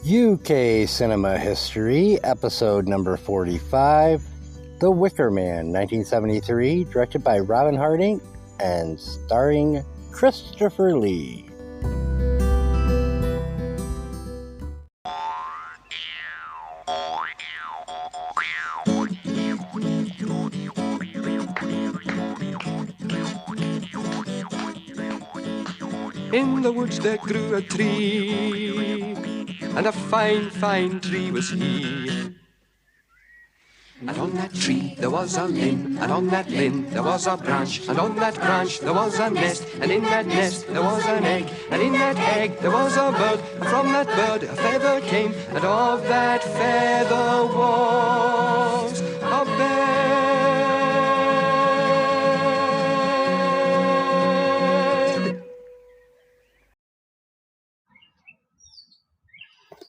UK Cinema History, episode number 45, The Wicker Man, 1973, directed by Robin Harding and starring Christopher Lee. In the woods there grew a tree, and a fine, fine tree was he. And on that tree there was a limb, and on that limb there was a branch, and on that branch there was a nest, and in that nest there was an egg, and in that egg there was a bird, and from that bird a feather came, and of that feather was a bed.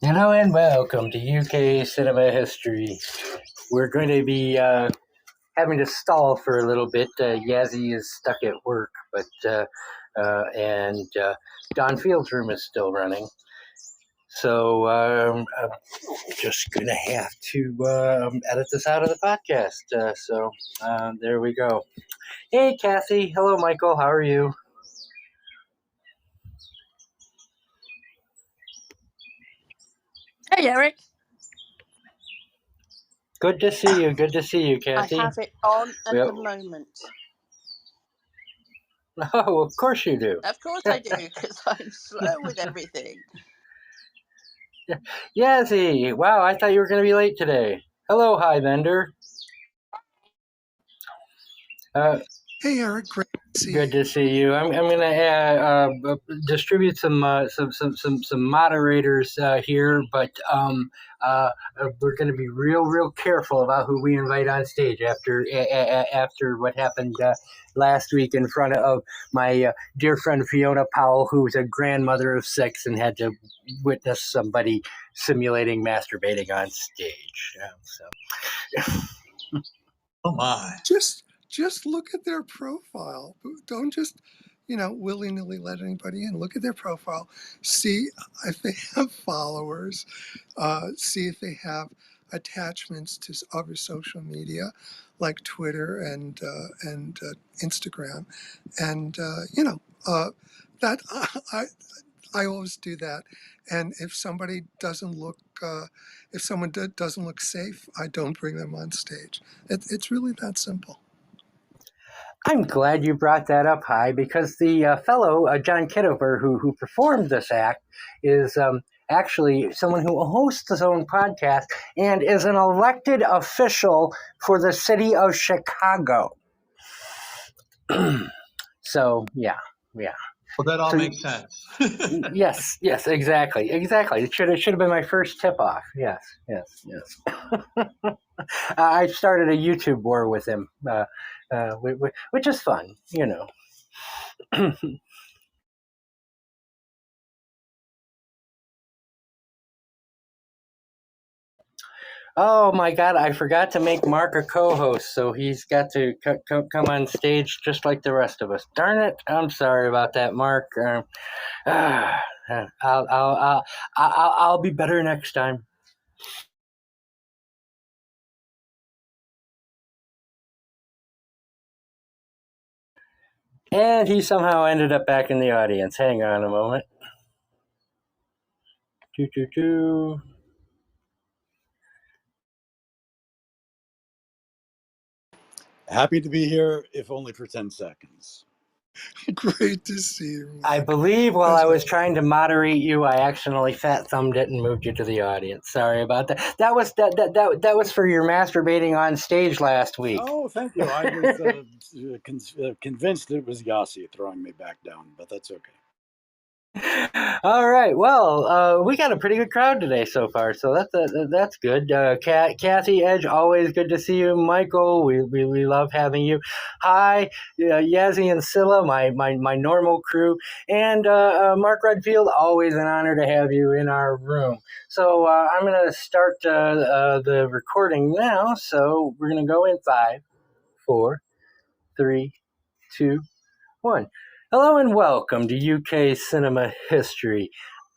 Hello and welcome to UK Cinema History. We're going to be having to stall for a little bit. Yassi is stuck at work, and Don Field's room is still running. So I'm just going to have to edit this out of the podcast. So there we go. Hey, Kathy. Hello, Michael. How are you? Hey, Eric. Good to see you. Good to see you, Kathy. I have it on at the moment. Oh, of course you do. Of course I do, because I'm slow with everything. Yassi, wow, I thought you were going to be late today. Hello, Hi Vendor. Hey, Eric. Great to see you. Good to see you. I'm going to distribute some moderators here, but we're going to be real careful about who we invite on stage after what happened last week in front of my dear friend Fiona Powell, who's a grandmother of 6 and had to witness somebody simulating masturbating on stage. Oh my! Just look at their profile. Don't just, willy-nilly let anybody in. Look at their profile. See if they have followers. See if they have attachments to other social media, like Twitter and Instagram. And that I always do that. And if somebody doesn't look, if someone doesn't look safe, I don't bring them on stage. It's really that simple. I'm glad you brought that up, Hi, because the fellow, John Kidover, who performed this act, is actually someone who hosts his own podcast and is an elected official for the city of Chicago. So, yeah. Well, that all makes sense. Yes, exactly. It should have been my first tip-off. Yes. I started a YouTube war with him, which is fun, Oh my God, I forgot to make Mark a co-host, so he's got to come on stage just like the rest of us. Darn it, I'm sorry about that, Mark. I'll be better next time. And he somehow ended up back in the audience. Hang on a moment. Happy to be here, if only for 10 seconds. Great to see you, Mark. I believe while I was trying to moderate you, I accidentally fat-thumbed it and moved you to the audience. Sorry about that. That was for your masturbating on stage last week. Oh, thank you. I was convinced it was Yassi throwing me back down, but that's okay. All right. Well, we got a pretty good crowd today so far, so that's good. Kathy, Edge, always good to see you. Michael, we love having you. Hi, Yassi and Sila, my normal crew, and Mark Redfield. Always an honor to have you in our room. So I'm going to start the recording now. So we're going to go in 5, 4, 3, 2, 1. Hello and welcome to UK Cinema History.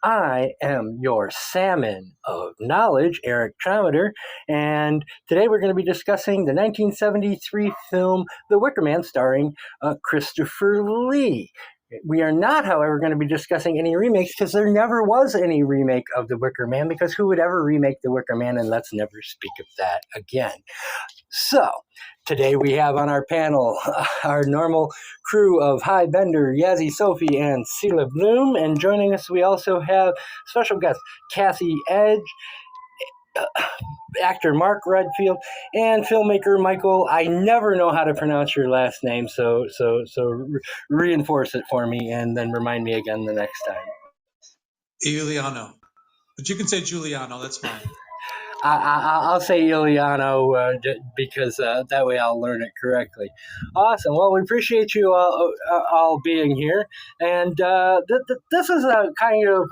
I am your salmon of knowledge, Eric Trommater, and today we're going to be discussing the 1973 film The Wicker Man starring Christopher Lee. We are not, however, going to be discussing any remakes because there never was any remake of The Wicker Man, because who would ever remake The Wicker Man, and let's never speak of that again. So, today we have on our panel our normal crew of High Bender, Yassi Soufi, and Sila Blume. And joining us, we also have special guest Kathy Edge, actor Mark Redfield, and filmmaker Michael. I never know how to pronounce your last name, so reinforce it for me and then remind me again the next time. Iuliiano. But you can say Giuliano, that's fine. I'll say Iuliiano because that way I'll learn it correctly. Awesome. Well, we appreciate you all being here, and this is a kind of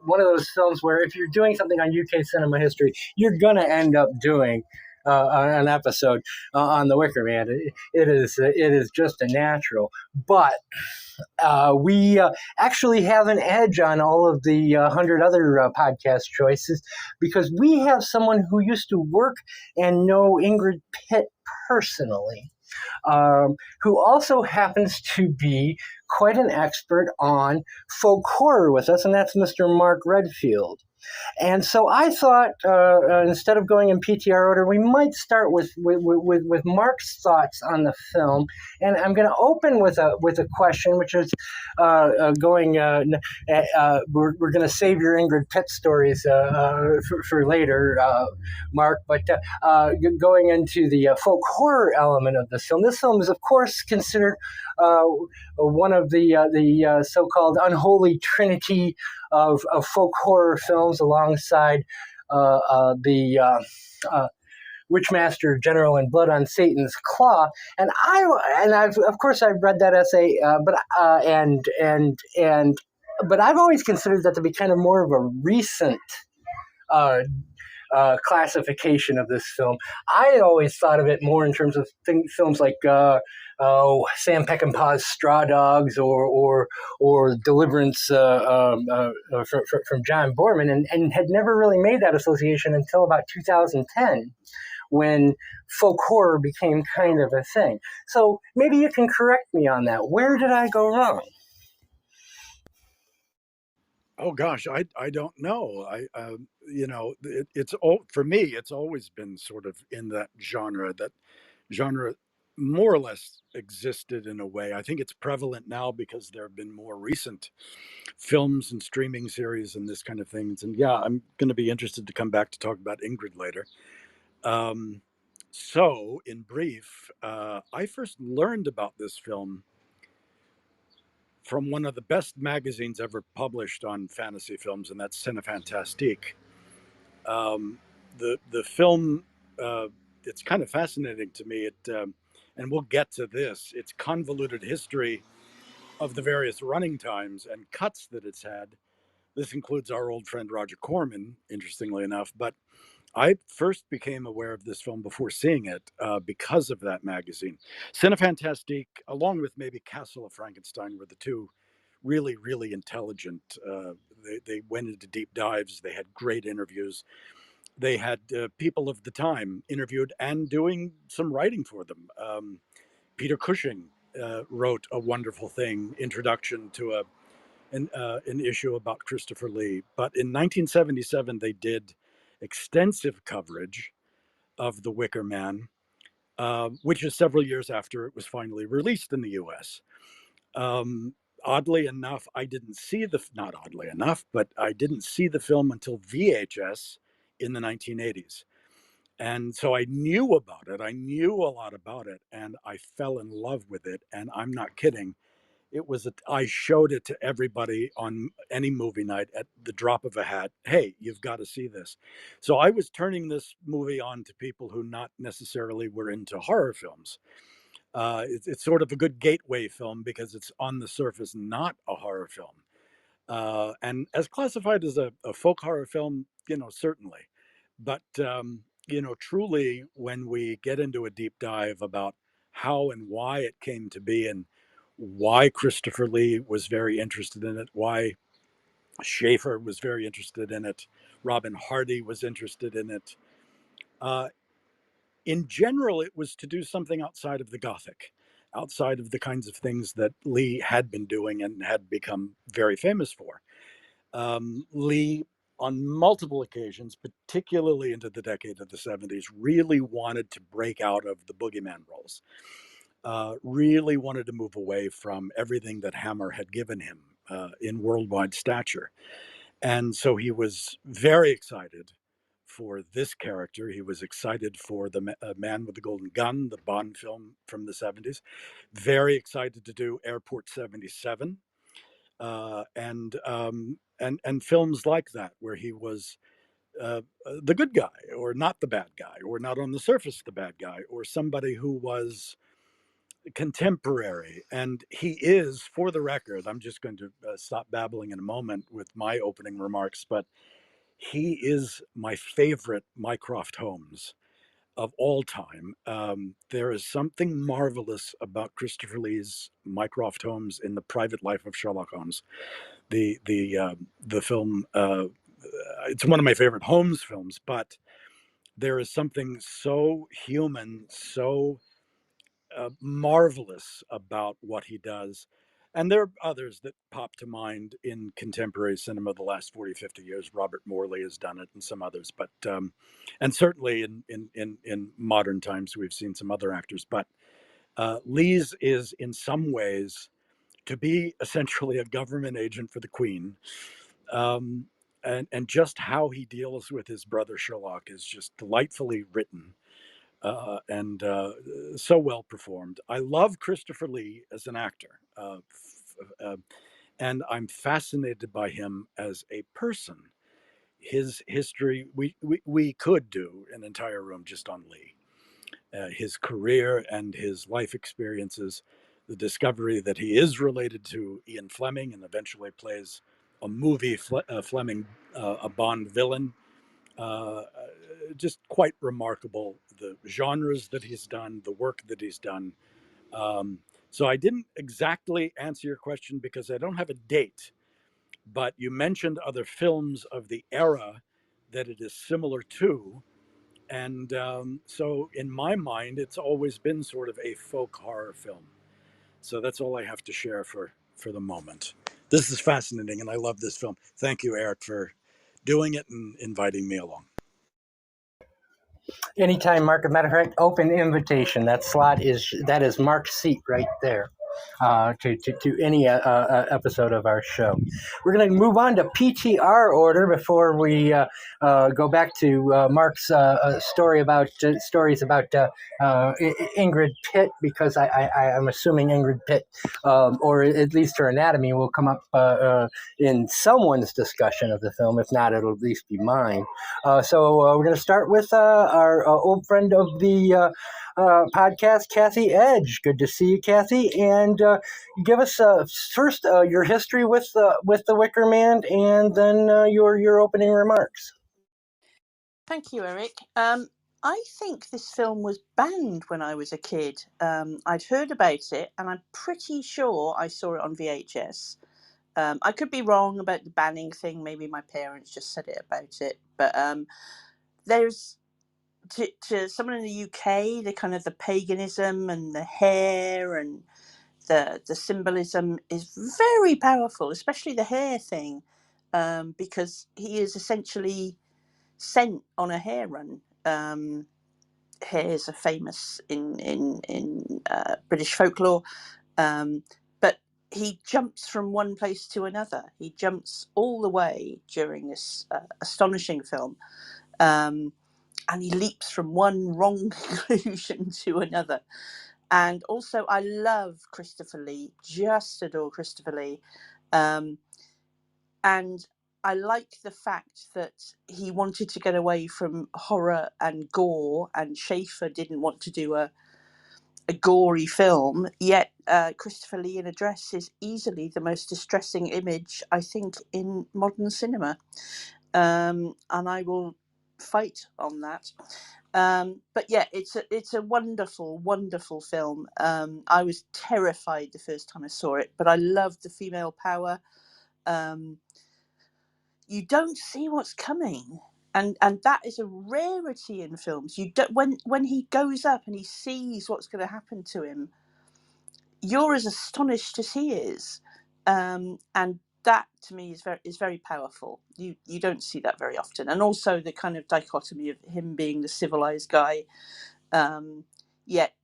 one of those films where if you're doing something on UK cinema history, you're gonna end up doing an episode on The Wicker Man. It is just a natural, but. We actually have an edge on all of the 100 other podcast choices because we have someone who used to work and know Ingrid Pitt personally, who also happens to be quite an expert on folk horror with us, and that's Mr. Mark Redfield. And so I thought, instead of going in PTR order, we might start with Mark's thoughts on the film. And I'm going to open with a question, which is going. We're going to save your Ingrid Pitt stories for later, Mark. But going into the folk horror element of this film, this film is of course considered one of the so-called unholy trinity of folk horror films, alongside the Witchmaster General and Blood on Satan's Claw. And I've read that essay, but I've always considered that to be kind of more of a recent classification of this film. I had always thought of it more in terms of films like Sam Peckinpah's Straw Dogs or Deliverance from John Boorman, and had never really made that association until about 2010, when folk horror became kind of a thing. So maybe you can correct me on that. Where did I go wrong? Oh gosh, I don't know. It's all for me. It's always been sort of in that genre. That genre more or less existed in a way. I think it's prevalent now because there have been more recent films and streaming series and this kind of things. And yeah, I'm going to be interested to come back to talk about Ingrid later. So, in brief, I first learned about this film from one of the best magazines ever published on fantasy films, and that's Cinefantastique. The film, it's kind of fascinating to me. And we'll get to this. Its convoluted history of the various running times and cuts that it's had. This includes our old friend Roger Corman, interestingly enough. But I first became aware of this film before seeing it because of that magazine. Cinefantastique, along with maybe Castle of Frankenstein, were the two really, really intelligent. They went into deep dives. They had great interviews. They had people of the time interviewed and doing some writing for them. Peter Cushing wrote a wonderful thing, introduction to an issue about Christopher Lee. But in 1977, they did extensive coverage of The Wicker Man, which is several years after it was finally released in the U.S. Oddly enough, not oddly enough, but I didn't see the film until VHS in the 1980s. And so I knew about it. I knew a lot about it, and I fell in love with it. And I'm not kidding. I showed it to everybody on any movie night at the drop of a hat. Hey, you've got to see this. So I was turning this movie on to people who not necessarily were into horror films. It's sort of a good gateway film because it's on the surface not a horror film. And as classified as a folk horror film, certainly. But, truly, when we get into a deep dive about how and why it came to be and why Christopher Lee was very interested in it, why Schaefer was very interested in it. Robin Hardy was interested in it. In general, it was to do something outside of the Gothic, outside of the kinds of things that Lee had been doing and had become very famous for. Lee, on multiple occasions, particularly into the decade of the 70s, really wanted to break out of the boogeyman roles, really wanted to move away from everything that Hammer had given him in worldwide stature. And so he was very excited for this character. He was excited for the Man with the Golden Gun, the Bond film from the 70s. Very excited to do Airport 77, and films like that, where he was the good guy, or not the bad guy, or not on the surface the bad guy, or somebody who was contemporary. And he is, for the record, I'm just going to stop babbling in a moment with my opening remarks, but he is my favorite Mycroft Holmes of all time. There is something marvelous about Christopher Lee's Mycroft Holmes in The Private Life of Sherlock Holmes. The film, it's one of my favorite Holmes films, but there is something so human, so marvelous about what he does. And there are others that pop to mind in contemporary cinema the last 40, 50 years. Robert Morley has done it, and some others. But and certainly in modern times, we've seen some other actors. But Lee's is in some ways to be essentially a government agent for the Queen. And just how he deals with his brother Sherlock is just delightfully written. And so well performed. I love Christopher Lee as an actor, and I'm fascinated by him as a person. His history, we could do an entire room just on Lee, his career and his life experiences, the discovery that he is related to Ian Fleming and eventually plays a movie Fleming, a Bond villain. Just quite remarkable, the genres that he's done, the work that he's done. So I didn't exactly answer your question because I don't have a date, but you mentioned other films of the era that it is similar to. And so in my mind, it's always been sort of a folk horror film. So that's all I have to share for the moment. This is fascinating, and I love this film. Thank you, Eric, for doing it and inviting me along. Anytime, Mark. As a matter of fact, open invitation. That is Mark's seat right there. To any episode of our show. We're going to move on to PTR order before we go back to Mark's stories about Ingrid Pitt, because I'm assuming Ingrid Pitt, or at least her anatomy, will come up in someone's discussion of the film. If not, it'll at least be mine. So we're going to start with our old friend of the podcast, Kathy Edge. Good to see you, Kathy. And give us first your history with the Wicker Man, and then your opening remarks. Thank you, Eric. I think this film was banned when I was a kid. I'd heard about it, and I'm pretty sure I saw it on VHS. I could be wrong about the banning thing. Maybe my parents just said it about it. But there's to someone in the UK, the kind of the paganism and the hair and the symbolism is very powerful, especially the hair thing, because he is essentially sent on a hair run. Hares are famous in British folklore, but he jumps from one place to another. He jumps all the way during this astonishing film. And he leaps from one wrong conclusion to another. And also, I love Christopher Lee, just adore Christopher Lee. And I like the fact that he wanted to get away from horror and gore, and Schaefer didn't want to do a gory film, yet Christopher Lee in a dress is easily the most distressing image, I think, in modern cinema. And I will fight on that. But yeah, it's a wonderful, wonderful film. I was terrified the first time I saw it, but I loved the female power. you don't see what's coming. And that is a rarity in films. You don't, when he goes up and he sees what's going to happen to him, you're as astonished as he is, and that to me is very powerful. You don't see that very often, and also the kind of dichotomy of him being the civilized guy, yet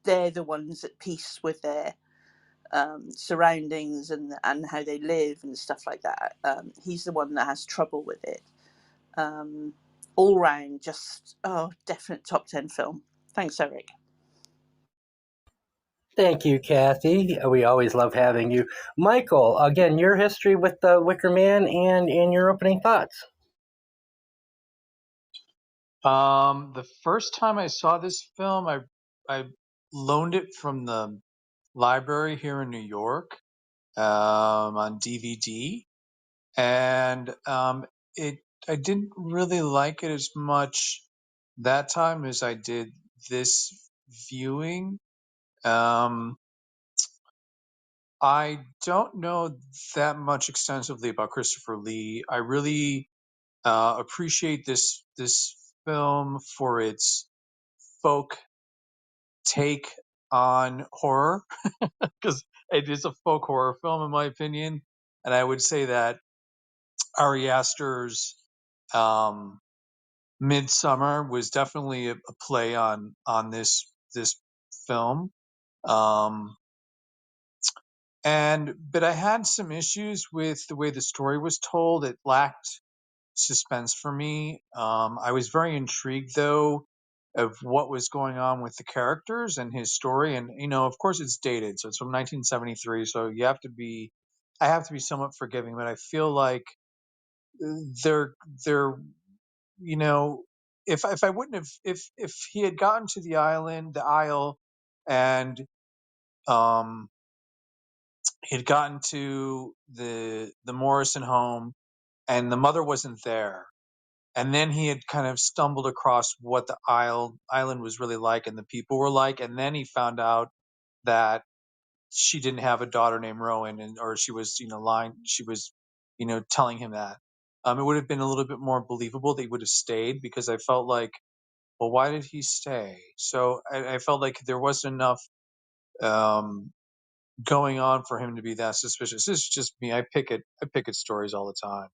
they're the ones at peace with their surroundings and how they live and stuff like that. He's the one that has trouble with it. All round, just definite top 10 film. Thanks, Eric. Thank you, Kathy. We always love having you. Michael, again, your history with the Wicker Man and your opening thoughts. The first time I saw this film, I loaned it from the library here in New York on DVD, and I didn't really like it as much that time as I did this viewing. I don't know that much extensively about Christopher Lee. I really appreciate this film for its folk take on horror, because it is a folk horror film in my opinion. And I would say that Ari Aster's Midsummer was definitely a play on this film. But I had some issues with the way the story was told. It lacked suspense for me. I was very intrigued though of what was going on with the characters and his story. And, of course it's dated. So it's from 1973. So I have to be somewhat forgiving, but I feel like they're, if I wouldn't have, if he had gotten to the isle and, he had gotten to the Morrison home and the mother wasn't there, and then he had kind of stumbled across what the island was really like and the people were like, and then he found out that she didn't have a daughter named Rowan, or she was lying, she was telling him that. It would have been a little bit more believable that he would have stayed, because I felt like, well, why did he stay? So I felt like there wasn't enough going on for him to be that suspicious. This is just me. I pick at stories all the time.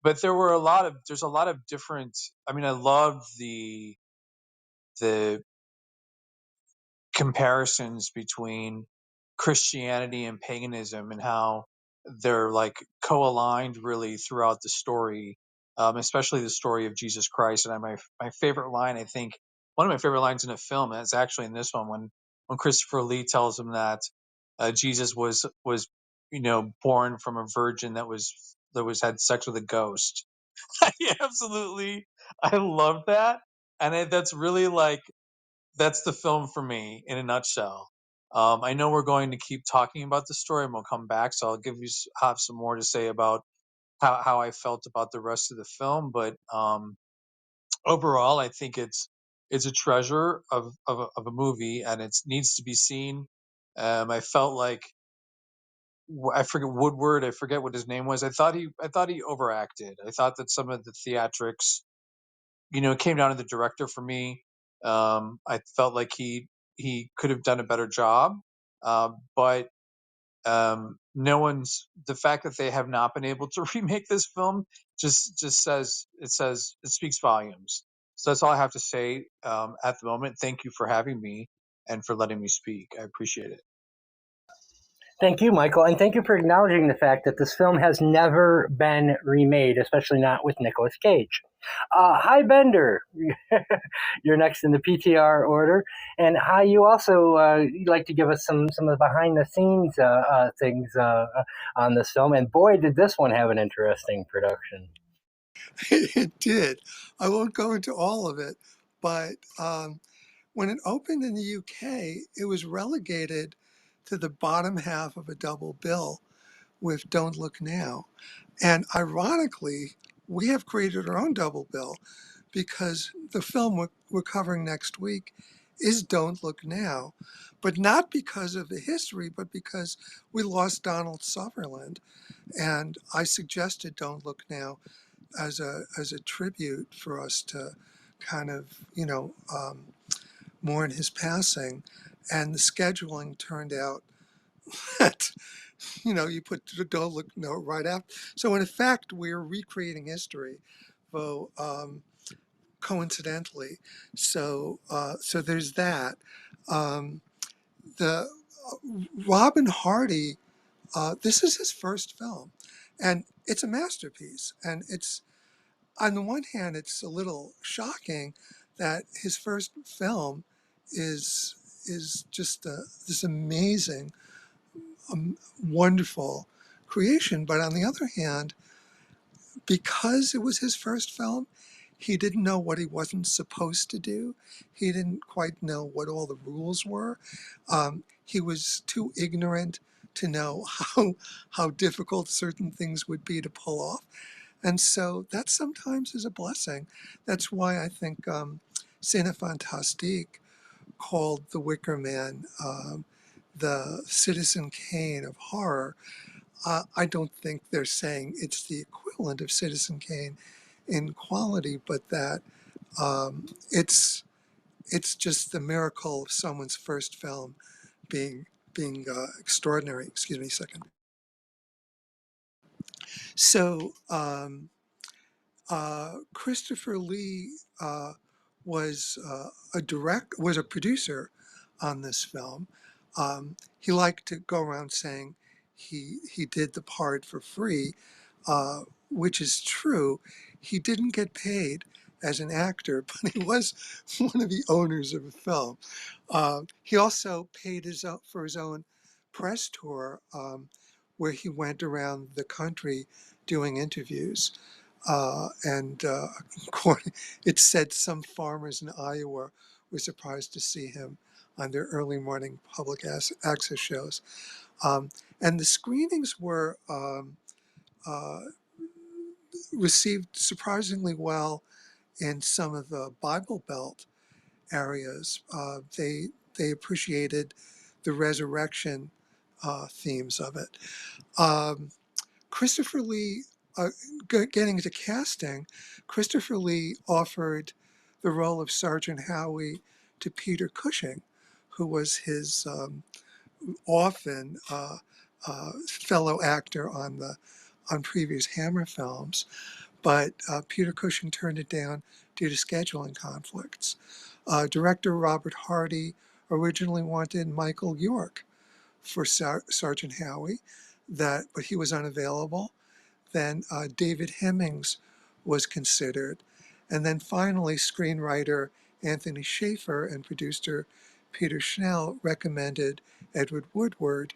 But there's a lot of different, I love the comparisons between Christianity and paganism and how they're like co-aligned really throughout the story, especially the story of Jesus Christ. And my favorite line, I think one of my favorite lines in a film, and it's actually in this one, when Christopher Lee tells him that Jesus was born from a virgin that had sex with a ghost. I love that. And that's really like, that's the film for me in a nutshell. I know we're going to keep talking about the story and we'll come back, so I'll have some more to say about how I felt about the rest of the film. But overall, I think it's a treasure of a movie, and it needs to be seen. I felt like, I forget Woodward. I forget what his name was. I thought he overacted. I thought that some of the theatrics, it came down to the director for me. I felt like he could have done a better job, but the fact that they have not been able to remake this film just it speaks volumes. So that's all I have to say at the moment. Thank you for having me and for letting me speak. I appreciate it. Thank you, Michael, and thank you for acknowledging the fact that this film has never been remade, especially not with Nicolas Cage. Hi, Bender. You're next in the PTR order. And hi, you also you'd like to give us some of the behind-the-scenes things on this film. And boy, did this one have an interesting production. It did. I won't go into all of it, but when it opened in the UK, it was relegated to the bottom half of a double bill with Don't Look Now. And ironically, we have created our own double bill, because the film we're covering next week is Don't Look Now, but not because of the history, but because we lost Donald Sutherland. And I suggested Don't Look Now as a tribute for us to kind of, mourn his passing. And the scheduling turned out that, you put Don't Look No right after. So in effect, we're recreating history, though coincidentally. So there's that. Um, the Robin Hardy, this is his first film, and it's a masterpiece. And it's, on the one hand, it's a little shocking that his first film is just this amazing, wonderful creation. But on the other hand, because it was his first film, he didn't know what he wasn't supposed to do. He didn't quite know what all the rules were. He was too ignorant to know how difficult certain things would be to pull off. And so that sometimes is a blessing. That's why I think Cine Fantastique called The Wicker Man the Citizen Kane of horror. I don't think they're saying it's the equivalent of Citizen Kane in quality, but that it's just the miracle of someone's first film being extraordinary. Excuse me a second. So Christopher Lee was a producer on this film. He liked to go around saying he did the part for free, which is true. He didn't get paid as an actor, but he was one of the owners of the film. He also paid for his own press tour, where he went around the country doing interviews. And it said some farmers in Iowa were surprised to see him on their early morning public access shows. And the screenings were uh, received surprisingly well in some of the Bible Belt areas. They appreciated the resurrection themes of it. Um, Christopher Lee, getting into casting, Christopher Lee offered the role of Sergeant Howie to Peter Cushing, who was his often fellow actor on previous Hammer films. But Peter Cushing turned it down due to scheduling conflicts. Director Robert Hardy originally wanted Michael York for Sergeant Howie, but he was unavailable. Then David Hemmings was considered. And then finally, screenwriter Anthony Schaefer and producer Peter Schnell recommended Edward Woodward,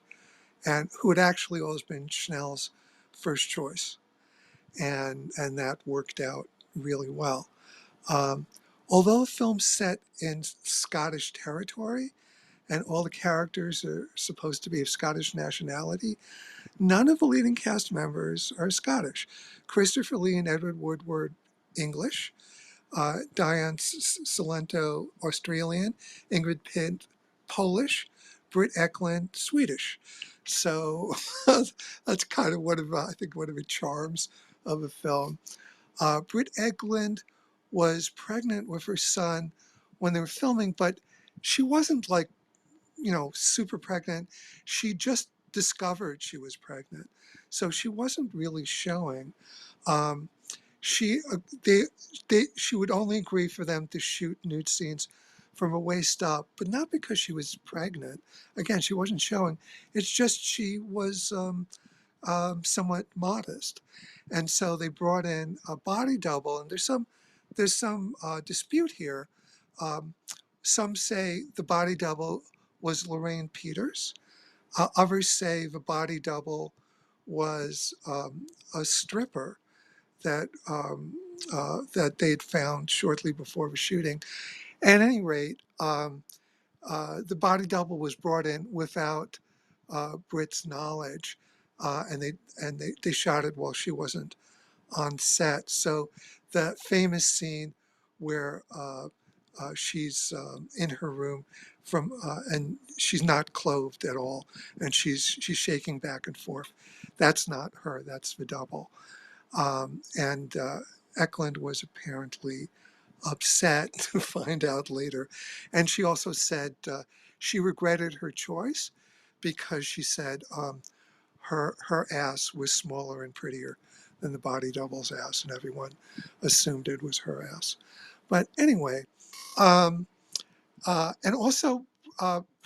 and who had actually always been Schnell's first choice. And that worked out really well. Um, Although the film's set in Scottish territory and all the characters are supposed to be of Scottish nationality, none of the leading cast members are Scottish. Christopher Lee and Edward Woodward, English. Diane Salento, Australian. Ingrid Pitt, Polish. Britt Eklund, Swedish. So that's kind of I think one of the charms of the film. Britt Eklund was pregnant with her son when they were filming, but she wasn't like, super pregnant. She just discovered she was pregnant, so she wasn't really showing. Um, she she would only agree for them to shoot nude scenes from her waist up, but not because she was pregnant. Again, she wasn't showing. It's just she was somewhat modest, and so they brought in a body double. And there's some dispute here. Um, some say the body double was Lorraine Peters. Others say the body double was a stripper that they'd found shortly before the shooting. At any rate, the body double was brought in without Britt's knowledge, and they shot it while she wasn't on set. So the famous scene where she's in her room and she's not clothed at all, and she's shaking back and forth. That's not her. That's the double. And Eklund was apparently upset to find out later, and she also said she regretted her choice because she said her ass was smaller and prettier than the body double's ass, and everyone assumed it was her ass. But anyway, um, and also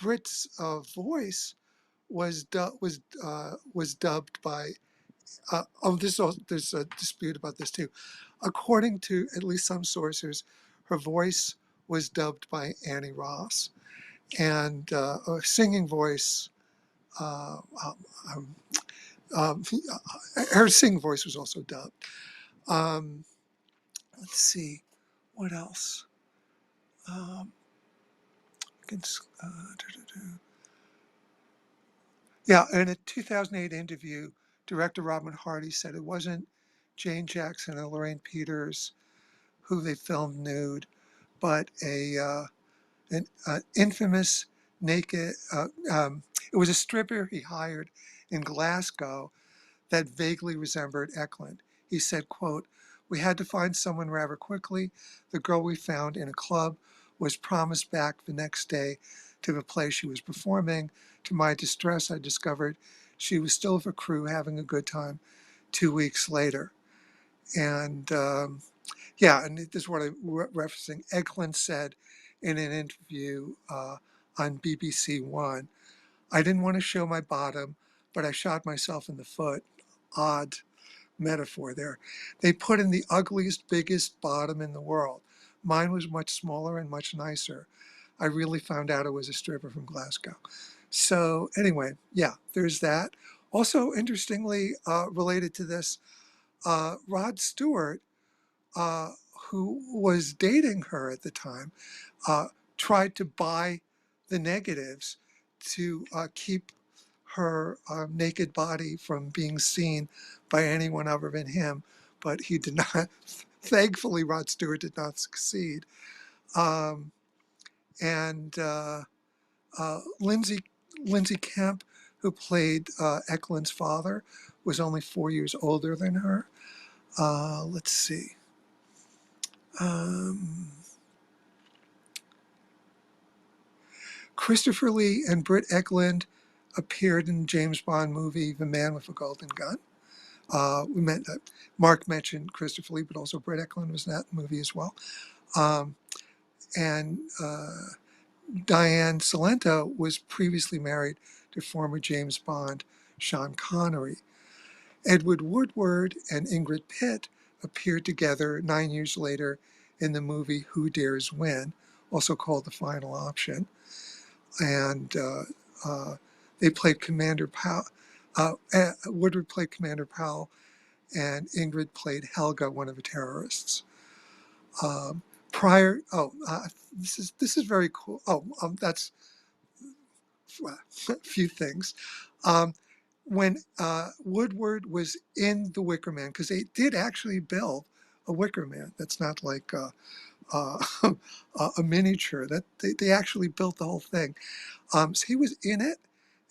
Brit's voice was dubbed by. There's a dispute about this too. According to at least some sources, her voice was dubbed by Annie Ross, and a singing voice. Uh, um, um, um, Her singing voice was also dubbed. Um, let's see, what else? Um, Yeah, in a 2008 interview, director Robin Hardy said it wasn't Jane Jackson and Lorraine Peters who they filmed nude, but an infamous naked. It was a stripper he hired in Glasgow that vaguely resembled Eklund. He said, quote, "We had to find someone rather quickly. The girl we found in a club was promised back the next day to the place she was performing. To my distress, I discovered she was still with a crew having a good time 2 weeks later." And yeah, and this is what I'm referencing. Eklund said in an interview on BBC One, "I didn't want to show my bottom, but I shot myself in the foot." Odd metaphor there. They put in the ugliest, biggest bottom in the world. Mine was much smaller and much nicer. I really found out it was a stripper from Glasgow. So anyway, yeah, there's that. Also, interestingly, related to this, Rod Stewart, uh, who was dating her at the time, uh, tried to buy the negatives to keep her naked body from being seen by anyone other than him, but he did not. Thankfully, Rod Stewart did not succeed. Um, and Lindsay Kemp, who played Eklund's father, was only 4 years older than her. Let's see. Um, Christopher Lee and Britt Eklund appeared in the James Bond movie The Man with a Golden Gun. Mark mentioned Christopher Lee, but also Britt Eklund was in that movie as well. Um, and Diane Salento was previously married to former James Bond Sean Connery. Edward Woodward and Ingrid Pitt appeared together 9 years later in the movie Who Dares Win, also called The Final Option. And they played Commander Powell. Woodward played Commander Powell, and Ingrid played Helga, one of the terrorists. Um, this is very cool. That's a few things. Um, when Woodward was in the Wicker Man, because they did actually build a Wicker Man. That's not like uh, a miniature. That they actually built the whole thing. So he was in it,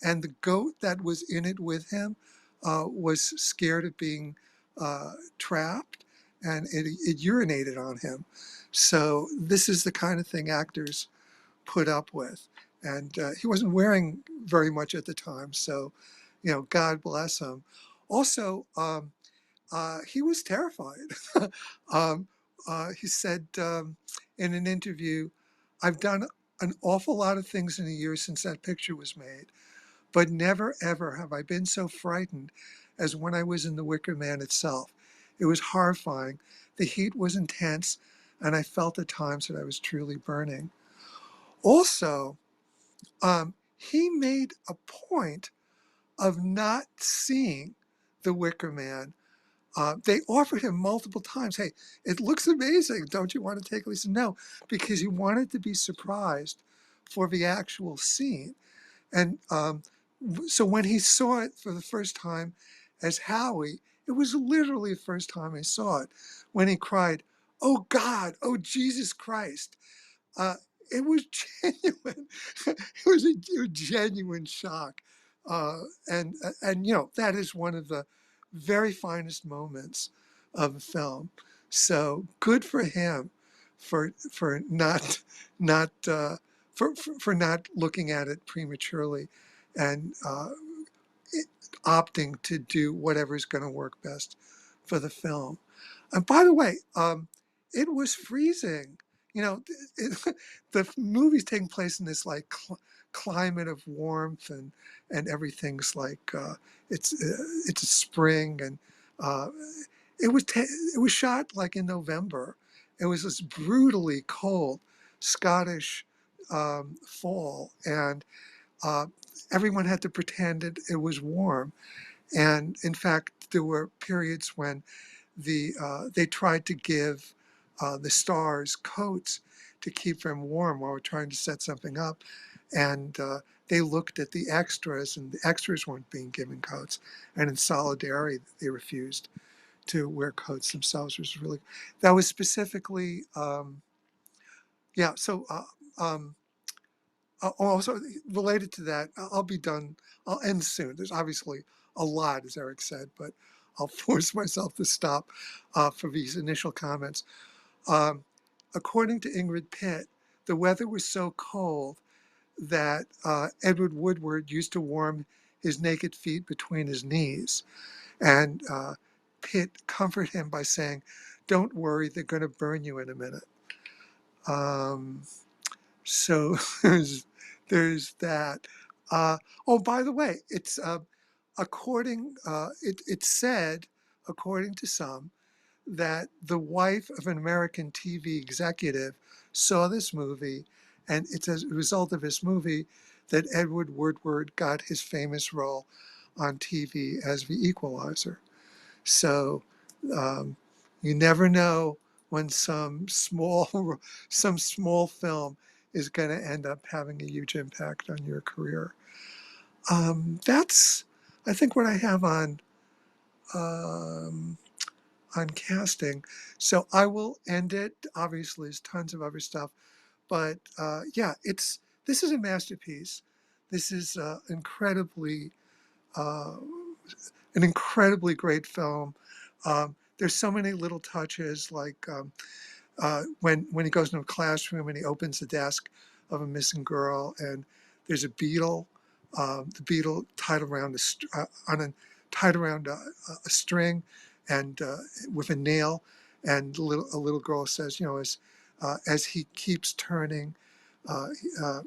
and the goat that was in it with him was scared of being trapped, and it urinated on him. So this is the kind of thing actors put up with. And he wasn't wearing very much at the time, so God bless him. Also, he was terrified. um, he said in an interview, "I've done an awful lot of things in the years since that picture was made, but never ever have I been so frightened as when I was in the Wicker Man itself. It was horrifying. The heat was intense, and I felt at times that I was truly burning." Also, he made a point of not seeing the Wicker Man. They offered him multiple times, "Hey, it looks amazing. Don't you want to take it?" He said no, because he wanted to be surprised for the actual scene. And so when he saw it for the first time as Howie, it was literally the first time he saw it when he cried, "Oh God, oh Jesus Christ." Uh, it was genuine. It was a genuine shock, and that is one of the very finest moments of a film. So good for him for not looking at it prematurely, and it, opting to do whatever's going to work best for the film. And by the way, it was freezing. You know, the movie's taking place in this like climate of warmth, and everything's like it's a spring, and uh, it was shot like in November. It was this brutally cold Scottish fall, and uh, everyone had to pretend it was warm. And in fact, there were periods when they tried to give the stars coats to keep them warm while we're trying to set something up, and they looked at the extras, and the extras weren't being given coats, and in solidarity, they refused to wear coats themselves. Which was really that was specifically yeah. So also related to that, I'll be done. I'll end soon. There's obviously a lot, as Eric said, but I'll force myself to stop for these initial comments. Um, According to Ingrid Pitt, the weather was so cold that Edward Woodward used to warm his naked feet between his knees. And Pitt comforted him by saying, "Don't worry, they're going to burn you in a minute." Um, so there's that. Oh, by the way, it's said, according to some, that the wife of an American TV executive saw this movie, and it's as a result of this movie that Edward Woodward got his famous role on TV as the Equalizer. So um, you never know when some small film is going to end up having a huge impact on your career. That's, I think, what I have um, on casting. So I will end it. Obviously, there's tons of other stuff, but yeah, this is a masterpiece. This is uh, an incredibly great film. There's so many little touches, like when he goes into a classroom and he opens the desk of a missing girl, and there's a beetle, the beetle tied around tied around a string, and with a nail, and a little girl says, as he keeps turning,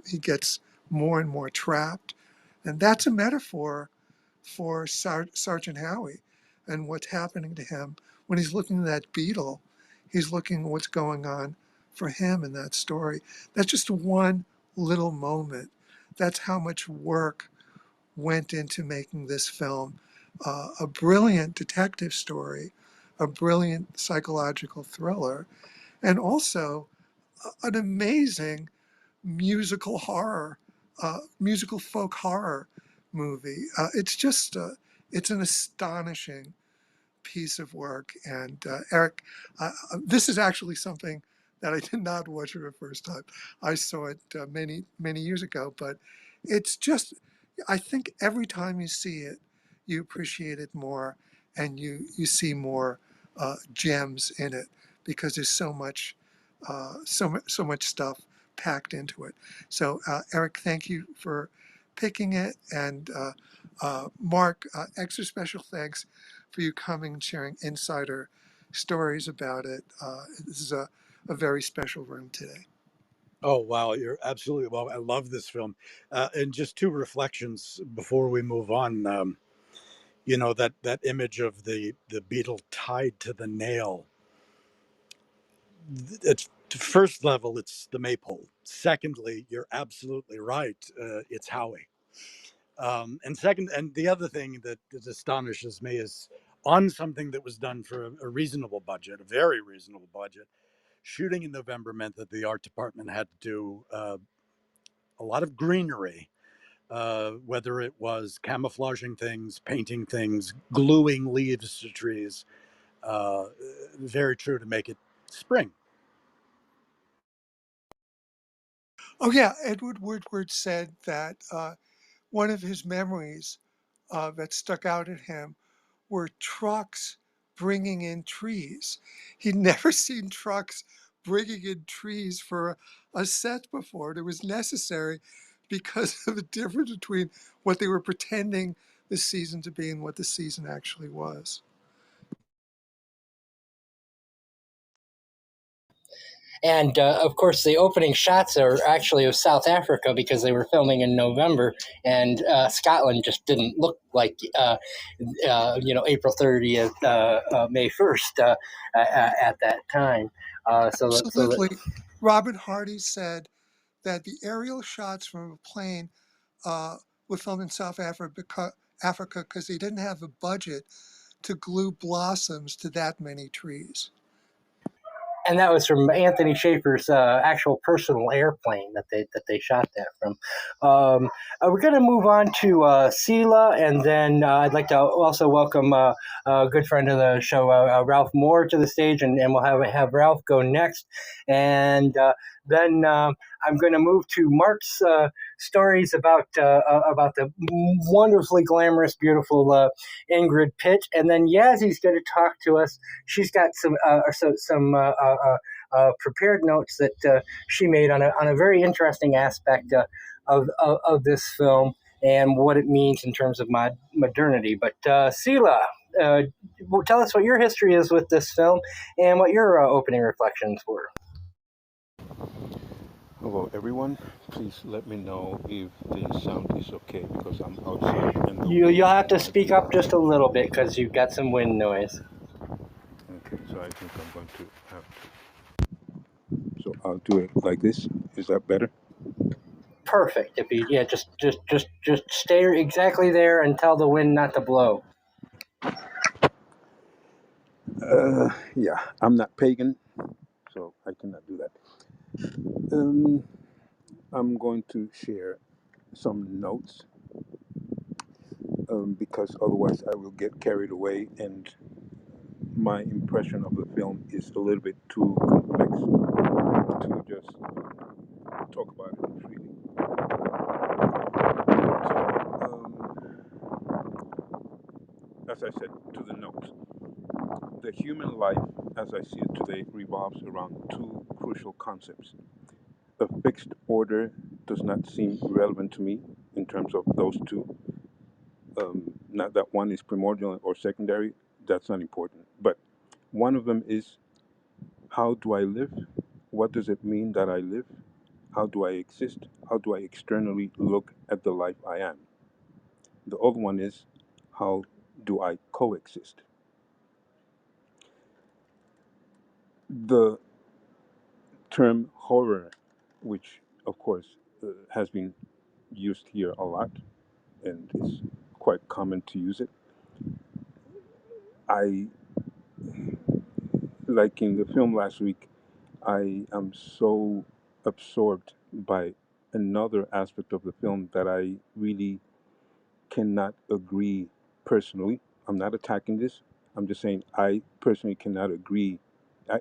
he gets more and more trapped, and that's a metaphor for Sergeant Howie and what's happening to him when he's looking at that beetle. He's looking at what's going on for him in that story. That's just one little moment. That's how much work went into making this film a brilliant detective story, a brilliant psychological thriller, and also an amazing musical folk horror movie. It's an astonishing piece of work. And Eric, this is actually something that I did not watch for the first time. I saw it many years ago, but it's just, I think every time you see it, you appreciate it more, and you see more gems in it, because there's so much stuff packed into it. So Eric, thank you for picking it, and Mark, extra special thanks for you coming and sharing insider stories about it. This is a very special room today. Oh, wow. You're absolutely well. I love this film. And just two reflections before we move on. That image of the beetle tied to the nail. It's first level, it's the maypole. Secondly, you're absolutely right. It's Howie. And the other thing that astonishes me is, on something that was done for a reasonable budget, a very reasonable budget, shooting in November meant that the art department had to do a lot of greenery, whether it was camouflaging things, painting things, gluing leaves to trees. Uh, Very true to make it spring. Oh yeah, Edward Woodward said that one of his memories that stuck out at him were trucks bringing in trees. He'd never seen trucks bringing in trees for a set before. And it was necessary because of the difference between what they were pretending the season to be and what the season actually was. And of course, the opening shots are actually of South Africa because they were filming in November, and Scotland just didn't look like April 30th, May 1st at that time. So that Absolutely. Robert Hardy said that the aerial shots from a plane were filmed in South Africa because they didn't have the budget to glue blossoms to that many trees. and that was from Anthony Schaefer's actual personal airplane that they shot that from. We're going to move on to Sila, and then I'd like to also welcome a good friend of the show, Ralph Moore, to the stage, and we'll have Ralph go next, and then I'm going to move to Mark's stories about the wonderfully glamorous, beautiful Ingrid Pitt, and then Yassi's going to talk to us. She's got some prepared notes that she made on a very interesting aspect of this film and what it means in terms of modernity. But Sila, tell us what your history is with this film and what your opening reflections were. Hello, everyone. Please let me know if the sound is okay because I'm outside. And You'll have to speak up just a little bit because you've got some wind noise. Okay, so I think I'm going to have to. So I'll do it like this. Is that better? Perfect. If you just stay exactly there and tell the wind not to blow. Yeah, I'm not pagan, so I cannot do that. I'm going to share some notes because otherwise I will get carried away and my impression of the film is a little bit too complex to just talk about it freely. As I said, to the notes. The human life, as I see it today, revolves around two crucial concepts. A fixed order does not seem relevant to me in terms of those two. Not that one is primordial or secondary, that's not important. But one of them is, how do I live? What does it mean that I live? How do I exist? How do I externally look at the life I am? The other one is, how do I coexist? The term horror, which of course has been used here a lot and is quite common to use it. I, like in the film last week, I am so absorbed by another aspect of the film that I really cannot agree personally. I'm not attacking this. I'm just saying I personally cannot agree.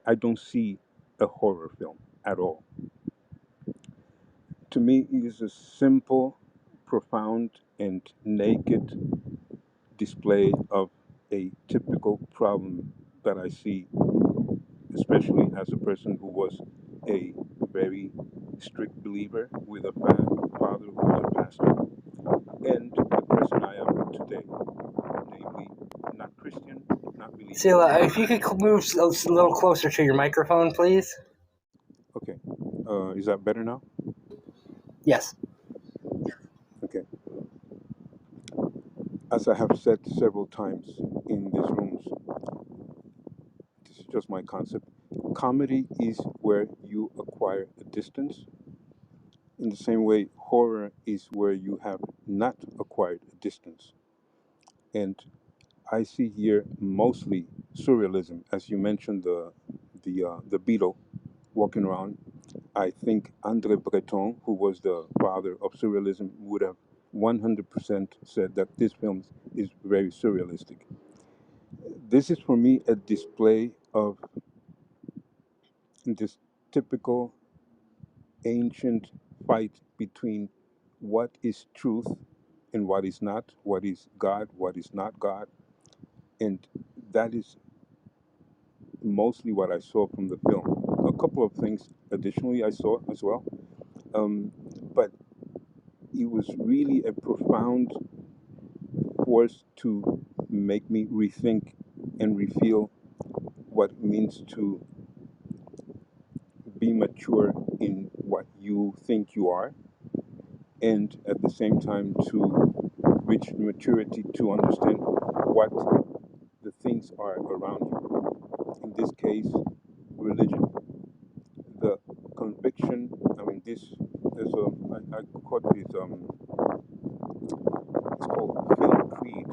I don't see a horror film at all. To me, it is a simple, profound, and naked display of a typical problem that I see, especially as a person who was a very strict believer with a father who was a pastor, and the person I am today, namely not Christian, not religious. Sila, if you could move a little closer to your microphone, please. Okay, is that better now? Yes. Okay. As I have said several times in these rooms, this is just my concept. Comedy is where you acquire a distance. In the same way, horror is where you have not acquired a distance. And I see here mostly surrealism, as you mentioned the beetle walking around. I think André Breton, who was the father of surrealism, would have 100% said that this film is very surrealistic. This is for me a display of this typical ancient fight between what is truth and what is not, what is God, what is not God. And that is mostly what I saw from the film. A couple of things additionally I saw as well. But it was really a profound force to make me rethink and refeel what it means to be mature in what you think you are, and at the same time to reach maturity to understand what the things are around you. In this case, religion. The conviction, I mean, I caught this, it's called Film Creed.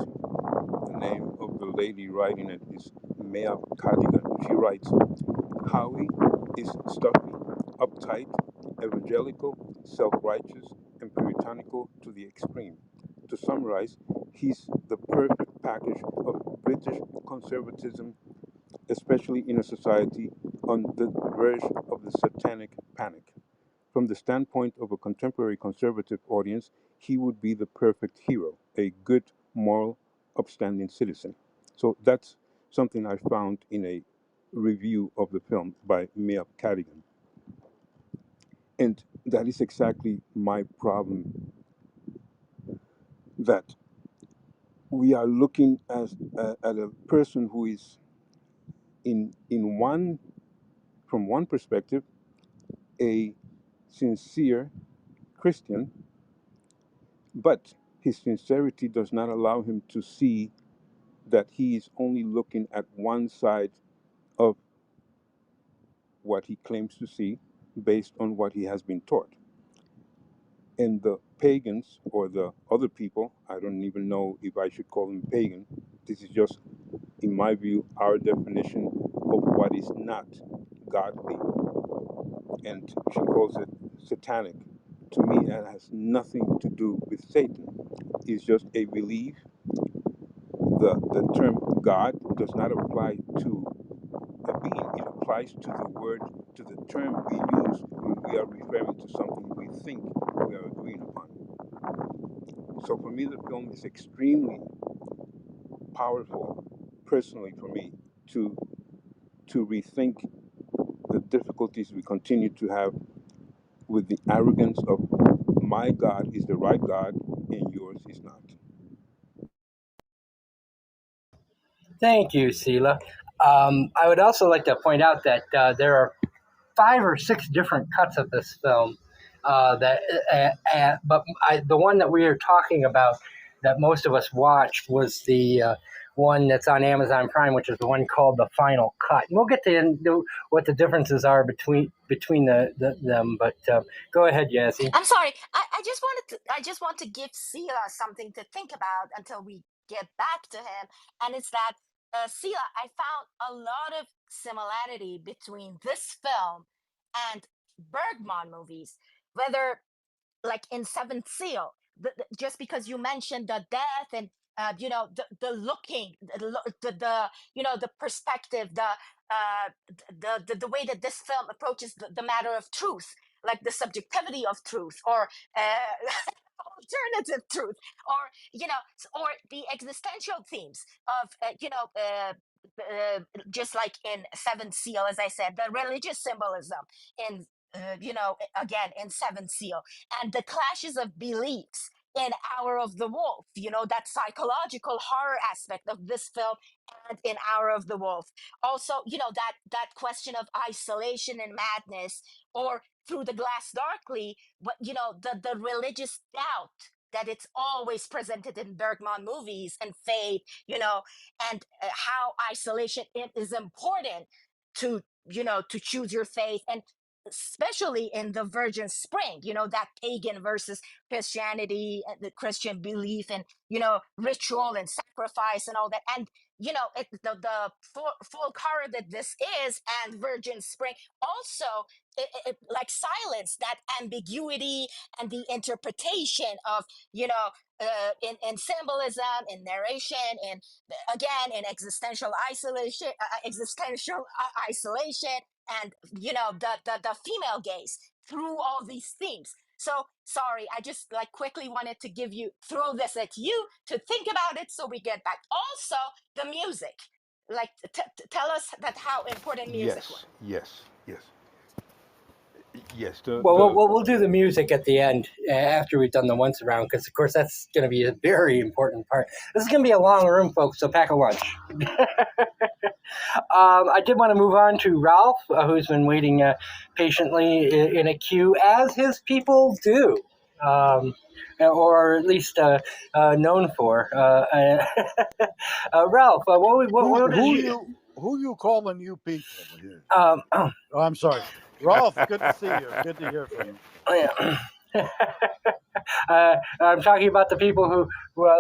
The name of the lady writing it is Maya Cardigan. She writes, Howie is stuffy, uptight, evangelical, self-righteous, and puritanical to the extreme. To summarize, he's the perfect package of British conservatism, especially in a society on the verge of the satanic panic. From the standpoint of a contemporary conservative audience, he would be the perfect hero, a good, moral, upstanding citizen. So that's something I found in a review of the film by Mia Cardigan. And that is exactly my problem, that we are looking at a person who is in one, from one perspective, a sincere Christian, but his sincerity does not allow him to see that he is only looking at one side of what he claims to see based on what he has been taught. And the pagans, or the other people, I don't even know if I should call them pagan, this is just, in my view, our definition of what is not godly. And she calls it satanic. To me, that has nothing to do with Satan. It's just a belief. The term God does not apply to a being. It applies to the word, to the term we use when we are referring to something we think we are agreeing upon. So for me, the film is extremely powerful, personally for me, to rethink the difficulties we continue to have with the arrogance of my God is the right God and yours is not. Thank you, Sila. I would also like to point out that there are 5 or 6 different cuts of this film. The one that we are talking about that most of us watched was the one that's on Amazon Prime, which is the one called The Final Cut. And we'll get to what the differences are between them. But go ahead, Yassi. I'm sorry. I just want to give Sila something to think about until we get back to him, and it's that Sila, I found a lot of similarity between this film and Bergman movies, whether like in Seventh Seal, just because you mentioned the death and the looking, the the perspective, the way that this film approaches the matter of truth, like the subjectivity of truth, or alternative truth, or or the existential themes of just like in Seventh Seal, as I said, the religious symbolism in again in Seventh Seal, and the clashes of beliefs in Hour of the Wolf, that psychological horror aspect of this film, and in Hour of the Wolf. Also, that question of isolation and madness, or Through the Glass Darkly, what the religious doubt that it's always presented in Bergman movies, and faith, and how isolation is important to to choose your faith, and especially in the Virgin Spring, that pagan versus Christianity, and the Christian belief, and ritual and sacrifice and all that, and the folk horror that this is, and Virgin Spring also, like silence that ambiguity and the interpretation of in symbolism, in narration, and again in existential isolation, and the female gaze through all these themes. So sorry, I just like quickly wanted to throw this at you to think about it so we get back. Also, the music. Like, tell us how important music was. Yes. Well, we'll do the music at the end after we've done the once around, because of course that's going to be a very important part. This is going to be a long room, folks, so pack a lunch. I did want to move on to Ralph, who's been waiting patiently in a queue, as his people do, or at least known for. Ralph, what did you? Who you calling you people here? Oh, I'm sorry, Rolf. Good to see you. Good to hear from you. I'm talking about the people who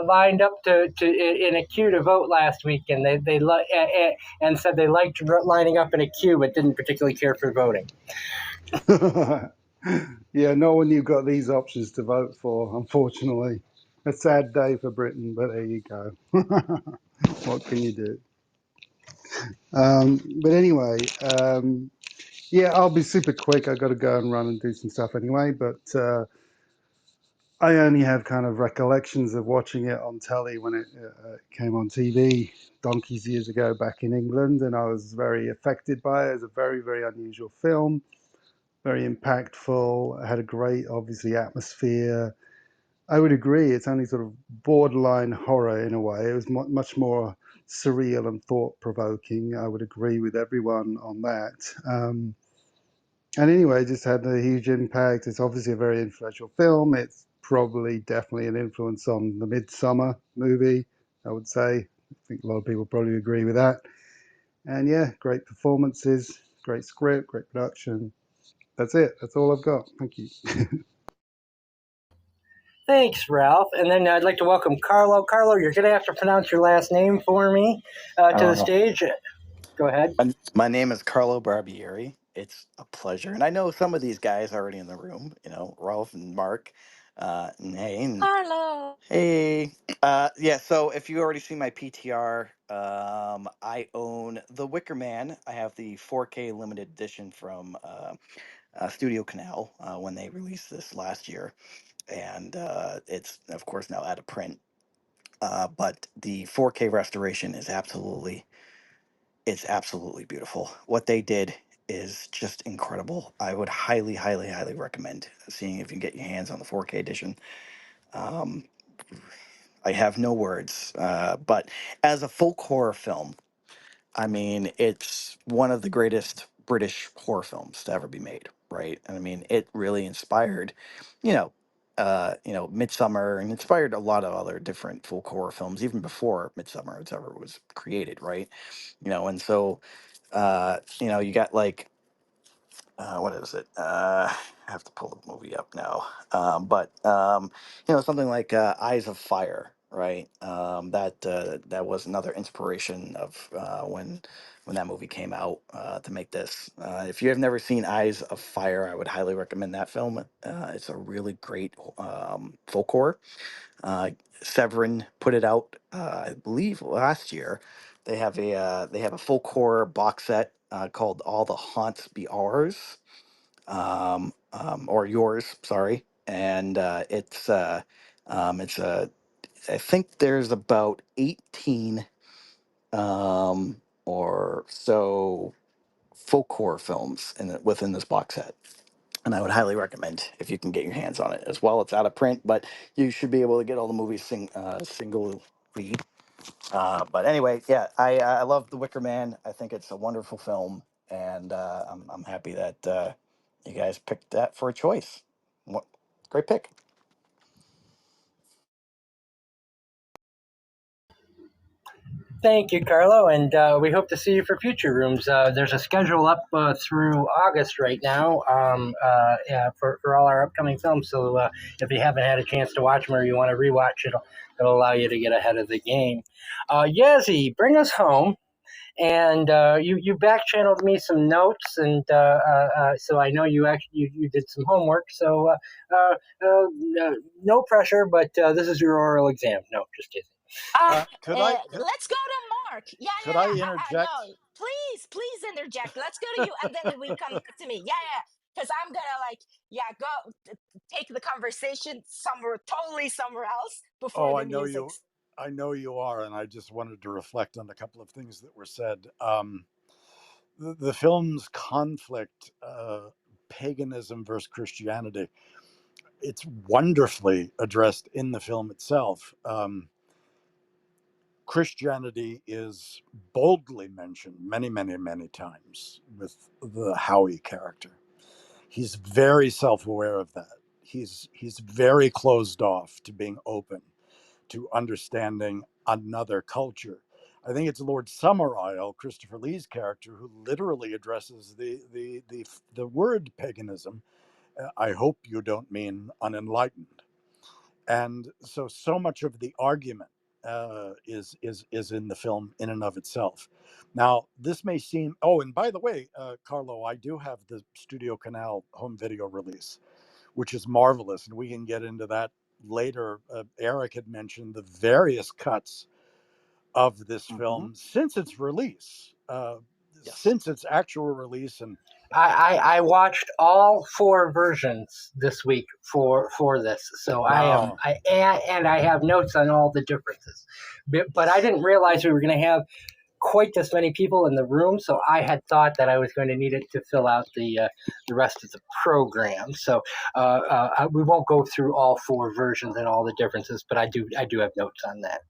lined up in a queue to vote last week, and and said they liked lining up in a queue, but didn't particularly care for voting. Yeah, no one you've got these options to vote for, unfortunately. A sad day for Britain, but there you go. What can you do? But anyway, yeah, I'll be super quick. I got to go and run and do some stuff anyway, but I only have kind of recollections of watching it on telly when it came on TV donkeys years ago back in England, and I was very affected by it. It's a very, very unusual film, very impactful. It had a great, obviously, atmosphere. I would agree. It's only sort of borderline horror in a way. It was much more surreal and thought-provoking. I would agree with everyone on that. And anyway, it just had a huge impact. It's obviously a very influential film. It's probably definitely an influence on the Midsummer movie, I would say. I think a lot of people probably agree with that. And yeah, great performances, great script, great production. That's it. That's all I've got. Thank you. Thanks, Ralph. And then I'd like to welcome Carlo. Carlo, you're going to have to pronounce your last name for me to the stage. Go ahead. My name is Carlo Barbieri. It's a pleasure. And I know some of these guys already in the room, Rolf and Mark. Carlo. Hey. Yeah, so if you already see my PTR, I own The Wicker Man. I have the 4K limited edition from Studio Canal when they released this last year. And it's, of course, now out of print. But the 4K restoration is absolutely beautiful. What they did is just incredible. I would highly, highly, highly recommend seeing if you can get your hands on the 4K edition. Um, I have no words, but as a folk horror film, I mean, it's one of the greatest British horror films to ever be made, right? And I mean, it really inspired, you know, Midsummer, and inspired a lot of other different folk horror films, even before Midsummer ever was created, right? And so, you got like what is it? I have to pull the movie up now. But something like Eyes of Fire, right? That was another inspiration of when that movie came out to make this. If you have never seen Eyes of Fire, I would highly recommend that film. It's a really great folk horror. Severin put it out, I believe, last year. They have a folk horror box set called All the Haunts Be Ours, or yours, sorry. And I think there's about 18 or so folk horror films within this box set. And I would highly recommend if you can get your hands on it as well. It's out of print, but you should be able to get all the movies singly. But anyway, yeah, I love The Wicker Man. I think it's a wonderful film, and I'm happy that you guys picked that for a choice. Great pick. Thank you, Carlo, and we hope to see you for future rooms. There's a schedule up through August right now for all our upcoming films. So if you haven't had a chance to watch them or you want to rewatch, it'll allow you to get ahead of the game. Yassi, bring us home. And you back channeled me some notes, and so I know you did some homework. So no pressure, but this is your oral exam. No, just kidding. Let's go to Mark. Could I interject? No, please interject. Let's go to you, and then we come back to me. Yeah. because I'm gonna like, yeah, go take the conversation somewhere else before Oh, the music. I know you are, and I just wanted to reflect on a couple of things that were said. The film's conflict, paganism versus Christianity, it's wonderfully addressed in the film itself. Christianity is boldly mentioned many, many, many times with the Howie character. He's very self-aware of that. He's very closed off to being open to understanding another culture. I think it's Lord Summerisle, Christopher Lee's character, who literally addresses the word paganism. I hope you don't mean unenlightened. And so much of the argument is in the film in and of itself. Now, this may seem. Oh, and by the way, Carlo, I do have the Studio Canal home video release, which is marvelous, and we can get into that later. Eric had mentioned the various cuts of this film since its release, Yes. since its actual release, and I watched all 4 versions this week for this, so wow. and I have notes on all the differences, but I didn't realize we were going to have quite this many people in the room, so I had thought that I was going to need it to fill out the rest of the program. So we won't go through all 4 versions and all the differences, but I do have notes on that.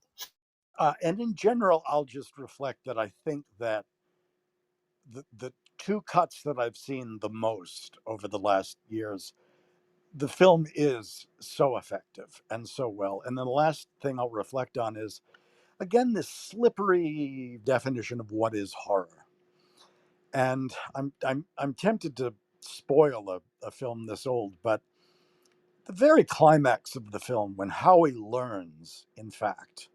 And in general, I'll just reflect that I think that the 2 cuts that I've seen the most over the last years, the film is so effective and so well. And then the last thing I'll reflect on is, again, this slippery definition of what is horror. And I'm tempted to spoil a film this old, but the very climax of the film, when Howie learns, in fact,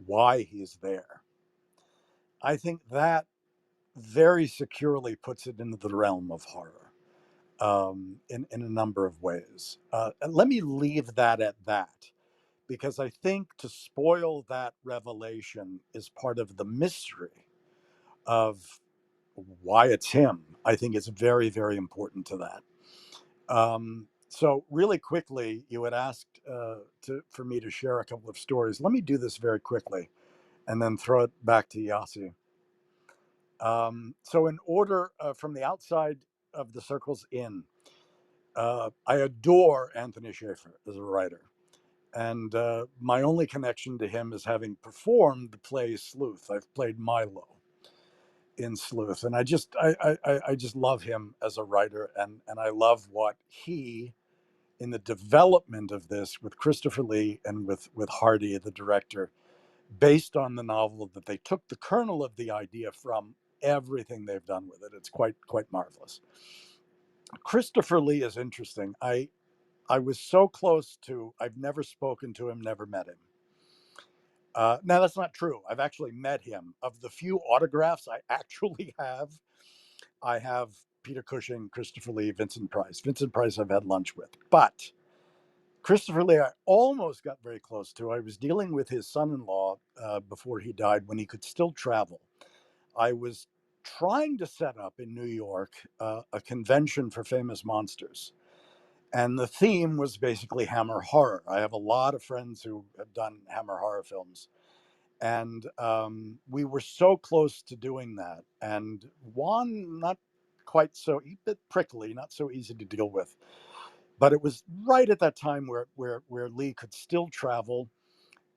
why he's there, I think that very securely puts it into the realm of horror, in a number of ways. And let me leave that at that, because I think to spoil that revelation is part of the mystery of why it's him. I think it's very, very important to that. So really quickly, you had asked for me to share a couple of stories. Let me do this very quickly and then throw it back to Yassi. So in order, from the outside of the circles in, I adore Anthony Shaffer as a writer. And my only connection to him is having performed the play Sleuth. I've played Milo in Sleuth, and I just love him as a writer, and I love what he, in the development of this with Christopher Lee and with Hardy, the director, based on the novel, that they took the kernel of the idea from everything they've done with it. It's quite marvelous. Christopher Lee is interesting. I was so close to. I've never spoken to him, never met him. Now that's not true. I've actually met him. Of the few autographs I actually have, I have Peter Cushing, Christopher Lee, Vincent Price. Vincent Price I've had lunch with, but Christopher Lee, I almost got very close to. I was dealing with his son-in-law before he died, when he could still travel. I was trying to set up in New York a convention for famous monsters. And the theme was basically Hammer horror. I have a lot of friends who have done Hammer horror films. And we were so close to doing that. And Juan, not quite so, a bit prickly, not so easy to deal with. But it was right at that time where Lee could still travel.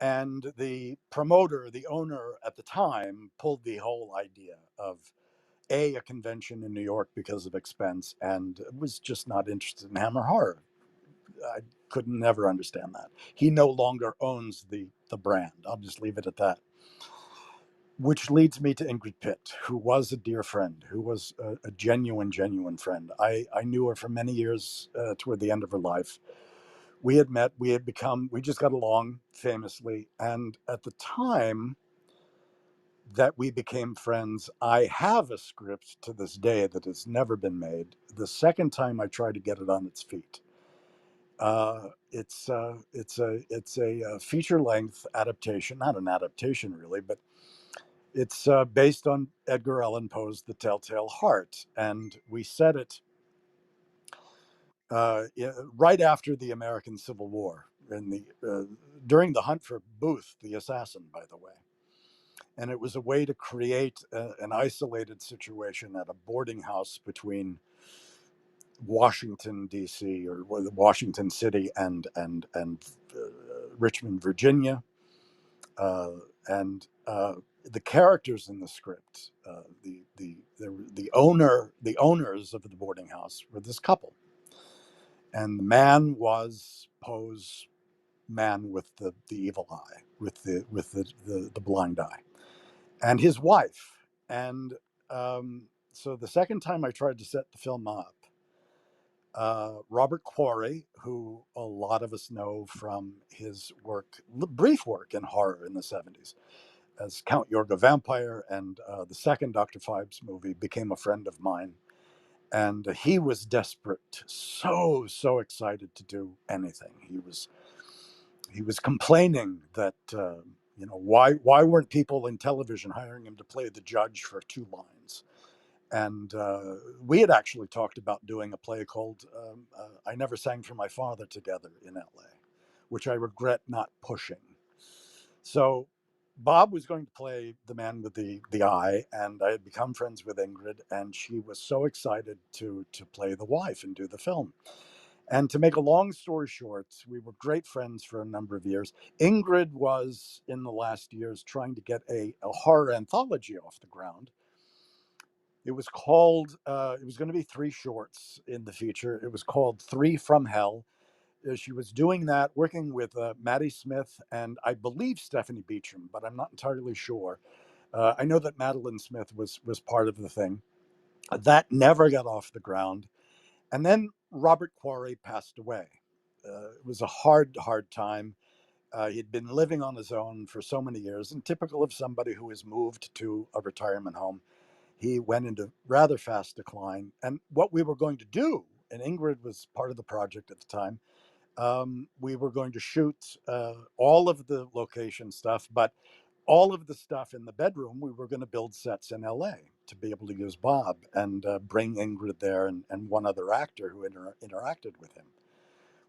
And the promoter, the owner at the time, pulled the whole idea of a convention in New York because of expense, and was just not interested in Hammer horror. I could never understand that. He no longer owns the brand. I'll just leave it at that. Which leads me to Ingrid Pitt, who was a dear friend, who was a genuine friend. I knew her for many years toward the end of her life. We had met, we just got along famously. And at the time that we became friends, I have a script to this day that has never been made. The second time I tried to get it on its feet. It's a feature-length adaptation, not an adaptation really, but it's based on Edgar Allan Poe's The Telltale Heart, and we set it right after the American Civil War, during the hunt for Booth, the assassin, by the way. And it was a way to create an isolated situation at a boarding house between Washington D.C. or Washington City and Richmond, Virginia, and the characters in the script, the owners of the boarding house were this couple, and the man was Poe's man with the evil eye, with the blind eye, and his wife, and so the second time I tried to set the film up, Robert Quarry, who a lot of us know from his brief work in horror in the 70s, as Count Yorga Vampire and the second Dr. Phibes movie, became a friend of mine. And he was desperate, so excited to do anything. He was complaining that, why weren't people in television hiring him to play the judge for 2 lines? And we had actually talked about doing a play called I Never Sang for My Father together in LA, which I regret not pushing. So Bob was going to play the man with the eye, and I had become friends with Ingrid, and she was so excited to play the wife and do the film. And to make a long story short, we were great friends for a number of years. Ingrid was, in the last years, trying to get a horror anthology off the ground. It was called, it was going to be 3 shorts in the feature. It was called 3 from Hell. She was doing that, working with Maddie Smith and I believe Stephanie Beacham, but I'm not entirely sure. I know that Madeline Smith was part of the thing. That never got off the ground. And then Robert Quarry passed away. It was a hard time. He'd been living on his own for so many years, and typical of somebody who has moved to a retirement home, he went into rather fast decline. And what we were going to do, and Ingrid was part of the project at the time, we were going to shoot all of the location stuff, but all of the stuff in the bedroom, we were going to build sets in LA to be able to use Bob and bring Ingrid there and one other actor who interacted with him,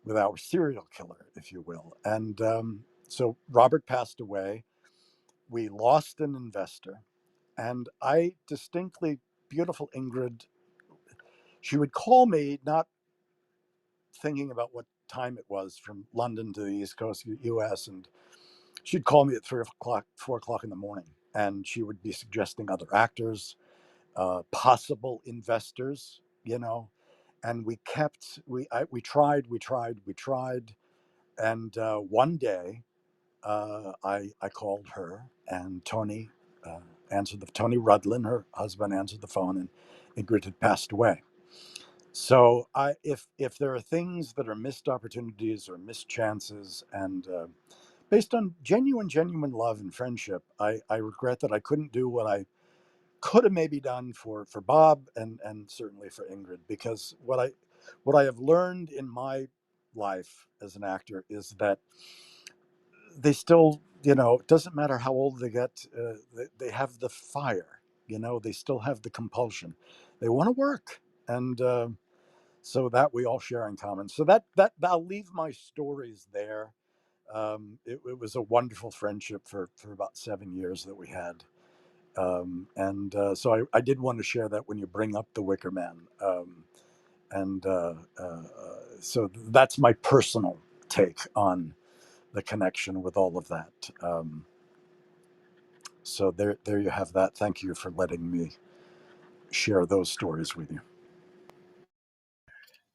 with our serial killer, if you will. And so Robert passed away. We lost an investor. And I distinctly, beautiful Ingrid, she would call me, not thinking about what time it was from London to the East Coast US, and she'd call me at 3 o'clock, 4 o'clock in the morning, and she would be suggesting other actors, possible investors, and we tried, and one day I called her, and Tony Tony Rudlin, her husband, answered the phone, and Ingrid had passed away. So if there are things that are missed opportunities or missed chances, and based on genuine love and friendship, I regret that I couldn't do what I could have maybe done for Bob and certainly for Ingrid, because what I have learned in my life as an actor is that they still, it doesn't matter how old they get, they have the fire, they still have the compulsion. They want to work, and so that we all share in common. So that I'll leave my stories there. It was a wonderful friendship for about 7 years that we had. And so I did want to share that when you bring up the Wicker Man. And so that's my personal take on the connection with all of that. So there you have that. Thank you for letting me share those stories with you.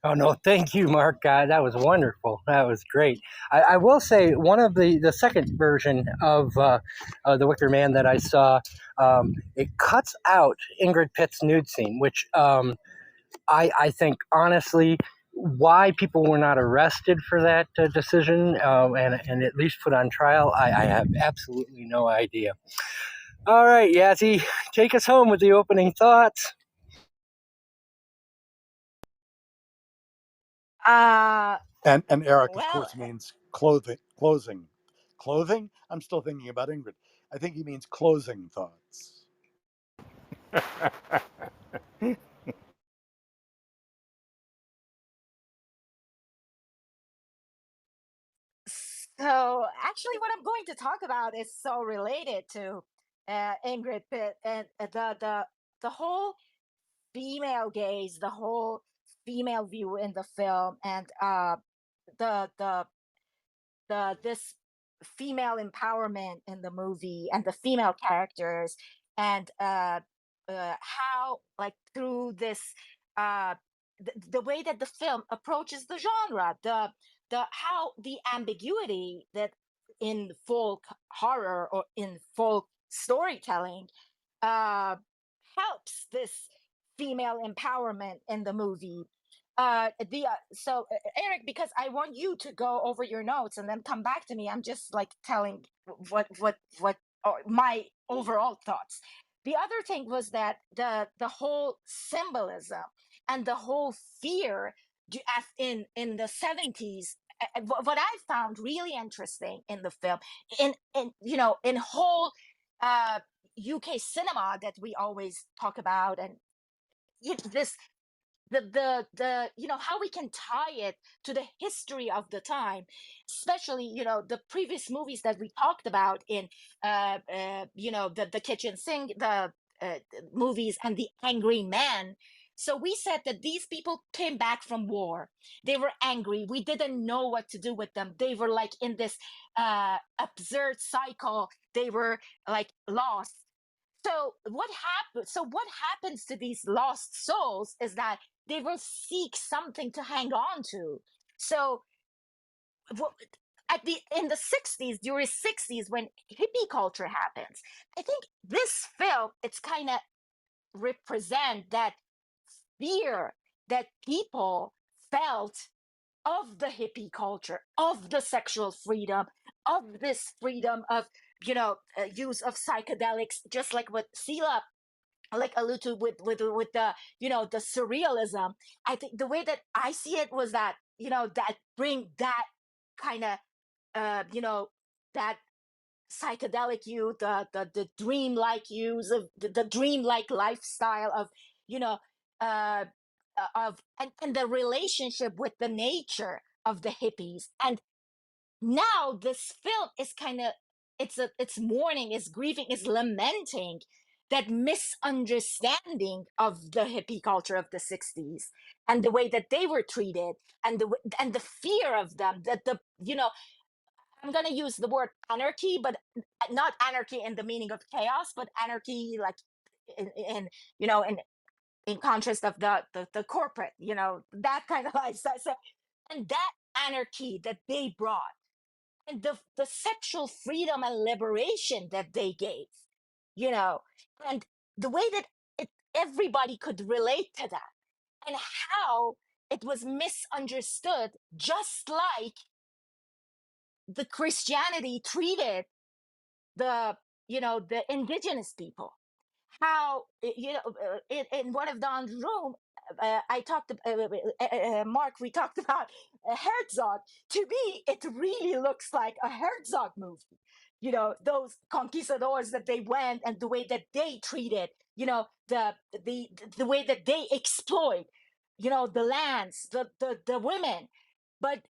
Oh no, thank you, Mark. That was wonderful. That was great. I will say one of the second version of the Wicker Man that I saw, it cuts out Ingrid Pitt's nude scene, which I think honestly why people were not arrested for that decision and at least put on trial, I have absolutely no idea. All right, Yassi, take us home with the opening thoughts. And Eric, of Well, course, means closing. Clothing? I'm still thinking about Ingrid. I think he means closing thoughts. So actually, what I'm going to talk about is so related to Ingrid Pitt and the whole female gaze, the whole female view in the film, and the the this female empowerment in the movie and the female characters, and how, like, through this the way that the film approaches the genre, the how the ambiguity that in folk horror or in folk storytelling uh helps this female empowerment in the movie. Eric, because I want you to go over your notes and then come back to me. I'm just like telling what my overall thoughts. The other thing was that the whole symbolism and the whole fear in the 70s. What I found really interesting in the film, in in whole uh UK cinema that we always talk about, and this the how we can tie it to the history of the time, especially the previous movies that we talked about in the kitchen sink, the movies, and the angry man. So we said that these people came back from war. They were angry. We didn't know what to do with them. They were like in this absurd cycle. They were like lost. So what happens to these lost souls is that they will seek something to hang on to. So what, at the in the 60s, during 60s, when hippie culture happens, I think this film, it's kind of represent that fear that people felt of the hippie culture, of the sexual freedom, of this freedom of use of psychedelics, just like what Sila like allude to with the the surrealism. I think the way that I see it was that that bring that kind of that psychedelic use, the dreamlike use of the dreamlike lifestyle of you know uh of and the relationship with the nature of the hippies. And now this film is kind of, it's mourning, is grieving, is lamenting that misunderstanding of the hippie culture of the 60s and the way that they were treated, and and the fear of them, that I'm going to use the word anarchy, but not anarchy in the meaning of chaos, but anarchy like in in contrast of the corporate, that kind of lifestyle. So, and that anarchy that they brought, and the sexual freedom and liberation that they gave, you know, and the way that everybody could relate to that, and how it was misunderstood, just like the Christianity treated the the indigenous people. How in one of Don's room, I talked Mark, we talked about Herzog. To me, it really looks like a Herzog movie. Those conquistadors that they went, and the way that they treated, the the way that they exploit, the lands, the women. But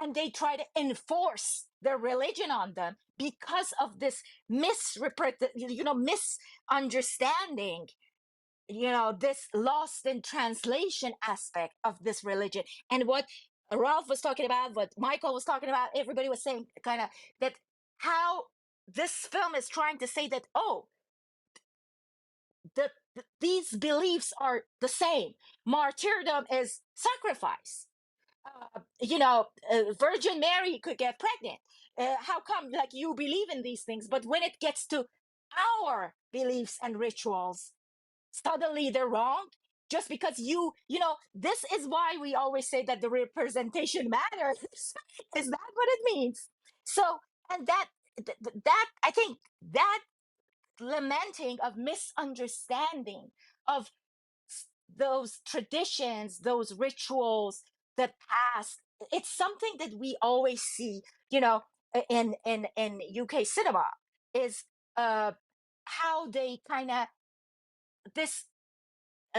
and they try to enforce their religion on them because of this misunderstanding, this lost in translation aspect of this religion. And what Ralph was talking about, what Michael was talking about, everybody was saying kind of that, how this film is trying to say that, oh, these beliefs are the same. Martyrdom is sacrifice. Virgin Mary could get pregnant. How come, like, you believe in these things, but when it gets to our beliefs and rituals, suddenly they're wrong? Just because this is why we always say that the representation matters. Is that what it means? So, and that I think that lamenting of misunderstanding of those traditions, those rituals that passed. It's something that we always see, in UK cinema, is how they kind of this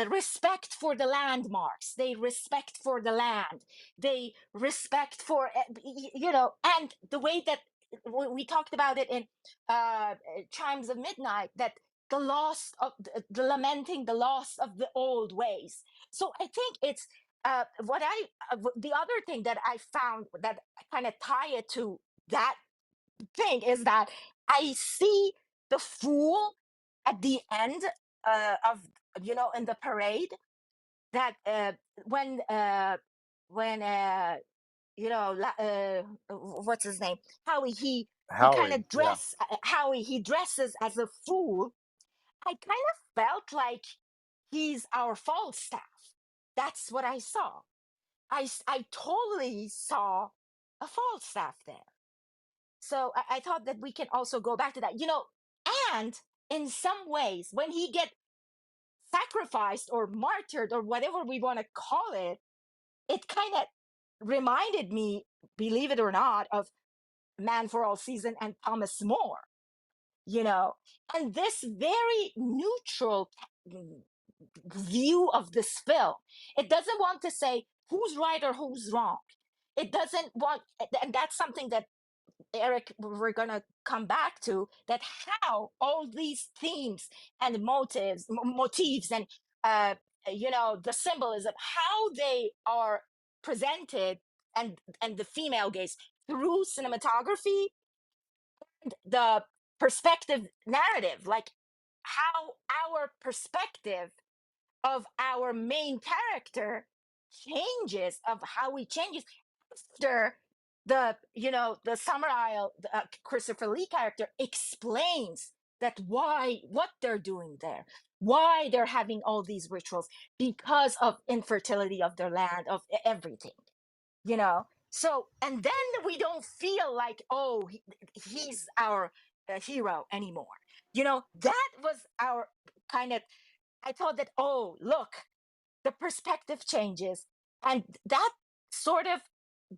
respect for the landmarks, they respect for the land, they respect for, and the way that we talked about it in Chimes of Midnight, that the loss of the lamenting the loss of the old ways. So I think it's the other thing that I found that kind of tie it to that thing is that I see the fool at the end of in the parade, that when what's his name, Howie, he kind Howie, of yeah. Howie, he dresses as a fool. I kind of felt like he's our Falstaff. That's what I saw. I totally saw a Falstaff there. So I thought that we can also go back to that, and in some ways, when he get sacrificed or martyred or whatever we want to call it, it kind of reminded me, believe it or not, of Man for All Season and Thomas More, and this very neutral view of this film. It doesn't want to say who's right or who's wrong. It doesn't want, and that's something that Eric, we're gonna come back to, that how all these themes and motifs and the symbolism, how they are presented, and the female gaze through cinematography, and the perspective narrative, like how our perspective of our main character changes, of how he changes after the Summer Isle, Christopher Lee character explains that what they're doing there, why they're having all these rituals, because of infertility of their land, of everything, so, and then we don't feel like, oh, he's our hero anymore. That was our kind of, I thought that, oh, look, the perspective changes. And that sort of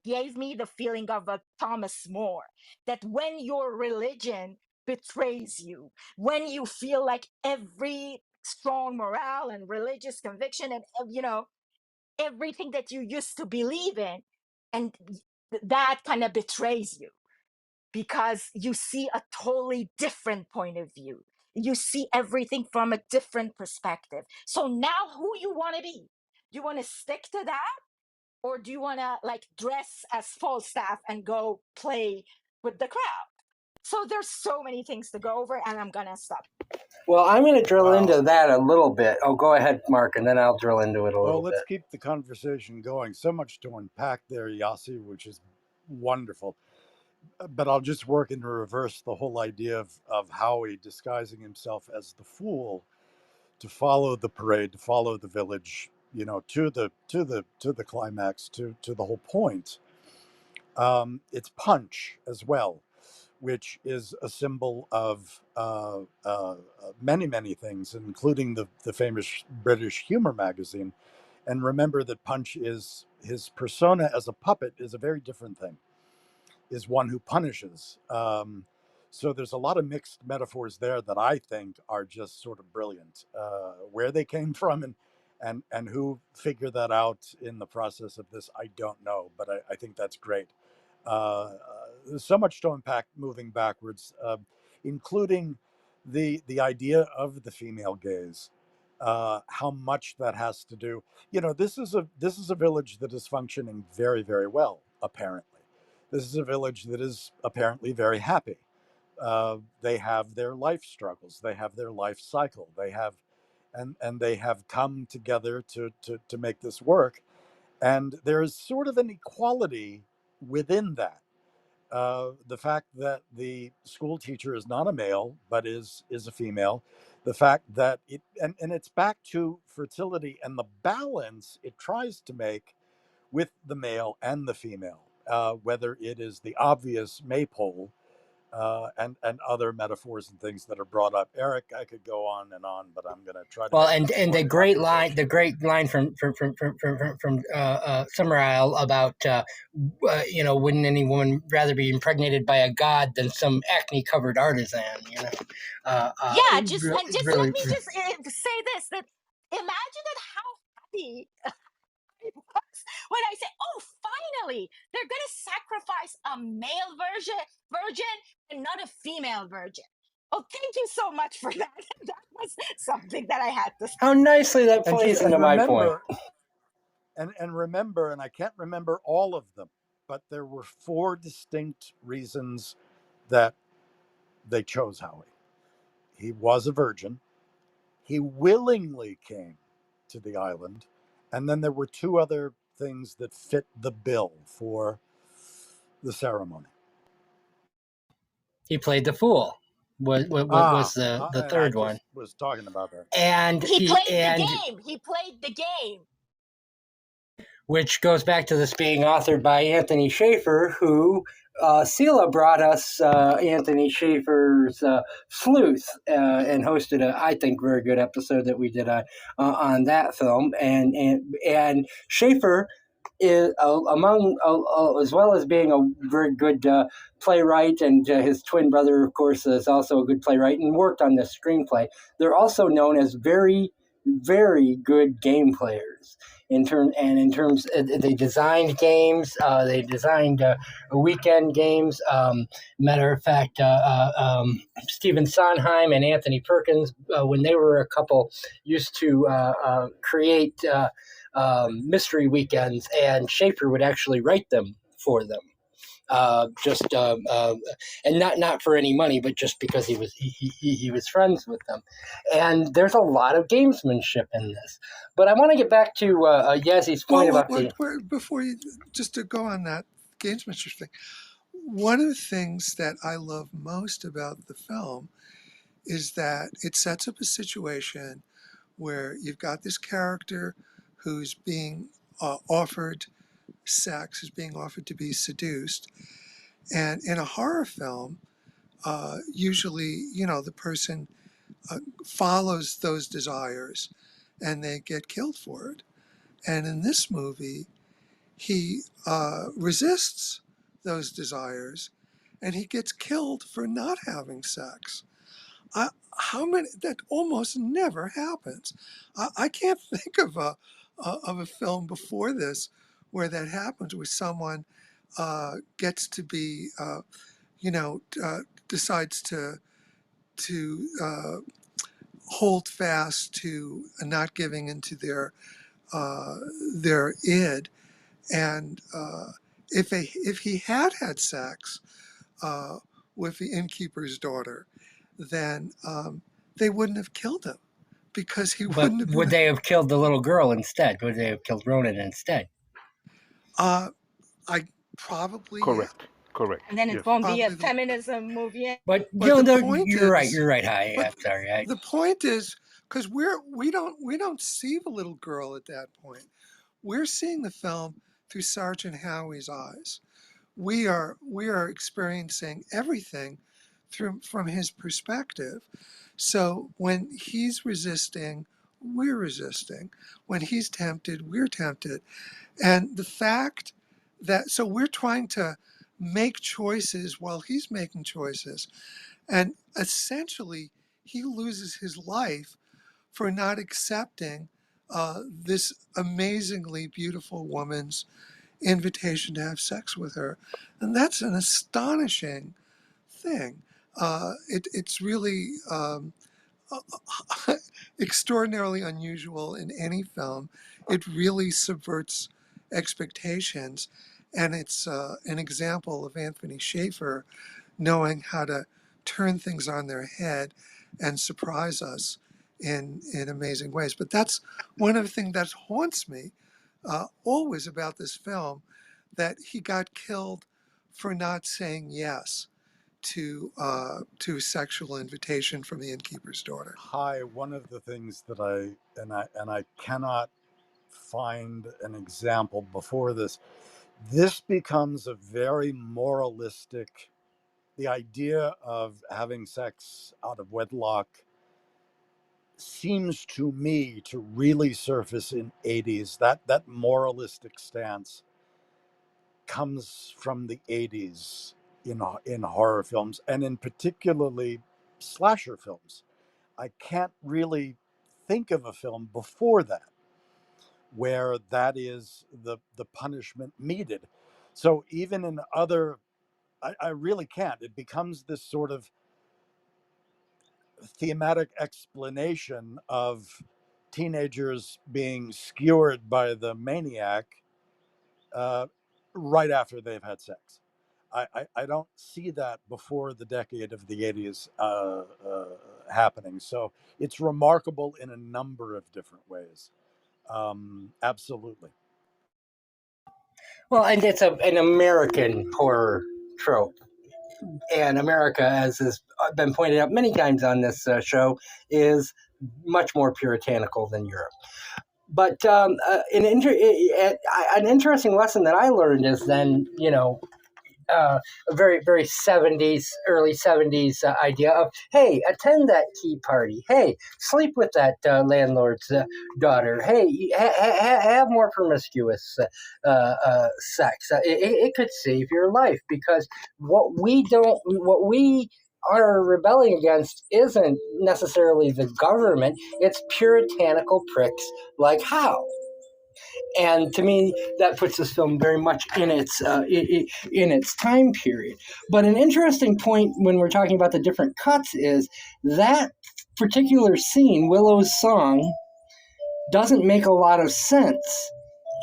gave me the feeling of a Thomas More, that when your religion betrays you, when you feel like every strong morale and religious conviction and, everything that you used to believe in, and that kind of betrays you, because you see a totally different point of view. You see everything from a different perspective. So now who you want to be? Do you want to stick to that? Or do you want to dress as Falstaff and go play with the crowd? So there's so many things to go over, and I'm going to stop. Well, I'm going to drill Wow. into that a little bit. Oh, go ahead, Mark, and then I'll drill into it a little Well, let's bit. keep the conversation going. So much to unpack there, Yassi, which is wonderful. But I'll just work in reverse the whole idea of Howie disguising himself as the fool to follow the parade, to follow the village, to the climax, to the whole point. It's punch as well, which is a symbol of many, many things, including the famous British humor magazine. And remember that Punch is, his persona as a puppet is a very different thing, is one who punishes. So there's a lot of mixed metaphors there that I think are just sort of brilliant. Where they came from and who figured that out in the process of this, I don't know, but I think that's great. There's so much to unpack moving backwards, including the idea of the female gaze, how much that has to do. This is a village that is functioning very, very well, apparently. This is a village that is apparently very happy. They have their life struggles. They have their life cycle. They have, and they have come together to make this work. And there is sort of an equality within that. The fact that the school teacher is not a male but is a female, the fact that and it's back to fertility and the balance it tries to make with the male and the female, whether it is the obvious maypole and other metaphors and things that are brought up. Eric, I could go on, but I'm going to try to. Well, make and the great line from Summer Isle about wouldn't any woman rather be impregnated by a god than some acne covered artisan? Yeah, just really, let me just say this: that imagine that a male virgin and not a female virgin. Oh, thank you so much for that. That was something that I had to say. How nicely that And plays into my point. Remember, and I can't remember all of them, but there were 4 distinct reasons that they chose Howie. He was a virgin. He willingly came to the island. And then there were 2 other things that fit the bill for the ceremony. He played the fool. Was the And I third one, just was talking about that. and He played the and game. He played the game. which goes back to this being authored by Anthony Schaefer, who Sila brought us Anthony Schaefer's Sleuth and hosted a, I think, very good episode that we did on that film. And Schaefer is among, as well as being a very good playwright, and his twin brother, of course, is also a good playwright and worked on this screenplay. They're also known as very, very good game players. In terms, they designed games. They designed weekend games. Matter of fact, Stephen Sondheim and Anthony Perkins, when they were a couple, used to create mystery weekends, and Schaefer would actually write them for them. And not for any money, but just because he was friends with them. And there's a lot of gamesmanship in this. But I want to get back to Yassi's point about before you, just to go on that gamesmanship thing. One of the things that I love most about the film is that it sets up a situation where you've got this character who's being offered sex, is being offered to be seduced. And in a horror film, usually, the person follows those desires and they get killed for it. And in this movie, he resists those desires and he gets killed for not having sex. How many? That almost never happens. I can't think of a film before this where that happens, where someone gets to be, decides to hold fast to not giving into their id, and if he had sex with the innkeeper's daughter, then they wouldn't have killed him because he But wouldn't have been. would they have killed the little girl instead? Would they have killed Ronan instead? I probably, yeah. Correct. And then Yes. it won't be a Probably feminism movie. But the point you're right. is, You're right. Hi, but I'm sorry. the point is, because we don't see the little girl at that point. We're seeing the film through Sergeant Howie's eyes. We are experiencing everything from his perspective. So when he's resisting, we're resisting. When he's tempted, we're tempted. And the fact that, so we're trying to make choices while he's making choices. And essentially, he loses his life for not accepting this amazingly beautiful woman's invitation to have sex with her. And that's an astonishing thing. It's really extraordinarily unusual in any film. It really subverts expectations. And it's an example of Anthony Schaefer knowing how to turn things on their head and surprise us in amazing ways. But that's one of the things that haunts me always about this film, that he got killed for not saying yes to sexual invitation from the innkeeper's daughter. Hi, one of the things that I cannot find an example before this. This becomes a very moralistic. The idea of having sex out of wedlock seems to me to really surface in 80s. That moralistic stance comes from the 80s in horror films, and in particularly slasher films. I can't really think of a film before that where that is the punishment meted. So even in other I really can't. It becomes this sort of thematic explanation of teenagers being skewered by the maniac uh, right after they've had sex. I don't see that before the decade of the 80s happening. So it's remarkable in a number of different ways. Absolutely. Well, and it's an American horror trope. And America, as has been pointed out many times on this show, is much more puritanical than Europe. But an interesting lesson that I learned is then, a very, very 70s, early 70s idea of, hey, attend that tea party. Hey, sleep with that landlord's daughter. Hey, have more promiscuous sex. It could save your life, because what we are rebelling against isn't necessarily the government, it's puritanical pricks like Howe. And to me, that puts this film very much in its time period. But an interesting point when we're talking about the different cuts is that particular scene, Willow's song, doesn't make a lot of sense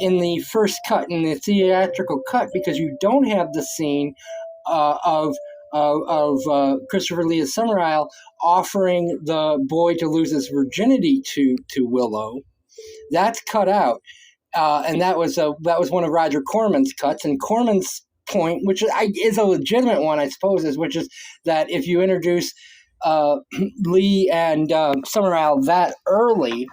in the first cut, in the theatrical cut, because you don't have the scene of Christopher Lee as Summerisle offering the boy to lose his virginity to Willow. That's cut out. And that was one of Roger Corman's cuts. And Corman's point, which is a legitimate one, I suppose, which is that if you introduce Lee and Summerisle that early,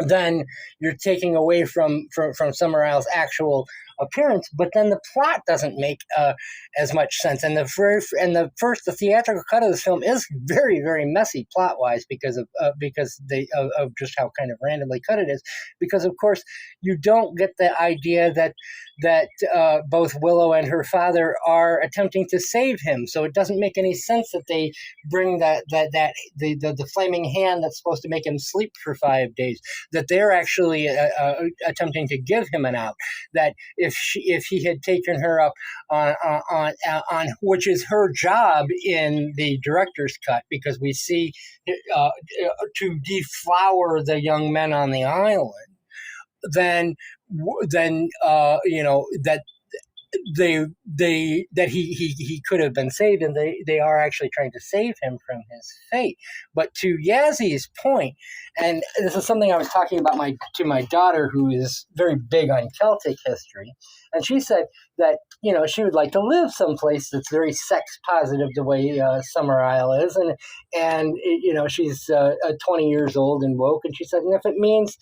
then you're taking away from Summerisle's actual appearance, but then the plot doesn't make as much sense. And the theatrical cut of this film is very, very messy plot wise because of just how kind of randomly cut it is. Because of course you don't get the idea that both Willow and her father are attempting to save him. So it doesn't make any sense that they bring the flaming hand that's supposed to make him sleep for 5 days, that they're actually attempting to give him an out. That if he had taken her up on which is her job in the director's cut, because we see to deflower the young men on the island, then that he could have been saved, and they are actually trying to save him from his fate. But to Yassi's point, and this is something I was talking about to my daughter, who is very big on Celtic history, and she said that she would like to live someplace that's very sex positive the way Summerisle is, and she's 20 years old and woke, and she said, and if it means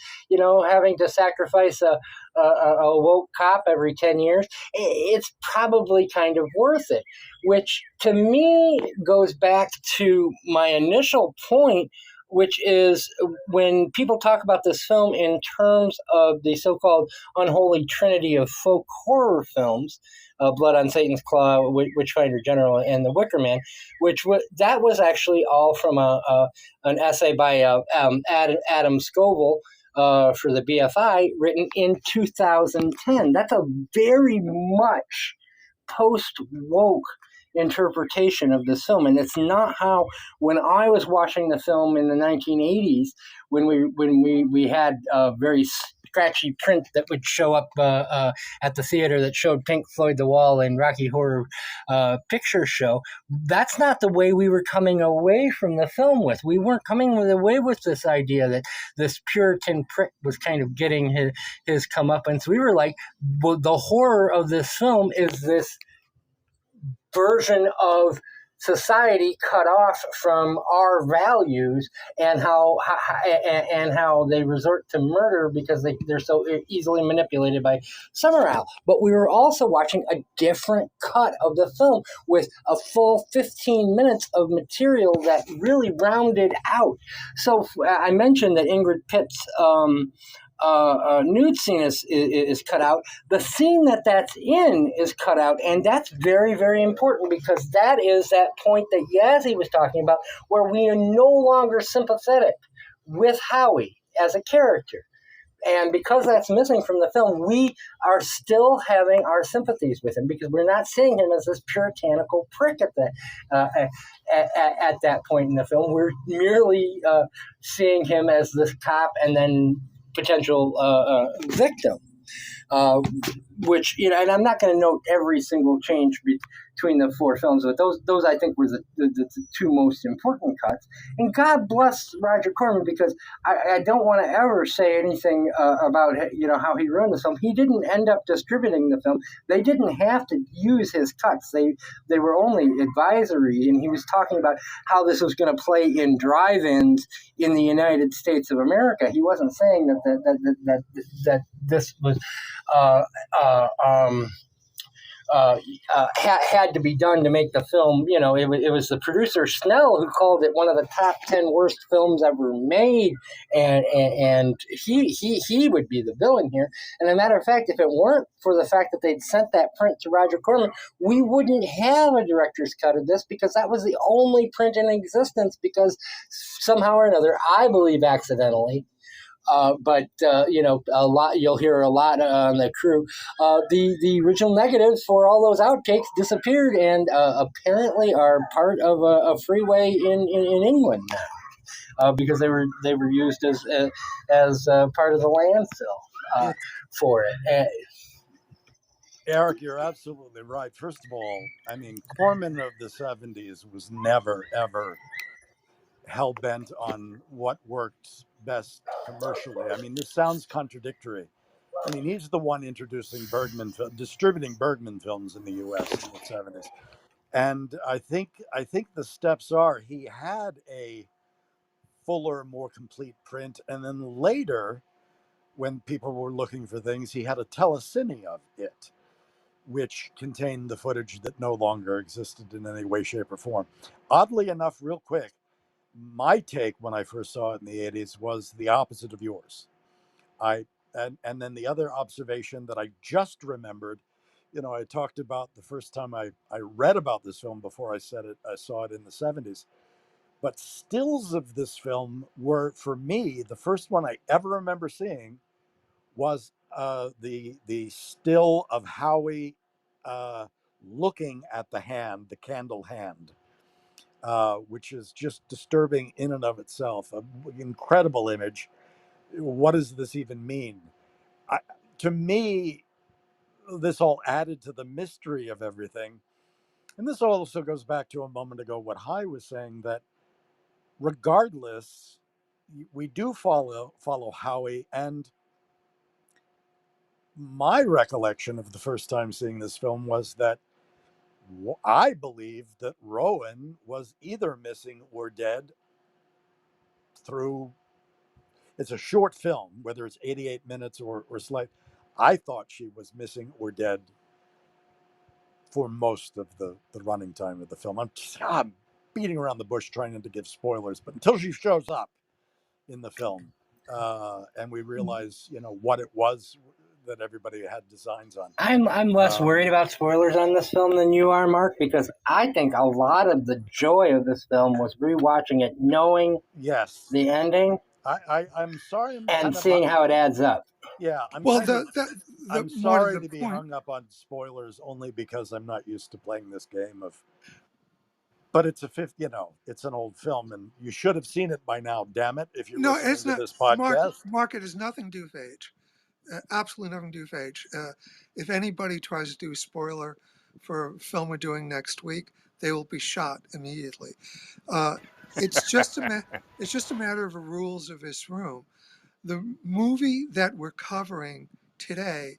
having to sacrifice a woke cop every 10 years, it's probably kind of worth it, which to me goes back to my initial point, which is when people talk about this film in terms of the so-called unholy trinity of folk horror films, Blood on Satan's Claw, Witchfinder General, and The Wicker Man, that was actually all from an essay by Adam Scoville for the BFI, written in 2010. That's a very much post-woke interpretation of this film, and it's not how, when I was watching the film in the 1980s, when we had a very scratchy print that would show up at the theater that showed Pink Floyd The Wall and Rocky Horror Picture Show. That's not the way we were coming away from the film with. We weren't coming away with this idea that this Puritan prick was kind of getting his comeuppance. We were like, well, the horror of this film is this version of society cut off from our values, and how they resort to murder because they're so easily manipulated by Summerisle. But we were also watching a different cut of the film with a full 15 minutes of material that really rounded out. So I mentioned that Ingrid Pitt's nude scene is cut out. The scene that's in is cut out, and that's very, very important, because that is that point that Yassi was talking about, where we are no longer sympathetic with Howie as a character. And because that's missing from the film, we are still having our sympathies with him because we're not seeing him as this puritanical prick at that point in the film. We're merely seeing him as this cop and then potential victim. Which, you know, and I'm not going to note every single change between the four films, but those I think were the two most important cuts. And God bless Roger Corman, because I don't want to ever say anything about, you know, how he ruined the film. He didn't end up distributing the film. They didn't have to use his cuts. They were only advisory, and he was talking about how this was going to play in drive-ins in the United States of America. He wasn't saying that this was had to be done to make the film. You know, it was the producer Snell who called it one of the top 10 worst films ever made, and he would be the villain here. And as a matter of fact, if it weren't for the fact that they'd sent that print to Roger Corman, we wouldn't have a director's cut of this, because that was the only print in existence, because somehow or another, I believe accidentally, but you know, a lot, you'll hear a lot on the crew. The original negatives for all those outtakes disappeared, and apparently are part of a freeway in England now, because they were used as part of the landfill for it. Eric, you're absolutely right. First of all, I mean, Corman of the 70s was never, ever hell-bent on what worked best commercially. I mean, this sounds contradictory. I mean, he's the one introducing distributing Bergman films in the U.S. in the 70s. And I think the steps are, he had a fuller, more complete print. And then later, when people were looking for things, he had a telecine of it, which contained the footage that no longer existed in any way, shape, or form. Oddly enough, real quick, my take when I first saw it in the 80s was the opposite of yours. And then the other observation that I just remembered, you know, I talked about the first time I read about this film before I saw it in the 70s. But stills of this film were, for me, the first one I ever remember seeing was the still of Howie looking at the hand, the candle hand, which is just disturbing in and of itself. An incredible image. What does this even mean? To me, this all added to the mystery of everything. And this also goes back to a moment ago what Hai was saying, that regardless, we do follow Howie. And my recollection of the first time seeing this film was that I believed that Rowan was either missing or dead through, it's a short film, whether it's 88 minutes or slight. I thought she was missing or dead for most of the running time of the film. I'm beating around the bush trying not to give spoilers, but until she shows up in the film, and we realize, you know, what it was that everybody had designs on. I'm less worried about spoilers on this film than you are, Mark, because I think a lot of the joy of this film was rewatching it, knowing the ending. I'm sorry, and seeing how it adds up. Yeah, I'm sorry to be hung up on spoilers only because I'm not used to playing this game of. But it's it's an old film, and you should have seen it by now. Damn it! If you're listening to this podcast, Mark, it is nothing due for age. Absolutely nothing due for age. If anybody tries to do a spoiler for a film we're doing next week, they will be shot immediately. It's just a matter of the rules of this room. The movie that we're covering today,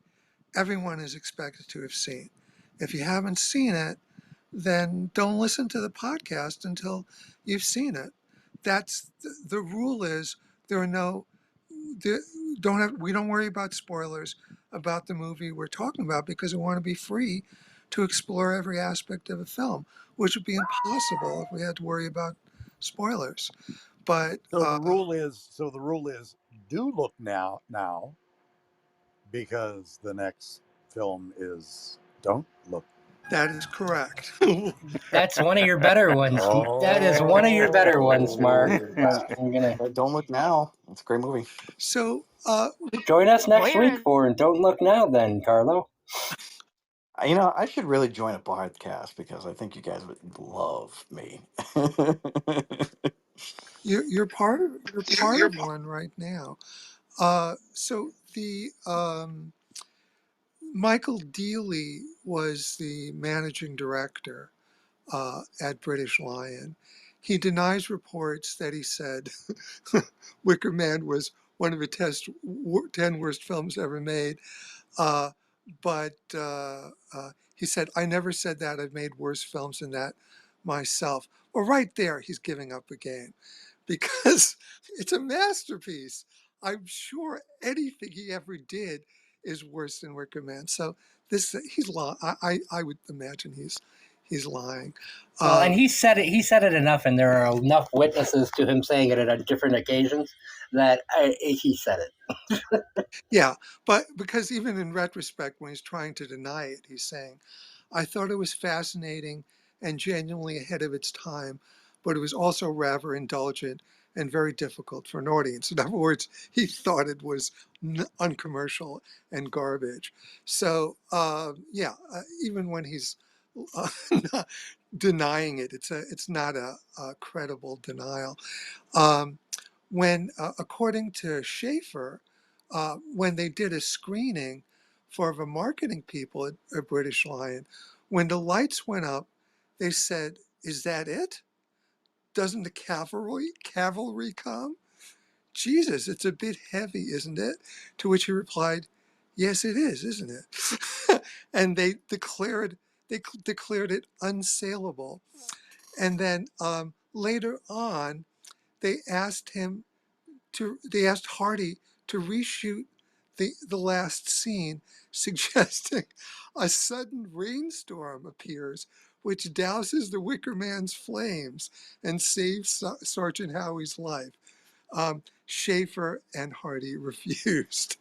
everyone is expected to have seen. If you haven't seen it, then don't listen to the podcast until you've seen it. That's the rule. Is there are no we don't worry about spoilers about the movie we're talking about, because we want to be free to explore every aspect of a film, which would be impossible if we had to worry about spoilers. But the rule is do look now because the next film is don't look. That is correct. That's one of your better ones. That is one of your better ones, Mark. Don't Look Now. It's a great movie. So Uh, Join us next week Where? for Don't Look Now then, Carlo. You know, I should really join a podcast because I think you guys would love me. you're part of one right now. So the Michael Dealey was the managing director at British Lion. He denies reports that he said Wicker Man was one of the 10 worst films ever made. Uh, but he said, I never said that. I've made worse films than that myself. Well, right there, he's giving up the game because it's a masterpiece. I'm sure anything he ever did is worse than Wicker Man. So he's lying. I would imagine he's lying. Well, and Um, he said it. He said it enough, and there are enough witnesses to him saying it at different occasions that he said it. Yeah, but because even in retrospect, when he's trying to deny it, he's saying, I thought it was fascinating and genuinely ahead of its time, but it was also rather indulgent and very difficult for an audience. In other words, he thought it was uncommercial and garbage. So, even when he's uh, denying it, it's not a credible denial. Um, according to Schaefer, when they did a screening for the marketing people at British Lion, when the lights went up, they said, "Is that it? Doesn't the cavalry come? Jesus, it's a bit heavy, isn't it?" To which he replied, "Yes, it is, isn't it?" And they declared it unsaleable. And then later on, they asked him they asked Hardy to reshoot the last scene, suggesting a sudden rainstorm appears, which douses the Wicker Man's flames and saves Sergeant Howie's life. Schaefer and Hardy refused.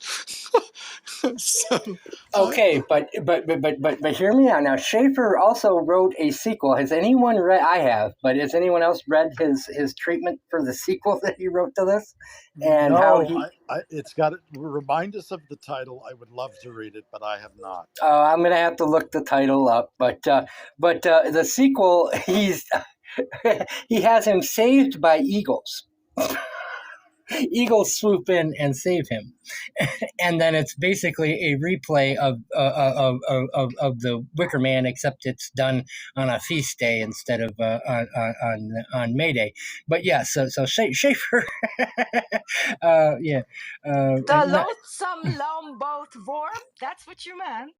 so, uh, Okay, but hear me out now. Schaefer also wrote a sequel. Has anyone read? I have, but has anyone else read his treatment for the sequel that he wrote to this, and how No, he? it's got to remind us of the title. I would love to read it, but I have not. I'm gonna have to look the title up, but the sequel, he has him saved by eagles. Eagles swoop in and save him, and then it's basically a replay of the Wicker Man, except it's done on a feast day instead of on May Day. But yeah, so Schaefer, yeah, The not, loathsome Lomboth worm? That's what you meant?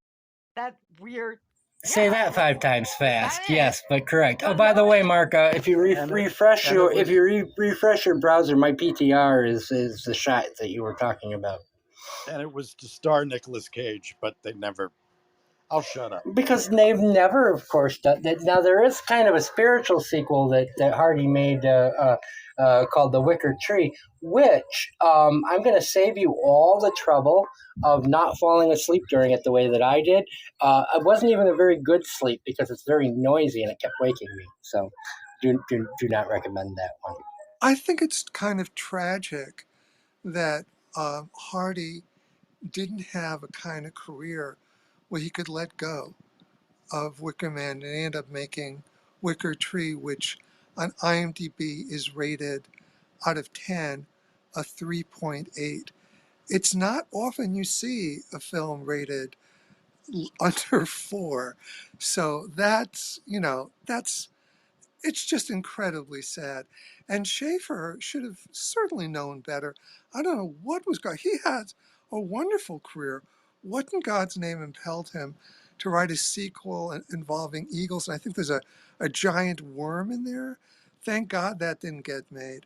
That weird. say Yeah, that 5 times that fast. is. Yes, but correct. The Oh, by the way, Mark, if you And it, refresh and it your was refresh your browser, my PTR is the shot that you were talking about. to star Nicolas Cage, but they never. I'll shut up. Because they've never, of course, done that. Now there is kind of a spiritual sequel that Hardy made called The Wicker Tree, which I'm going to save you all the trouble of not falling asleep during it the way that I did. It wasn't even a very good sleep because it's very noisy and it kept waking me. So do not recommend that one. I think it's kind of tragic that Hardy didn't have a kind of career where he could let go of Wicker Man and end up making Wicker Tree, which on IMDb is rated out of 10 a 3.8. It's not often you see a film rated under 4. So that's it's just incredibly sad. And Schaefer should have certainly known better. I don't know what was going. He had a wonderful career. What in God's name impelled him to write a sequel involving eagles? And I think there's a giant worm in there. Thank God that didn't get made.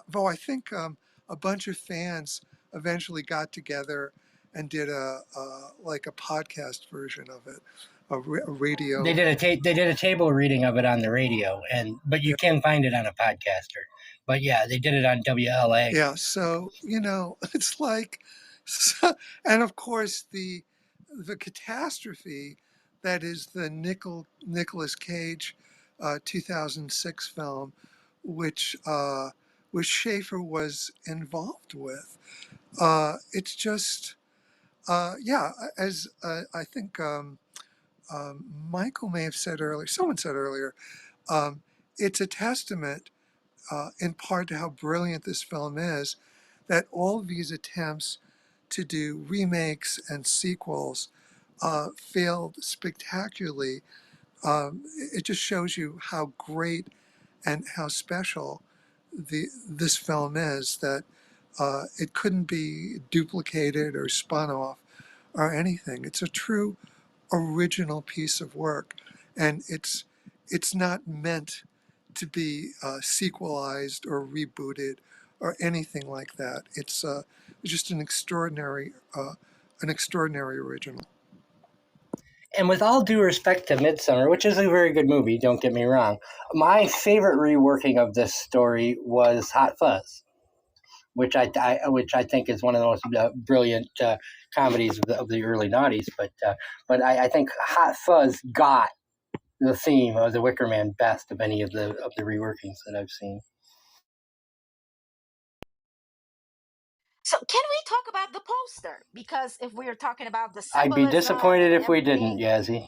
Though I think a bunch of fans eventually got together and did like a podcast version of it, a They radio. did they did a table reading of it on the radio, but you can find it on a podcaster. But yeah, they did it on WLA. Yeah, so it's like, so, and of course the catastrophe that is the Nicolas Cage 2006 film, which Schaefer was involved with. It's just, yeah, as I think Michael may have said earlier, someone said earlier, um, it's a testament in part to how brilliant this film is, that all of these attempts to do remakes and sequels failed spectacularly. It just shows you how great and how special this film is, that it couldn't be duplicated or spun off or anything. It's a true original piece of work, and it's not meant to be sequelized or rebooted or anything like that. It's just an extraordinary original. And with all due respect to Midsummer, which is a very good movie, don't get me wrong, my favorite reworking of this story was Hot Fuzz, which I think is one of the most brilliant comedies of the early '90s. But I think Hot Fuzz got the theme of the Wicker Man best of any of the reworkings that I've seen. So can we talk about the poster? Because if we are talking about the I'd be symbolism disappointed and if we didn't, everything, Yazzie.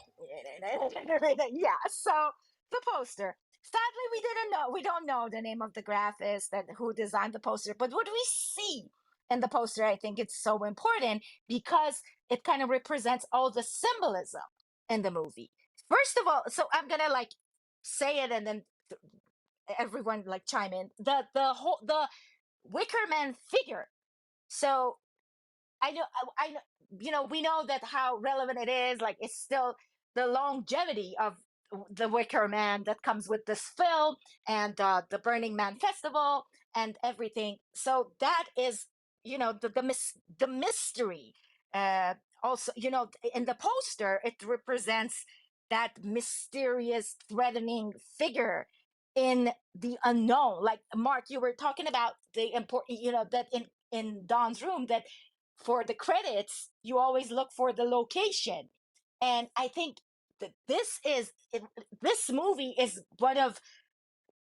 yeah. So the poster. Sadly, we don't know the name of the graphist that who designed the poster. But what we see in the poster, I think it's so important because it kind of represents all the symbolism in the movie. First of all, so I'm gonna like say it and then everyone like chime in. The Wicker Man figure. So I know, we know that how relevant it is. Like, it's still the longevity of the Wicker Man that comes with this film and the Burning Man Festival and everything. So that is, the mystery. Uh, Also, in the poster, it represents that mysterious, threatening figure in the unknown. Like Mark, you were talking about the important, that in Don's room, that for the credits you always look for the location, and I think that this movie is one of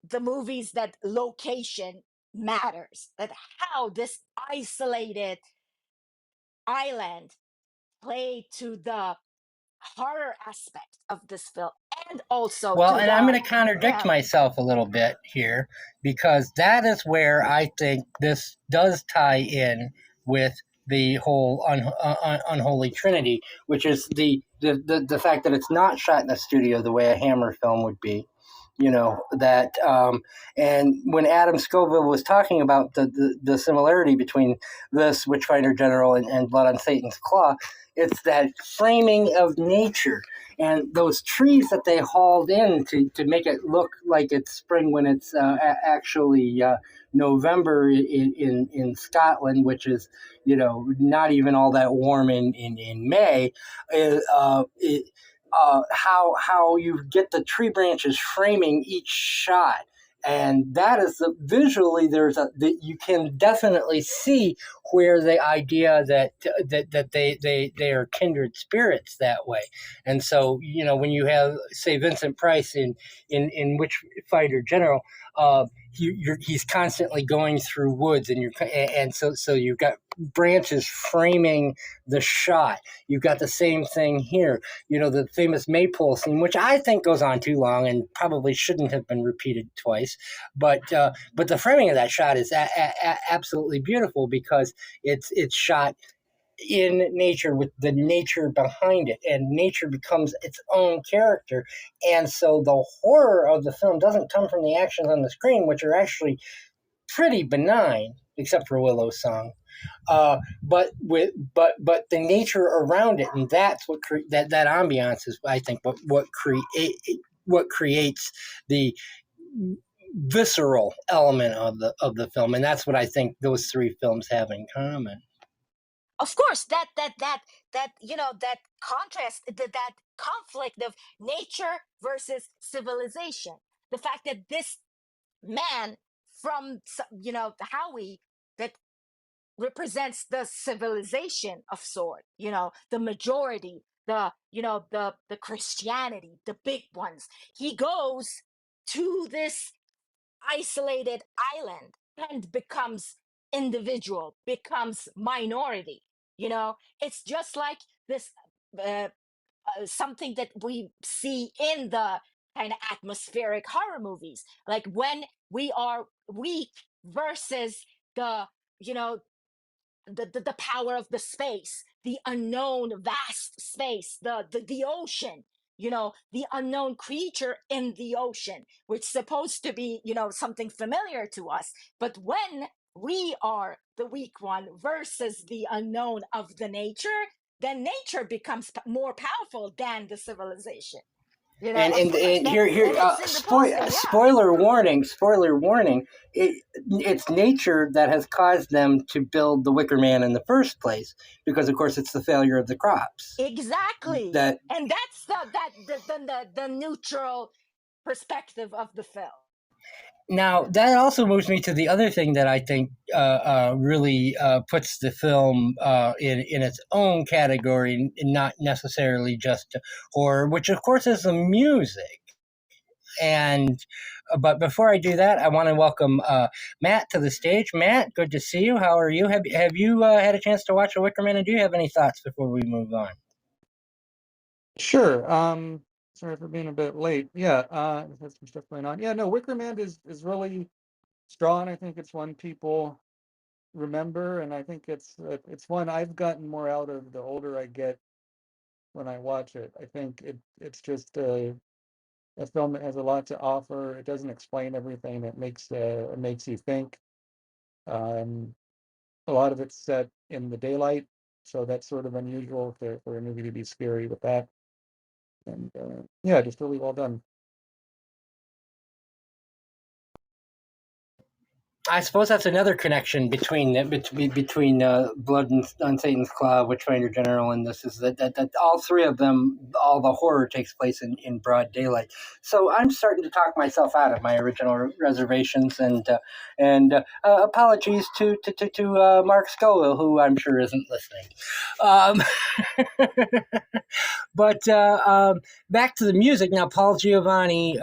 the movies that location matters, that how this isolated island played to the horror aspect of this film and also Well, to and I'm the going to contradict yeah. myself a little bit here because that is where I think this does tie in with the whole unholy trinity, which is the fact that it's not shot in the studio the way a Hammer film would be. That and when Adam Scoville was talking about the similarity between this Witchfinder General and Blood on Satan's Claw, it's that framing of nature and those trees that they hauled in to make it look like it's spring when it's actually November in Scotland, which is not even all that warm in May. How you get the tree branches framing each shot. And that is visually you can definitely see where the idea that they are kindred spirits that way. And so when you have, say, Vincent Price in Witchfinder General, he's constantly going through woods, and so you've got branches framing the shot. You've got the same thing here. The famous maypole scene, which I think goes on too long and probably shouldn't have been repeated twice. But the framing of that shot is absolutely beautiful because it's shot in nature with the nature behind it, and nature becomes its own character. And so the horror of the film doesn't come from the actions on the screen, which are actually pretty benign, except for Willow's song. But the nature around it, and that's that ambiance is, I think, what creates the visceral element of the film, and that's what I think those three films have in common. Of course, that that contrast, that conflict of nature versus civilization, the fact that this man from the Howie, that represents the civilization of sort, the majority, the Christianity, the big ones, he goes to this isolated island and becomes individual becomes minority. You know, it's just like this uh, something that we see in the kind of atmospheric horror movies, like when we are weak versus the, you know, the power of the space, the unknown vast space, the ocean, you know, the unknown creature in the ocean, which is supposed to be, you know, something familiar to us. But when we are the weak one versus the unknown of the nature, then nature becomes more powerful than the civilization. You know, And of and, course, and that, here and it's in the poster, yeah. spoiler warning, spoiler warning. It's nature that has caused them to build the Wicker Man in the first place, because of course it's the failure of the crops Exactly. that. And that's the neutral perspective of the film. Now, that also moves me to the other thing that I think really puts the film in its own category, and not necessarily just horror, which of course is the music. And but before I do that, I want to welcome Matt to the stage. Matt, good to see you. How are you? Have you had a chance to watch The Wicker Man, and do you have any thoughts before we move on? Sure. Sorry for being a bit late. Yeah, there's some stuff going on. Yeah, no, Wicker Man is really strong. I think it's one people remember, and I think it's one I've gotten more out of the older I get when I watch it. I think it's just a film that has a lot to offer. It doesn't explain everything. It makes you think. Um, a lot of it's set in the daylight, so that's sort of unusual for a movie to be scary with that. And yeah, just really well done. I suppose that's another connection between Blood on Satan's Claw, Witchfinder General, and this is that all three of them, all the horror takes place in broad daylight. So I'm starting to talk myself out of my original reservations, and apologies to Mark Scoville, who I'm sure isn't listening. But back to the music now. Paul Giovanni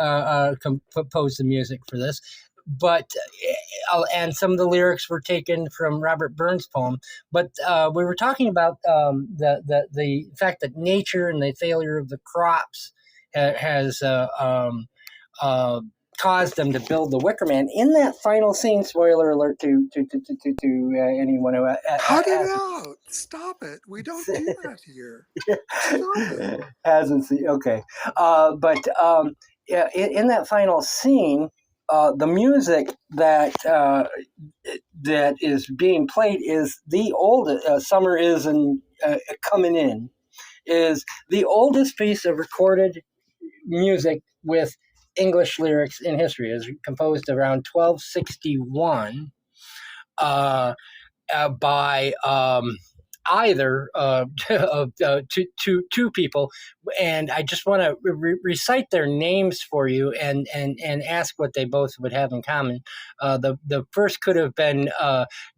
composed the music for this, but and some of the lyrics were taken from Robert Burns' poem. But we were talking about the fact that nature and the failure of the crops has caused them to build the Wicker Man. In that final scene, spoiler alert to anyone who Cut it out. Stop it. We don't do that here. Stop it. hasn't seen. Okay, but yeah, in that final scene, the music that is being played is the oldest. Summer is coming in is the oldest piece of recorded music with English lyrics in history. It was composed around 1261 by either of two people, and I just want to recite their names for you and ask what they both would have in common. The first could have been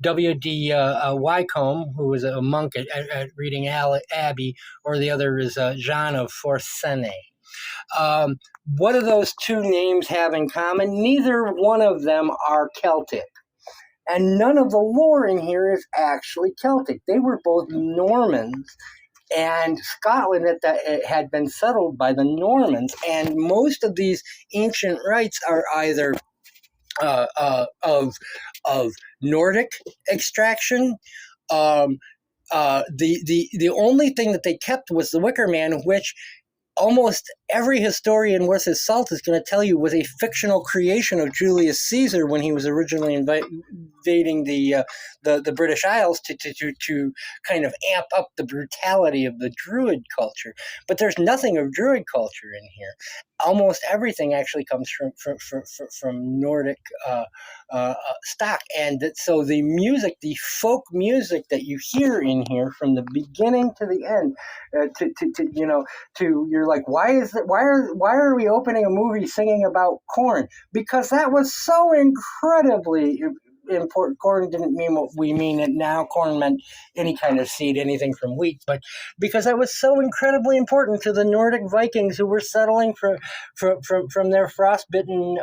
W.D. Wycombe, who was a monk at Reading Abbey, or the other is Jean of Forcenay. What do those two names have in common? Neither one of them are Celtic. And none of the lore in here is actually Celtic. They were both Normans, and Scotland had been settled by the Normans. And most of these ancient rites are either of Nordic extraction. The only thing that they kept was the Wicker Man, which almost every historian worth his salt is going to tell you was a fictional creation of Julius Caesar when he was originally invading the British Isles to kind of amp up the brutality of the Druid culture. But there's nothing of Druid culture in here. Almost everything actually comes from Nordic stock, and so the music, the folk music that you hear in here from the beginning to the end, you're like, why are we opening a movie singing about corn? Because that was so incredibly important. Corn didn't mean what we mean it now. Corn meant any kind of seed, anything from wheat, but because that was so incredibly important to the Nordic Vikings who were settling from their frostbitten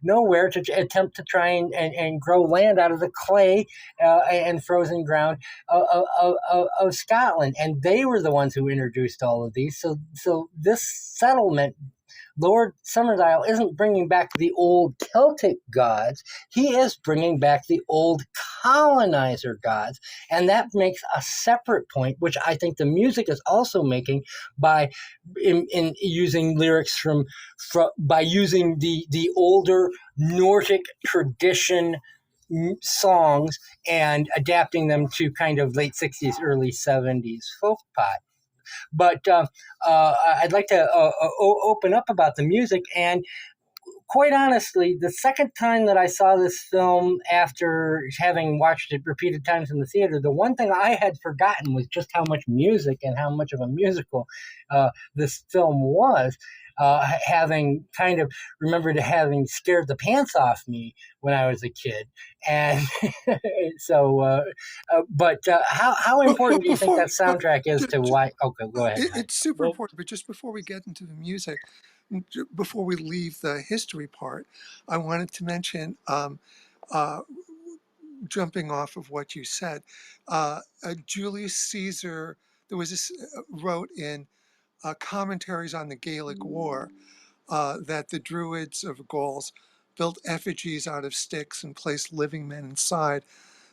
nowhere to attempt to try and grow land out of the clay and frozen ground of Scotland, and they were the ones who introduced all of these. So this settlement, Lord Summersisle isn't bringing back the old Celtic gods. He is bringing back the old colonizer gods. And that makes a separate point, which I think the music is also making by in using lyrics by using the older Nordic tradition songs and adapting them to kind of late 60s, early 70s folk pop. But I'd like to open up about the music. And quite honestly, the second time that I saw this film after having watched it repeated times in the theater, the one thing I had forgotten was just how much music and how much of a musical this film was. Having kind of remembered having scared the pants off me when I was a kid, and so. But how important do you think that soundtrack is to why? Okay, go ahead. It's super Well, important. But just before we get into the music, before we leave the history part, I wanted to mention, uh, jumping off of what you said, Julius Caesar. There was this wrote in commentaries on the Gaelic War that the Druids of Gauls built effigies out of sticks and placed living men inside,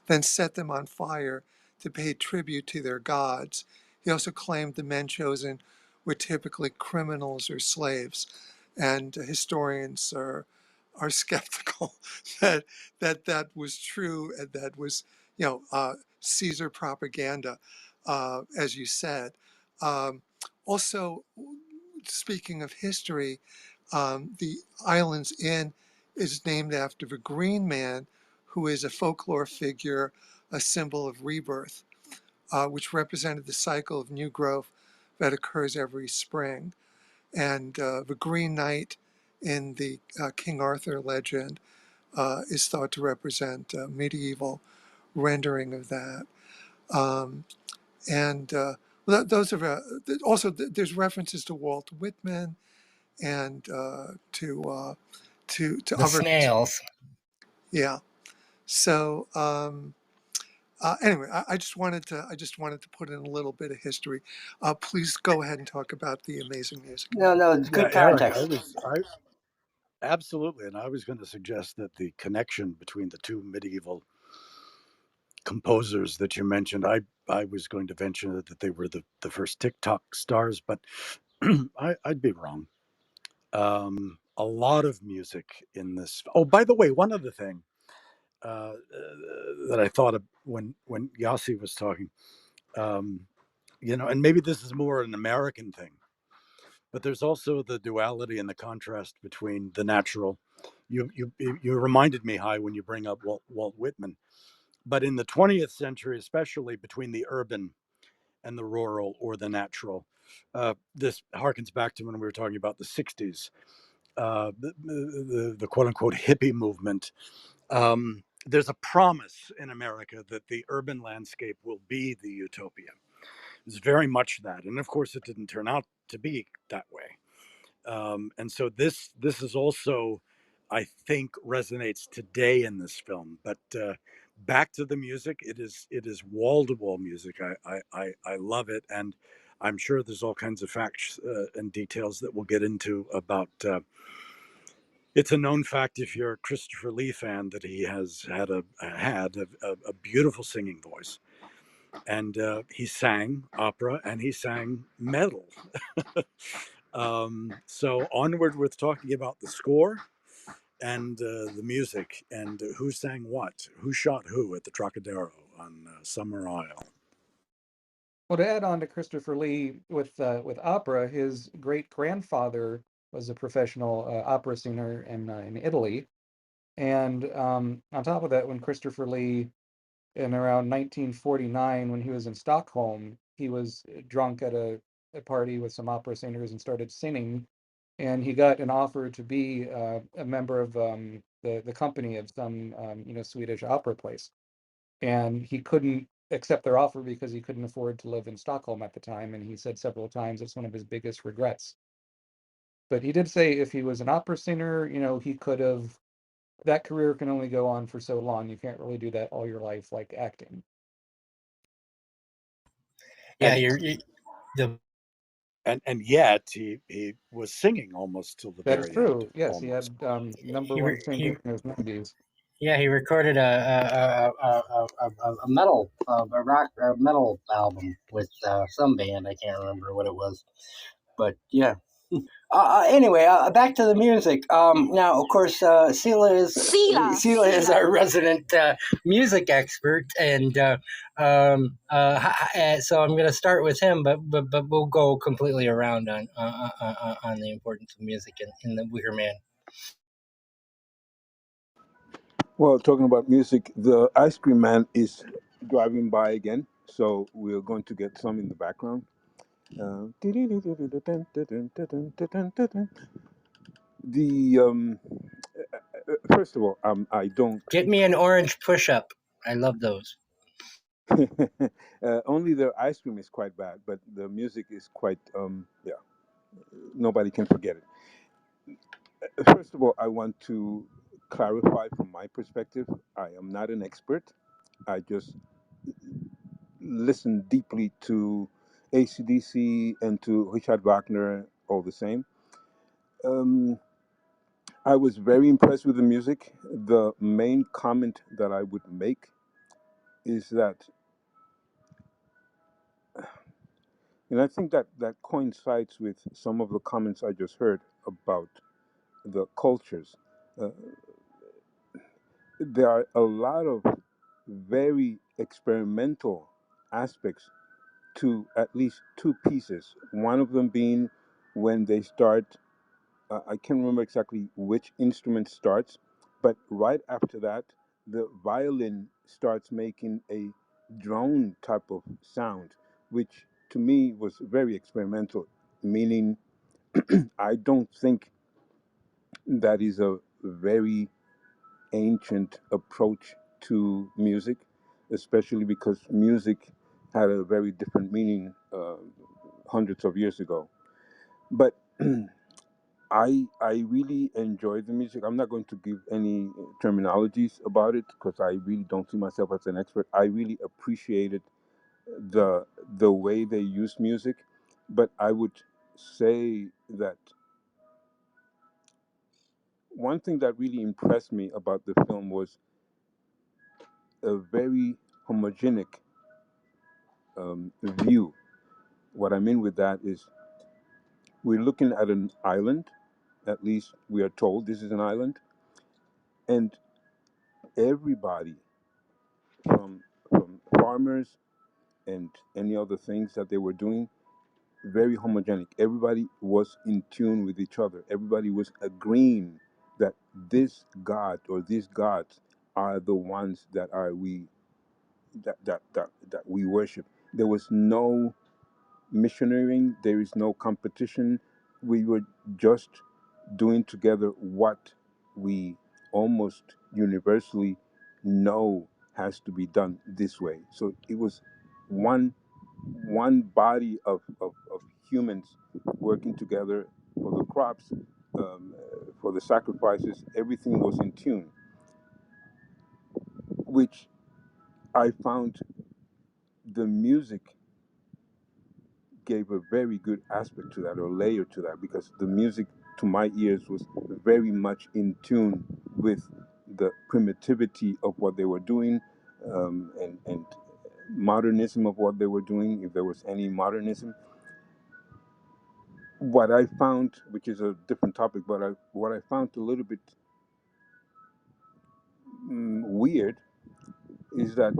then set them on fire to pay tribute to their gods. He also claimed the men chosen were typically criminals or slaves, and historians are skeptical that was true, and that was Caesar propaganda, as you said. Also, speaking of history, the Islands Inn is named after the Green Man, who is a folklore figure, a symbol of rebirth, which represented the cycle of new growth that occurs every spring. And the Green Knight in the King Arthur legend is thought to represent a medieval rendering of that. Um, and those are also there's references to Walt Whitman and to The other. snails. Yeah. So anyway, I just wanted to put in a little bit of history. Please go ahead and talk about the amazing music. No, it's yeah, good Eric, context. I absolutely, and I was going to suggest that the connection between the two medieval composers that you mentioned, I was going to venture that they were the first TikTok stars, but I'd be wrong. A lot of music in this. Oh, by the way, one other thing that I thought of when Yassi was talking, and maybe this is more an American thing, but there's also the duality and the contrast between the natural. You reminded me, Hi, when you bring up Walt Whitman, but in the 20th century, especially between the urban and the rural or the natural, this harkens back to when we were talking about the 60s, the quote unquote hippie movement. There's a promise in America that the urban landscape will be the utopia. It's very much that, and of course, it didn't turn out to be that way. And so this is also, I think, resonates today in this film. But back to the music, it is wall to wall music. I love it, and I'm sure there's all kinds of facts and details that we'll get into about. It's a known fact, if you're a Christopher Lee fan, that he has had a beautiful singing voice, and he sang opera and he sang metal. So onward with talking about the score and the music and who sang what, who shot who at the Trocadero on Summer Isle. Well, to add on to Christopher Lee with opera, his great grandfather was a professional opera singer in Italy, and on top of that, when Christopher Lee in around 1949, when he was in Stockholm, he was drunk at a party with some opera singers and started singing, and he got an offer to be a member of the the company of some Swedish opera place, and he couldn't accept their offer because he couldn't afford to live in Stockholm at the time, and he said several times it's one of his biggest regrets. But he did say if he was an opera singer, he could have, that career can only go on for so long. You can't really do that all your life like acting. Yeah, And the and yet he was singing almost till the That is very end, true. Yes, he almost. had number he one he singers in his 90s. yeah, he recorded a metal a rock metal album with some band. I can't remember what it was, but yeah. Anyway, back to the music. Now, of course, Sila, Sila is Sila. our resident music expert, and so I'm going to start with him, but we'll go completely around on the importance of music in the Wicker Man. Well, talking about music, the ice cream man is driving by again, so we're going to get some in the background. The first of all, I don't. Get me an orange push-up. I love those. Only the ice cream is quite bad, but the music is quite yeah. Nobody can forget it. First of all, I want to clarify from my perspective. I am not an expert. I just listen deeply to ACDC and to Richard Wagner all the same. Um, I was very impressed with the music. The main comment that I would make is that, and I think that that coincides with some of the comments I just heard about the cultures. Uh, there are a lot of very experimental aspects to at least two pieces. One of them being when they start, I can't remember exactly which instrument starts, but right after that, the violin starts making a drone type of sound, which to me was very experimental, meaning I don't think that is a very ancient approach to music, especially because music had a very different meaning hundreds of years ago. But I really enjoy the music. I'm not going to give any terminologies about it because I really don't see myself as an expert. I really appreciated the way they use music, but I would say that one thing that really impressed me about the film was a very homogenic view. What I mean with that is we're looking at an island, at least we are told this is an island, and everybody from farmers and any other things that they were doing, very homogenic. Everybody was in tune with each other. Everybody was agreeing that this God or these gods are the ones that are that we worship. There was no missionarying. There is no competition. We were just doing together what we almost universally know has to be done this way. So it was one body of humans working together for the crops, for the sacrifices. Everything was in tune, which I found the music gave a very good aspect to that or layer to that because the music to my ears was very much in tune with the primitivity of what they were doing, and modernism of what they were doing, if there was any modernism. What I found, which is a different topic, but what I found a little bit weird is that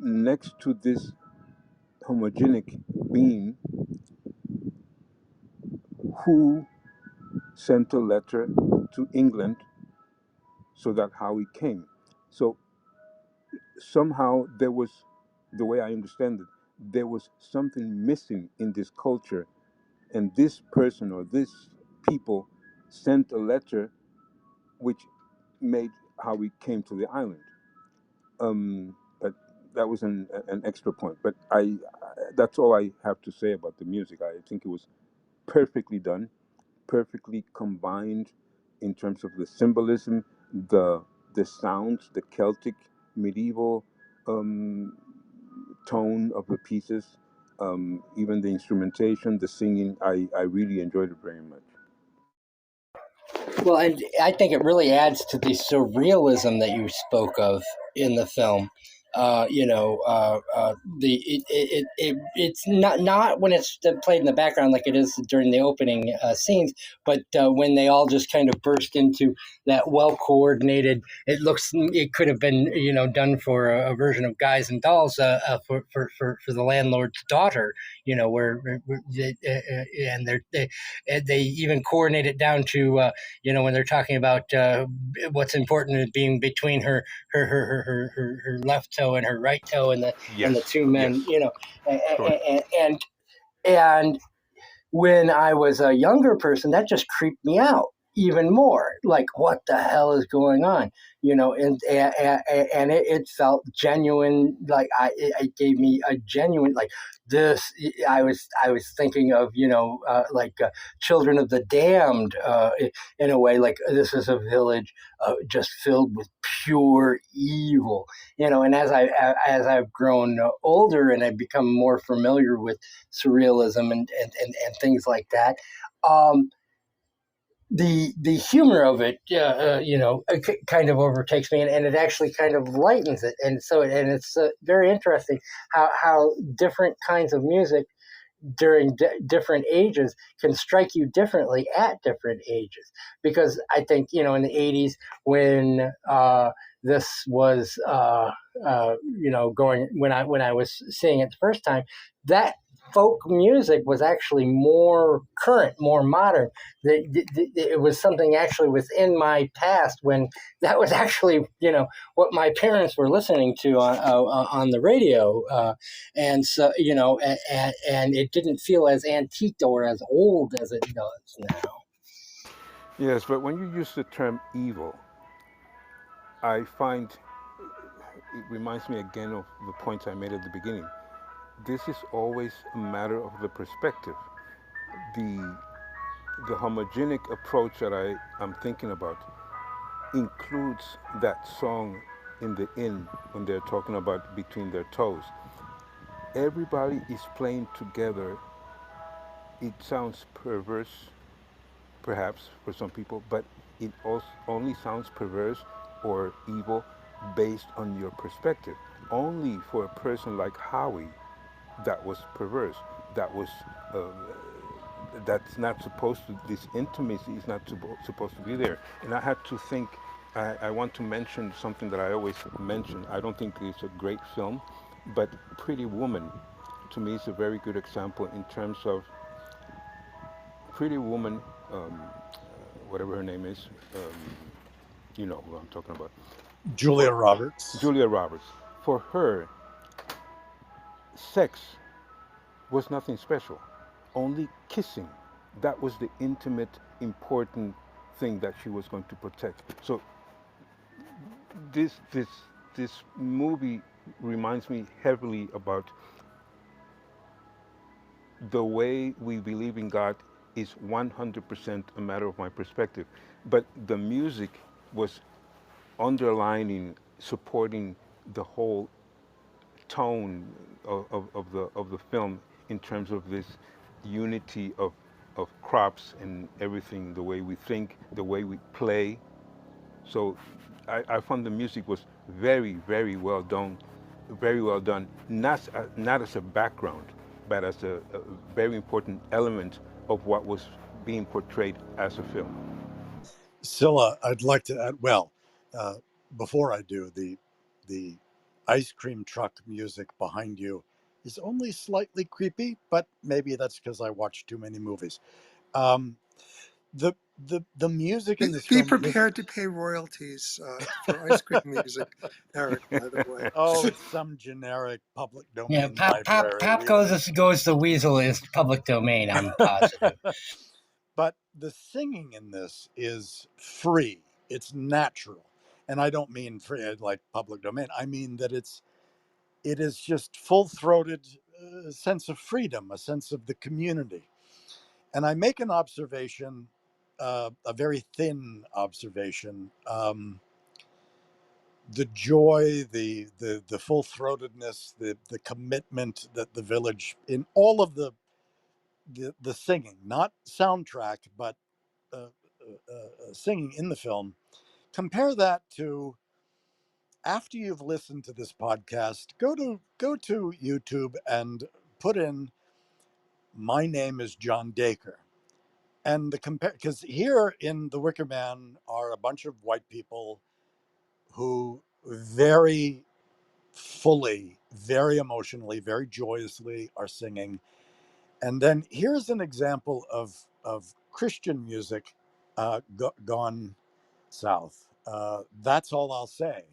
next to this homogenic being who sent a letter to England so that how he came. So somehow there was, the way I understand it, there was something missing in this culture, and this person or this people sent a letter which made how we came to the island. But that was an extra point. But that's all I have to say about the music. I think it was perfectly done, perfectly combined in terms of the symbolism, the sounds, the Celtic medieval um, tone of the pieces, even the instrumentation, the singing. I really enjoyed it very much. Well, and I think it really adds to the surrealism that you spoke of in the film. It's not when it's played in the background like it is during the opening scenes, but when they all just kind of burst into that well coordinated. It could have been done for a version of Guys and Dolls for the landlord's daughter. They even coordinate it down to. When they're talking about what's important is being between her left toe and her right toe, and the two men, and when I was a younger person, that just creeped me out even more. Like, what the hell is going on? It felt genuine. Like it gave me a genuine like this. I was thinking of Children of the Damned in a way. Like this is a village just filled with pure evil. And as I've grown older and I've become more familiar with surrealism and things like that. The humor of it, kind of overtakes me, and it actually kind of lightens it, and it's very interesting how different kinds of music during different ages can strike you differently at different ages. Because I think in the 80s when this was going when I was seeing it the first time, that folk music was actually more current, more modern. It was something actually within my past when that was actually what my parents were listening to on the radio, and so and it didn't feel as antique or as old as it does now. Yes, but when you use the term evil, I find it reminds me again of the points I made at the beginning. This is always a matter of the perspective. The homogenic approach that I'm thinking about includes that song in the inn when they're talking about between their toes. Everybody is playing together. It sounds perverse, perhaps, for some people, but it also only sounds perverse or evil based on your perspective. Only for a person like Howie, that was perverse. That was that's not supposed to. This intimacy is not supposed to be there. And I had to think. I want to mention something that I always mention. I don't think it's a great film, but Pretty Woman, to me, is a very good example in terms of Pretty Woman, whatever her name is. You know who I'm talking about. Julia Roberts. Julia Roberts. For her, sex was nothing special. Only kissing. That was the intimate, important thing that she was going to protect. So this movie reminds me heavily about the way we believe in God is 100% a matter of my perspective. But the music was underlining, supporting the whole tone of the film in terms of this unity of crops and everything, the way we think, the way we play. So I found the music was very, very well done, not as a background, but as a very important element of what was being portrayed as a film. Sila, I'd like to add, before I do, the ice cream truck music behind you is only slightly creepy, but maybe that's because I watch too many movies. The music in this Be film prepared to pay royalties for ice cream music, Eric, by the way. Oh, it's some generic public Yeah, domain pop library. goes the weasel is public domain. I'm positive. But the singing in this is free. It's natural, and I don't mean for like public domain. I mean that it is just full-throated sense of freedom, a sense of the community. And I make an observation, a very thin observation. The joy, the full-throatedness, the commitment that the village in all of the singing, not soundtrack, but singing in the film. Compare that to after you've listened to this podcast, go to YouTube and put in "My name is John Dacre," and the compare because here in The Wicker Man are a bunch of white people who very fully, very emotionally, very joyously are singing. And then here's an example of Christian music gone south. That's all I'll say.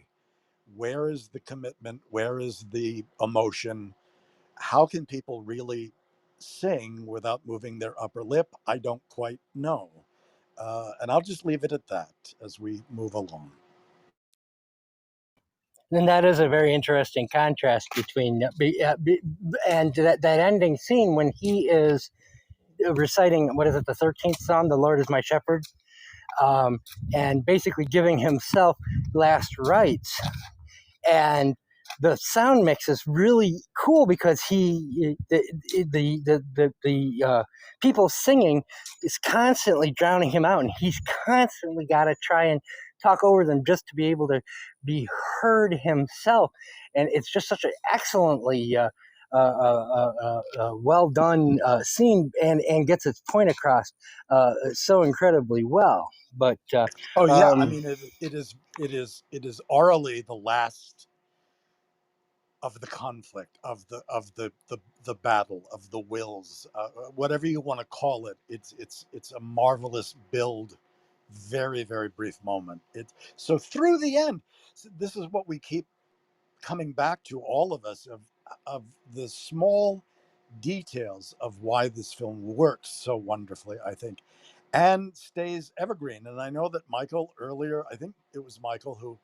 Where is the commitment? Where is the emotion? How can people really sing without moving their upper lip? I don't quite know. And I'll just leave it at that as we move along. And that is a very interesting contrast between and that ending scene when he is reciting, what is it, the 13th Psalm, "The Lord is my shepherd," and basically giving himself last rites. And the sound mix is really cool because the people singing is constantly drowning him out, and he's constantly got to try and talk over them just to be able to be heard himself. And it's just such an excellently well done scene, and gets its point across so incredibly well. But Oh yeah, I mean it is orally the last of the conflict, of the battle, of the wills, whatever you want to call it. It's a marvelous build, very very brief moment. So through the end, this is what we keep coming back to, all of us, of the small details of why this film works so wonderfully, I think, and stays evergreen. And I know that Michael earlier, I think it was Michael who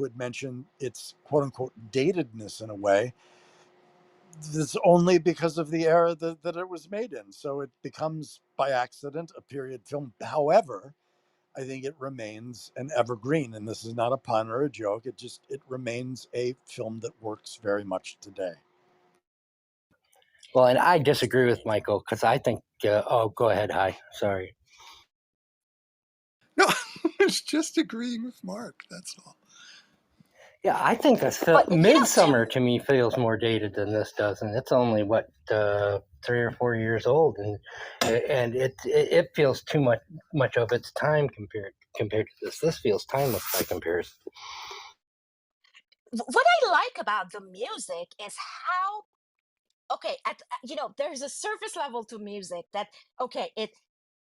had mentioned its quote unquote datedness in a way. This only because of the era that it was made in. So it becomes by accident a period film. However, I think it remains an evergreen, and this is not a pun or a joke. It remains a film that works very much today. well, and I disagree with Michael because I think. Oh, go ahead. Hi, sorry. No, it's just agreeing with Mark. That's all. Yeah, I think But Midsummer to me feels more dated than this does, and it's only 3 or 4 years old, and it feels too much of its time compared to this. This feels timeless by comparison. what I like about the music is how, okay, there's a surface level to music that, okay, it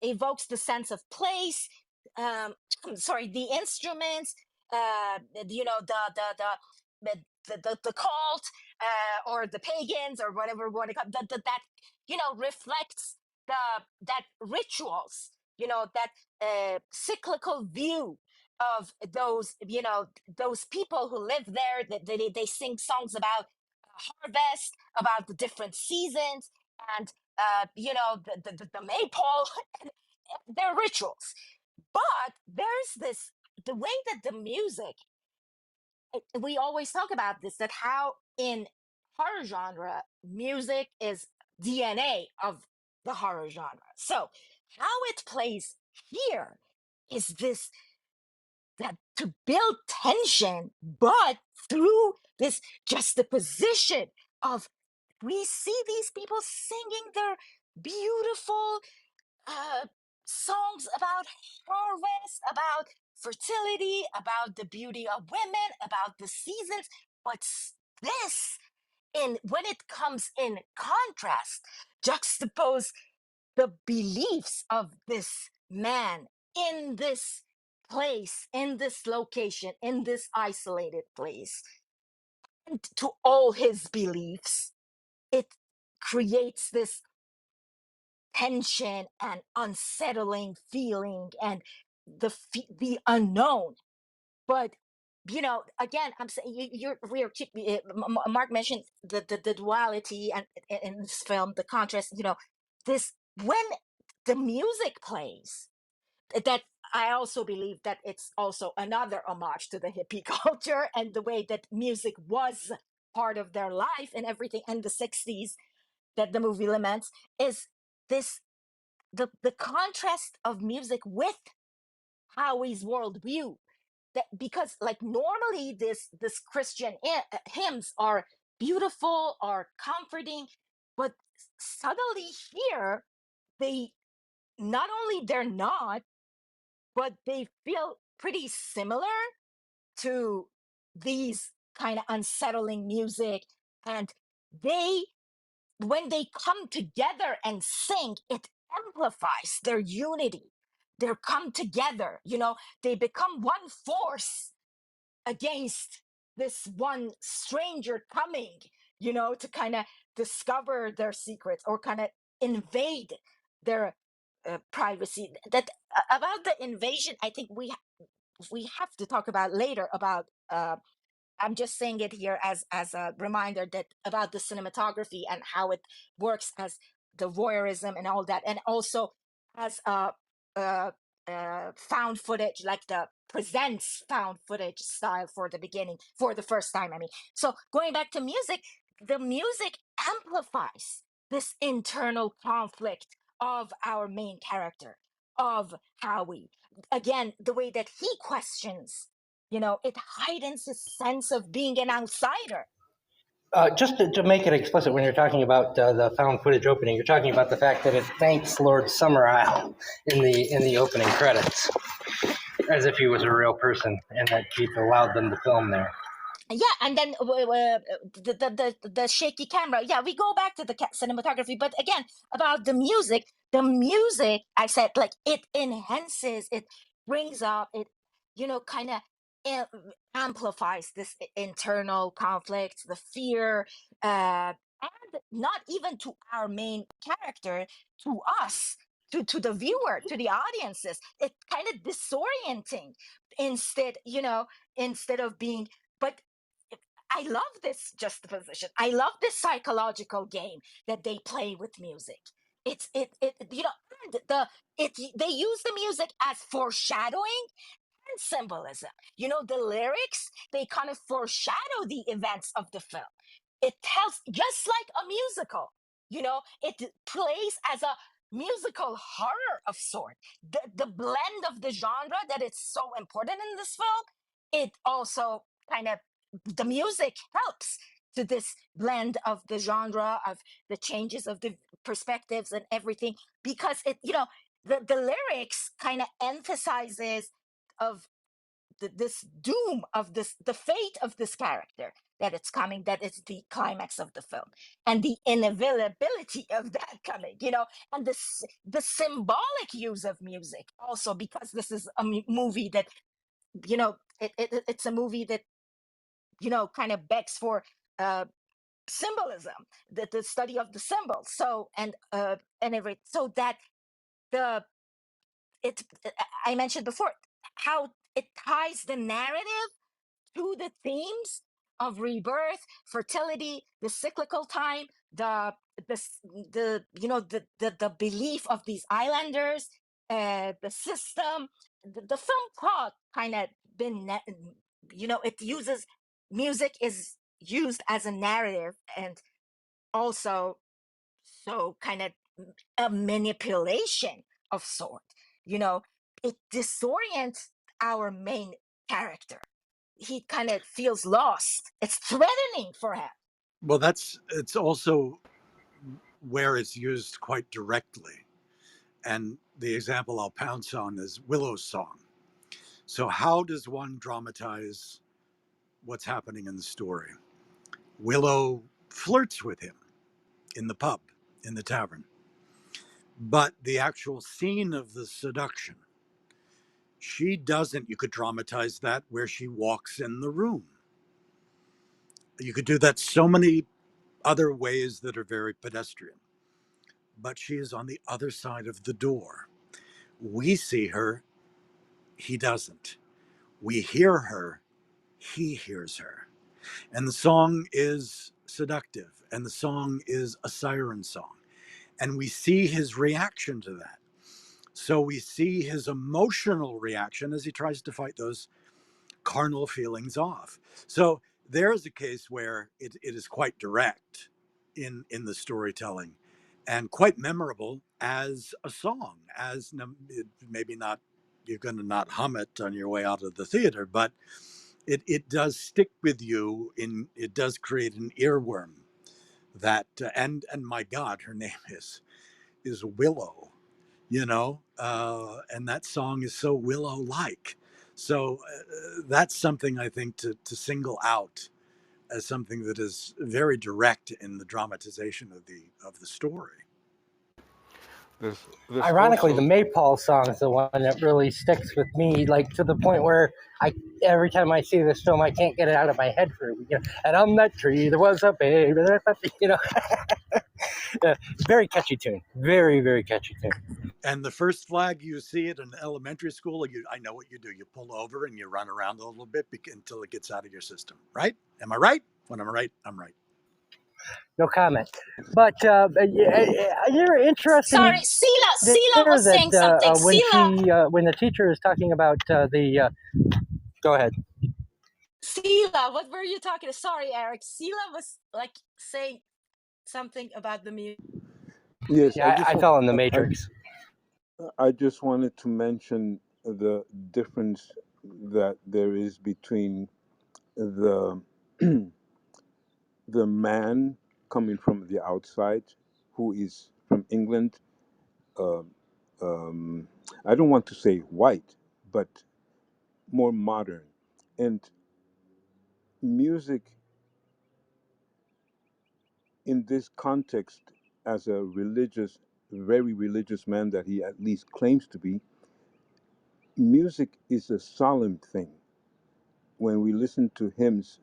evokes the sense of place, um sorry, the instruments, the cult, or the pagans, or whatever we want to call that reflects that rituals, that cyclical view of those people who live there, that they sing songs about harvest, about the different seasons, and the maypole, their rituals. But there's this, the way that the music, we always talk about this, that how in horror genre music is DNA of the horror genre. So how it plays here is this, that to build tension, but through this juxtaposition of, we see these people singing their beautiful songs about harvest, about fertility, about the beauty of women, about the seasons. But this, in when it comes in contrast, juxtapose the beliefs of this man in this place, in this location, in this isolated place, and to all his beliefs, it creates this tension and unsettling feeling, and the unknown. But again, I'm saying Mark mentioned the duality and in this film, the contrast. This when the music plays, that I also believe that it's also another homage to the hippie culture and the way that music was part of their life and everything in the 60s that the movie laments is this the contrast of music with Howie's worldview. That because like normally this Christian hymns are beautiful, are comforting, but suddenly here they not only they're not, but they feel pretty similar to these kind of unsettling music. And they when they come together and sing, it amplifies their unity. They come together, they become one force against this one stranger coming, to kind of discover their secrets or kind of invade their privacy. That about the invasion, I think we have to talk about later about I'm just saying it here as a reminder that about the cinematography and how it works as the voyeurism and all that, and also as uh, found footage, like the presents found footage style for the beginning, for the first time. I mean, so going back to music, the music amplifies this internal conflict of our main character, of Howie. Again, the way that he questions, it heightens his sense of being an outsider. Just to make it explicit, when you're talking about the found footage opening, you're talking about the fact that it thanks Lord Summerisle in the opening credits, as if he was a real person, and that Keith allowed them to film there. Yeah, and then the shaky camera. Yeah, we go back to the cinematography, but again, about the music. The music, I said, like it enhances, it brings up, it kind of amplifies this internal conflict, the fear, and not even to our main character, to us, to the viewer, to the audiences. It's kind of disorienting. Instead of being, but I love this juxtaposition. I love this psychological game that they play with music. And they use the music as foreshadowing and symbolism. The lyrics, they kind of foreshadow the events of the film. It tells, just like a musical, it plays as a musical horror of sort. The blend of the genre that is so important in this film, it also kind of, the music helps to this blend of the genre, of the changes of the perspectives and everything, because the lyrics kind of emphasizes of this doom of the fate of this character, that it's coming, that it's the climax of the film, and the inevitability of that coming, and the symbolic use of music also, because this is a movie that, it's a movie that, kind of begs for symbolism, the study of the symbols. So and every so that the it I mentioned before how it ties the narrative to the themes of rebirth, fertility, the cyclical time, the the belief of these islanders, the system. The film plot kind of been, it uses music is used as a narrative, and also so kind of a manipulation of sort. You know, it disorients our main character. He kind of feels lost. It's threatening for him. Well, it's also where it's used quite directly. And the example I'll pounce on is Willow's song. So how does one dramatize what's happening in the story? Willow flirts with him in the pub, in the tavern. But the actual scene of the seduction, she doesn't, you could dramatize that where she walks in the room. You could do that so many other ways that are very pedestrian. But she is on the other side of the door. We see her he doesn't. We hear her, he hears her. And the song is seductive, and the song is a siren song. And we see his reaction to that. So we see his emotional reaction as he tries to fight those carnal feelings off. So there's a case where it is quite direct in the storytelling and quite memorable as a song, as maybe not, you're going to not hum it on your way out of the theater, but it does stick with you. It does create an earworm that, and my God, her name is Willow, and that song is so Willow-like. So that's something I think to single out as something that is very direct in the dramatization of the story. There's Ironically, the also Maypole song is the one that really sticks with me, like to the point where every time I see this film, I can't get it out of my head for a week. And on that tree, there was a baby, very catchy tune, very very catchy tune. And the first flag you see it in elementary school, I know what you do. You pull over and you run around a little bit until it gets out of your system, right? Am I right? When I'm right, I'm right. No comment. But you're Sorry, interesting Sila there was that saying something. when the teacher is talking about go ahead. Sila, what were you talking? Sorry, Eric. Sila was like saying something about the music. yes. Yeah, I fell in the I, matrix. I just wanted to mention the difference that there is between the the man coming from the outside, who is from England. Um, um, I don't want to say white, but more modern, and music in this context, as a religious, very religious man that he at least claims to be, music is a solemn thing. When we listen to hymns,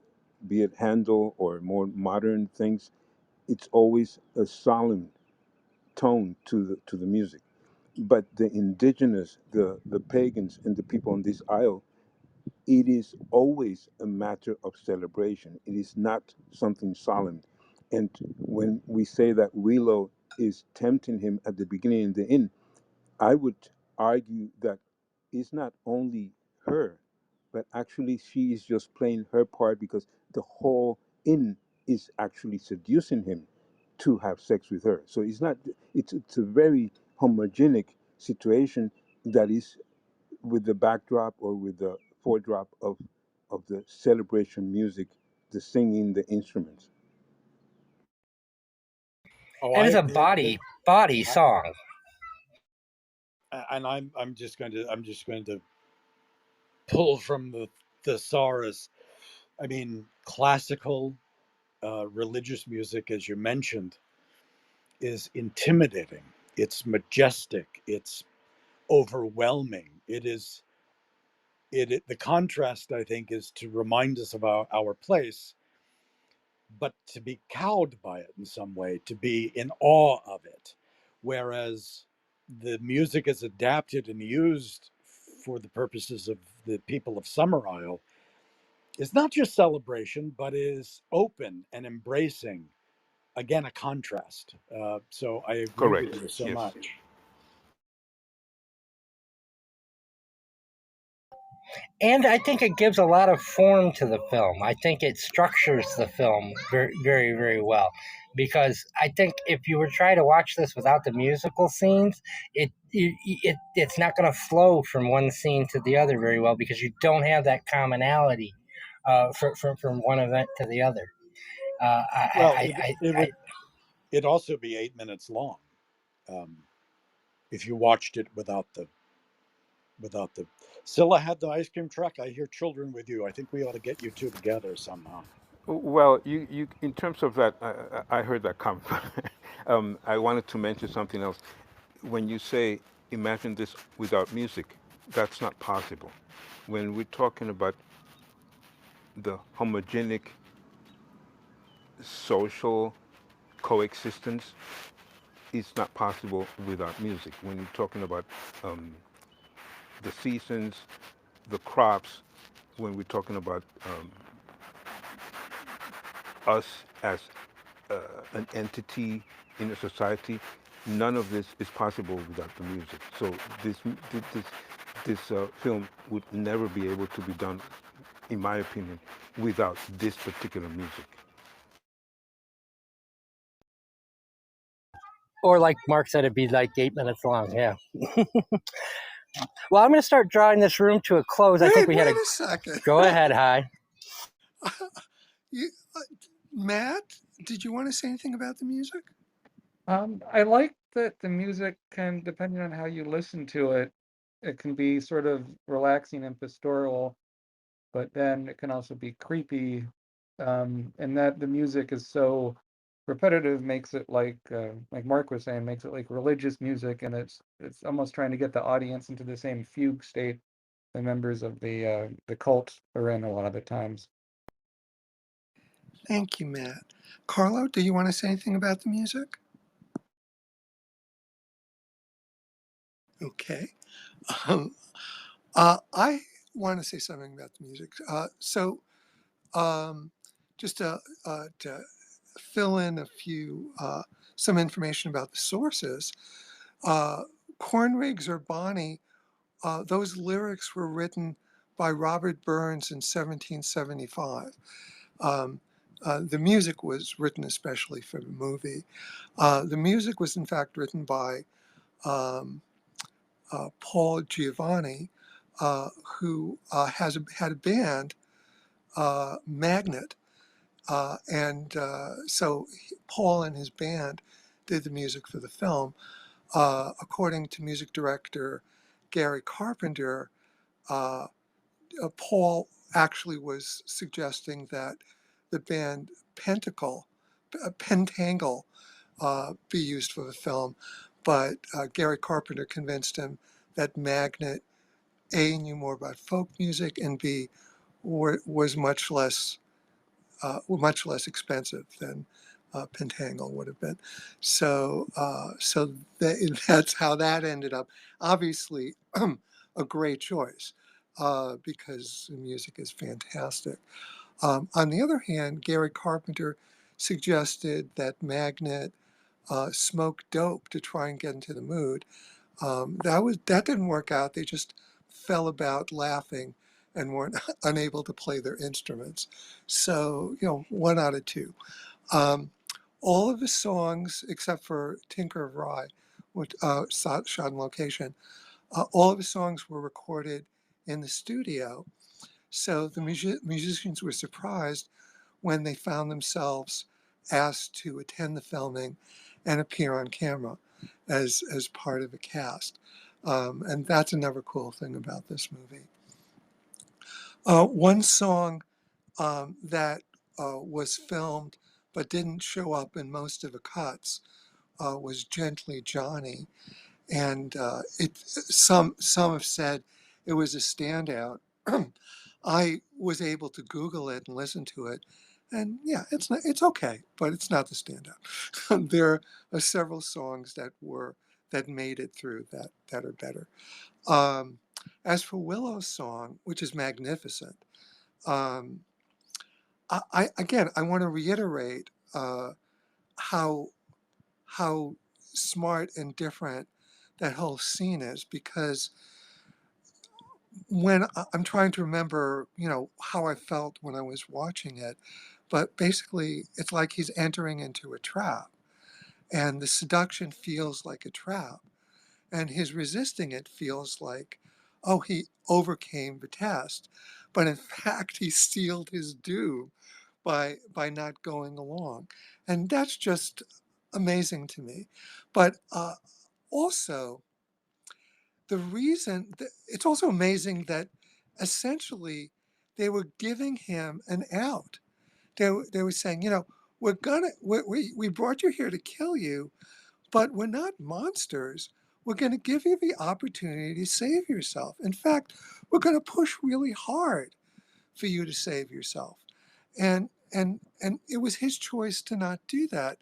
be it Handel or more modern things, it's always a solemn tone to the music. But the indigenous, the pagans, and the people on this isle, it is always a matter of celebration. It is not something solemn. And when we say that Willow is tempting him at the beginning and the end, I would argue that it's not only her, but actually she is just playing her part because the whole inn is actually seducing him to have sex with her. So it's not. It's a very homogenic situation that is with the backdrop or with the foredrop of the celebration music, the singing, the instruments. Oh, And it's a it, body I song. and I'm just going to pull from the thesaurus. I mean, classical religious music, as you mentioned, is intimidating. It's majestic. It's overwhelming. The contrast, I think, is to remind us of our place, but to be cowed by it in some way, to be in awe of it. Whereas the music is adapted and used for the purposes of the people of Summer Isle is not just celebration, but is open and embracing. Again, a contrast. So I agree with Correct. you so Yes. much. And I think it gives a lot of form to the film. I think it structures the film very, very, very well. Because I think if you were trying to watch this without the musical scenes, it's not going to flow from one scene to the other very well because you don't have that commonality from one event to the other. Well, I it'd also be 8 minutes long um, if you watched it without the. Scylla had the ice cream truck. I hear children with you. I think we ought to get you two together somehow. Well, you in terms of that, I heard that comment. I wanted to mention something else. When you say imagine this without music, that's not possible. When we're talking about the homogenic social coexistence, it's not possible without music. When you're talking about um, the seasons, the crops, when we're talking about us as an entity in a society, none of this is possible without the music. So this film would never be able to be done, in my opinion, without this particular music. Or like Mark said, it'd be like 8 minutes long. Yeah. Well, I'm going to start drawing this room to a close. I think we had Wait a second. Go ahead, Hi. You, Matt, did you want to say anything about the music? I like that the music can, depending on how you listen to it, it can be sort of relaxing and pastoral, but then it can also be creepy. And that the music is so repetitive makes it like Mark was saying, makes it like religious music, and it's almost trying to get the audience into the same fugue state the members of the cult are in a lot of the times. Thank you, Matt. Carlo, do you want to say anything about the music? Okay. Um, I want to say something about the music. Um, just to fill in some information about the sources, Cornriggs or Bonnie, those lyrics were written by Robert Burns in 1775. The music was written especially for the movie. The music was in fact written by um, Paul Giovanni, who had a band, Magnet, and so Paul and his band did the music for the film. According to music director Gary Carpenter, uh, Paul actually was suggesting that the band Pentangle, be used for the film, but Gary Carpenter convinced him that Magnet A, knew more about folk music, and B, was much less expensive than Pentangle would have been. So that's how that ended up. Obviously, a great choice because the music is fantastic. On the other hand, Gary Carpenter suggested that Magnet smoke dope to try and get into the mood. That didn't work out. They just fell about laughing and weren't unable to play their instruments. So, 1 out of 2. Um, all of the songs, except for Tinker of Rye, which shot on location, all of the songs were recorded in the studio. So the musicians were surprised when they found themselves asked to attend the filming and appear on camera as part of the cast. And that's another cool thing about this movie. One song that was filmed but didn't show up in most of the cuts was Gently Johnny. And some have said it was a standout. I was able to Google it and listen to it, and yeah, it's okay, but it's not the standout. There are several songs that made it through that are better. Um, as for Willow's song, which is magnificent, um, I want to reiterate how how smart and different that whole scene is, because when I'm trying to remember, how I felt when I was watching it, but basically it's like he's entering into a trap, and the seduction feels like a trap, and his resisting it feels like, oh, he overcame the test, but in fact he sealed his doom by not going along, and that's just amazing to me. But also the reason it's also amazing that essentially they were giving him an out. They were saying, we brought you here to kill you, but we're not monsters. We're going to give you the opportunity to save yourself. In fact, we're going to push really hard for you to save yourself. And it was his choice to not do that,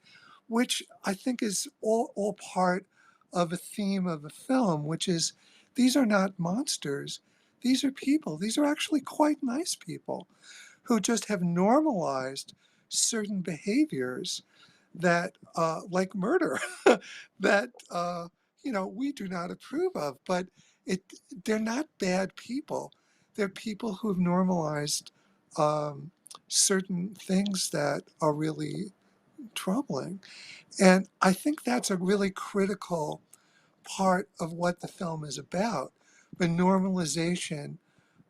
which I think is all part of a theme of the film, which is these are not monsters. These are people. These are actually quite nice people who just have normalized certain behaviors that, like murder, that we do not approve of. But it, they're not bad people. They're people who've normalized certain things that are really troubling. And I think that's a really critical part of what the film is about, the normalization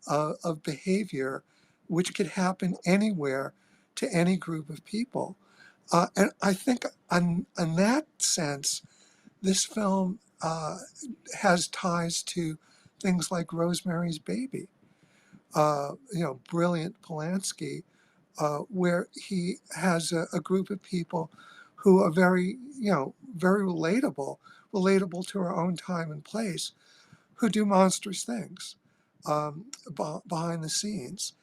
of behavior, which could happen anywhere to any group of people. And I think, in that sense, this film has ties to things like Rosemary's Baby, brilliant Polanski, where he has a group of people who are very relatable to our own time and place, who do monstrous things behind the scenes.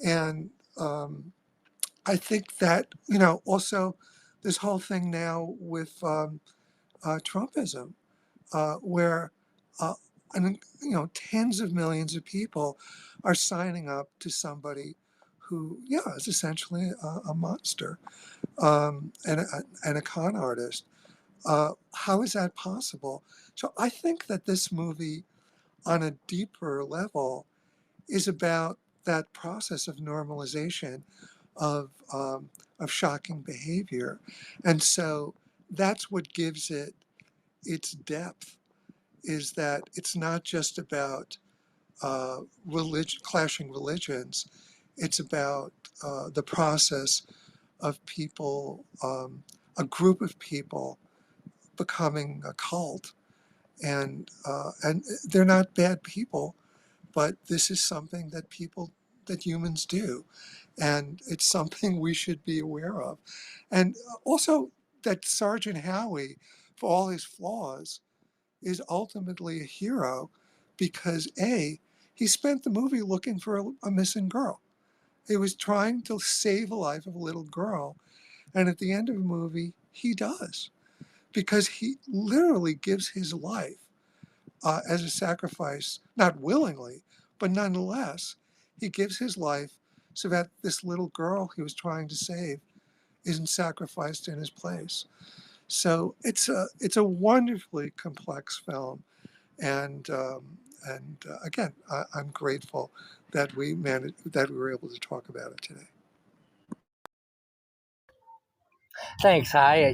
And I think that, also this whole thing now with Trumpism, where tens of millions of people are signing up to somebody who, is essentially a monster, and a con artist. How is that possible? So I think that this movie, on a deeper level, is about that process of normalization of shocking behavior, and so that's what gives it its depth. Is that it's not just about clashing religions. It's about the process of people, a group of people becoming a cult, and they're not bad people, but this is something that humans do, and it's something we should be aware of, and also that Sergeant Howie, for all his flaws, is ultimately a hero because he spent the movie looking for a missing girl. He was trying to save the life of a little girl, and at the end of the movie, he does, because he literally gives his life as a sacrifice, not willingly, but nonetheless, he gives his life so that this little girl he was trying to save isn't sacrificed in his place. So it's a wonderfully complex film, and again, I'm grateful that we were able to talk about it today. Thanks. I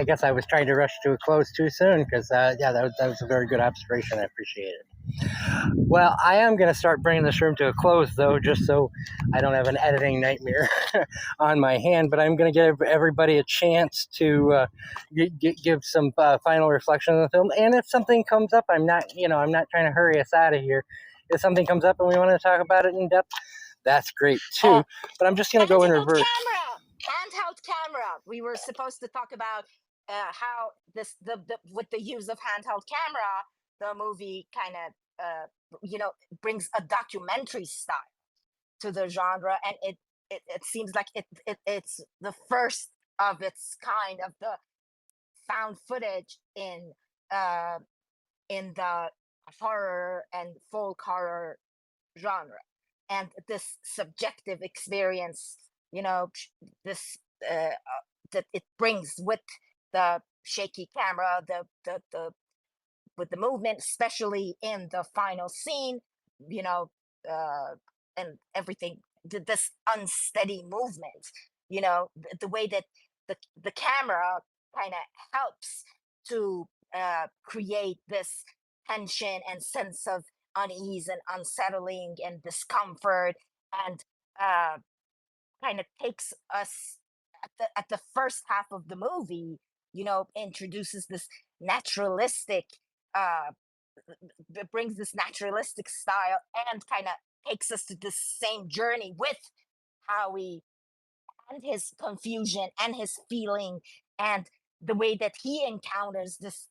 guess I was trying to rush to a close too soon because, that was a very good observation. I appreciate it. Well, I am going to start bringing this room to a close, though, just so I don't have an editing nightmare on my hand. But I'm going to give everybody a chance to give some final reflection on the film. And if something comes up, I'm not trying to hurry us out of here. If something comes up and we want to talk about it in depth, that's great too. But I'm just going to go in reverse. Handheld camera. We were supposed to talk about how the with the use of handheld camera, the movie kind of brings a documentary style to the genre, and it seems like it's the first of its kind of the found footage uh in the horror and folk horror genre, and this subjective experience, this that it brings with the shaky camera, the with the movement, especially in the final scene, you know, and everything, this unsteady movement, the way that the camera kind of helps to create this tension and sense of unease and unsettling and discomfort, and uh, kind of takes us at the first half of the movie, introduces this naturalistic, uh, brings this naturalistic style and kind of takes us to this same journey with Howie and his confusion and his feeling, and the way that he encounters this,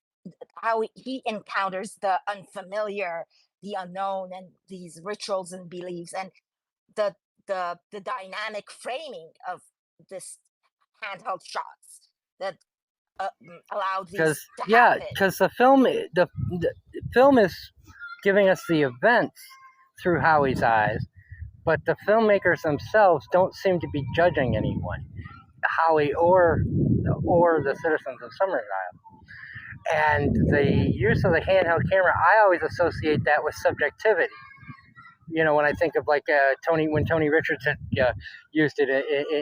how he encounters the unfamiliar, the unknown, and these rituals and beliefs, and the the dynamic framing of this handheld shots that allowed Because these to yeah, happen. because the film is giving us the events through Howie's eyes, but the filmmakers themselves don't seem to be judging anyone, Howie or the citizens of Summerside. And the use of the handheld camera, I always associate that with subjectivity. When I think of like when Tony Richardson used it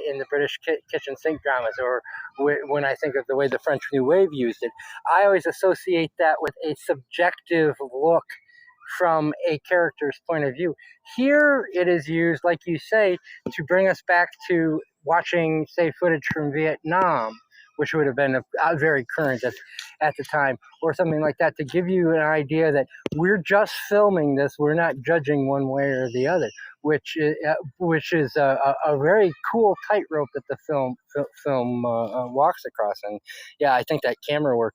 in the British kitchen sink dramas, or when I think of the way the French New Wave used it, I always associate that with a subjective look from a character's point of view. Here it is used, like you say, to bring us back to watching, say, footage from Vietnam, which would have been very current at the time, or something like that, to give you an idea that we're just filming this, we're not judging one way or the other, which is a very cool tightrope that the film walks across. And yeah, I think that camera work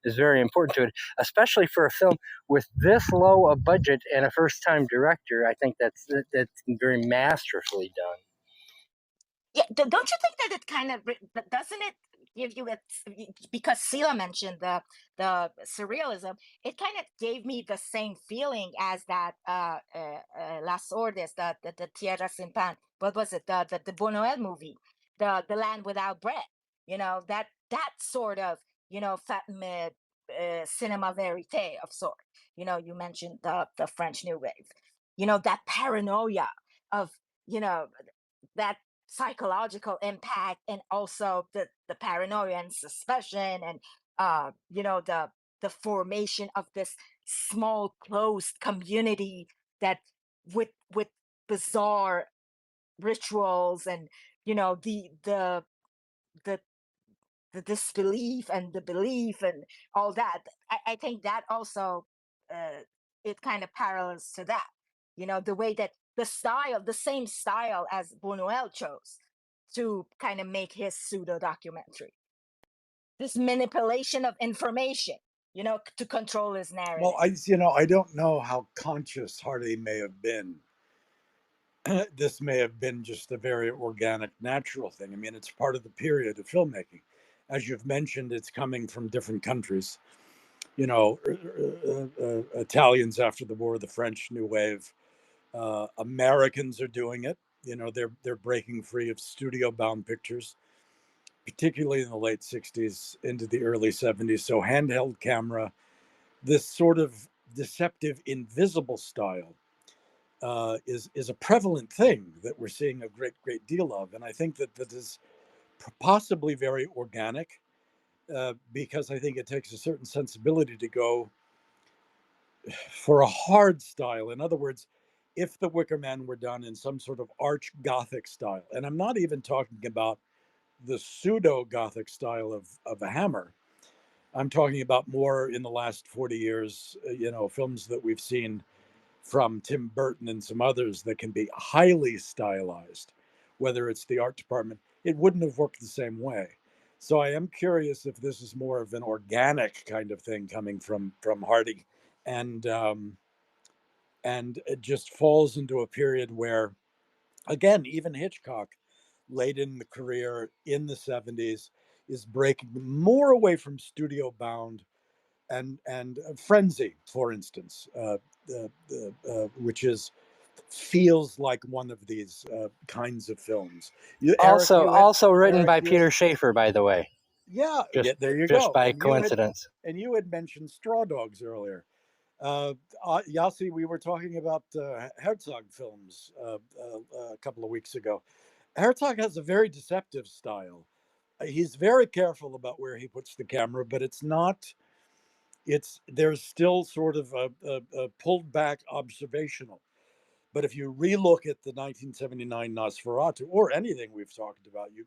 is very important to it, especially for a film with this low a budget and a first-time director. I think that's very masterfully done. Yeah, don't you think that it kind of doesn't it give you because Sila mentioned the surrealism, it kind of gave me the same feeling as that Las Ordes, the Tierra Sin Pan, what was it, the Buñuel movie, the Land Without Bread, that sort of cinema verite of sort. You mentioned the French New Wave, that paranoia of that psychological impact, and also the paranoia and suspicion, and the formation of this small closed community that with bizarre rituals, and the the the disbelief and the belief and all that. I think that also it kind of parallels to that, the way that the same style as Buñuel chose to kind of make his pseudo documentary, this manipulation of information, to control his narrative. Well, I don't know how conscious Hardy may have been. This may have been just a very organic, natural thing. I mean, it's part of the period of filmmaking. As you've mentioned, it's coming from different countries. Italians after the war, the French New Wave. Americans are doing it. They're breaking free of studio-bound pictures, particularly in the late 60s into the early 70s. So handheld camera, this sort of deceptive, invisible style, is a prevalent thing that we're seeing a great deal of. And I think that is possibly very organic, because I think it takes a certain sensibility to go for a hard style. In other words, if the Wicker Man were done in some sort of arch Gothic style, and I'm not even talking about the pseudo Gothic style of a Hammer, I'm talking about more in the last 40 years, films that we've seen from Tim Burton and some others that can be highly stylized, whether it's the art department, it wouldn't have worked the same way. So I am curious if this is more of an organic kind of thing coming from Hardy, and it just falls into a period where, again, even Hitchcock, late in the career in the 70s, is breaking more away from studio bound, and Frenzy, for instance, which feels like one of these kinds of films. Also written by Peter Shaffer, by the way. Yeah, there you just go. by coincidence. You had mentioned Straw Dogs earlier. Yassi, we were talking about Herzog films a couple of weeks ago. Herzog has a very deceptive style. He's very careful about where he puts the camera, but there's still sort of a pulled back observational. But if you relook at the 1979 Nosferatu, or anything we've talked about, you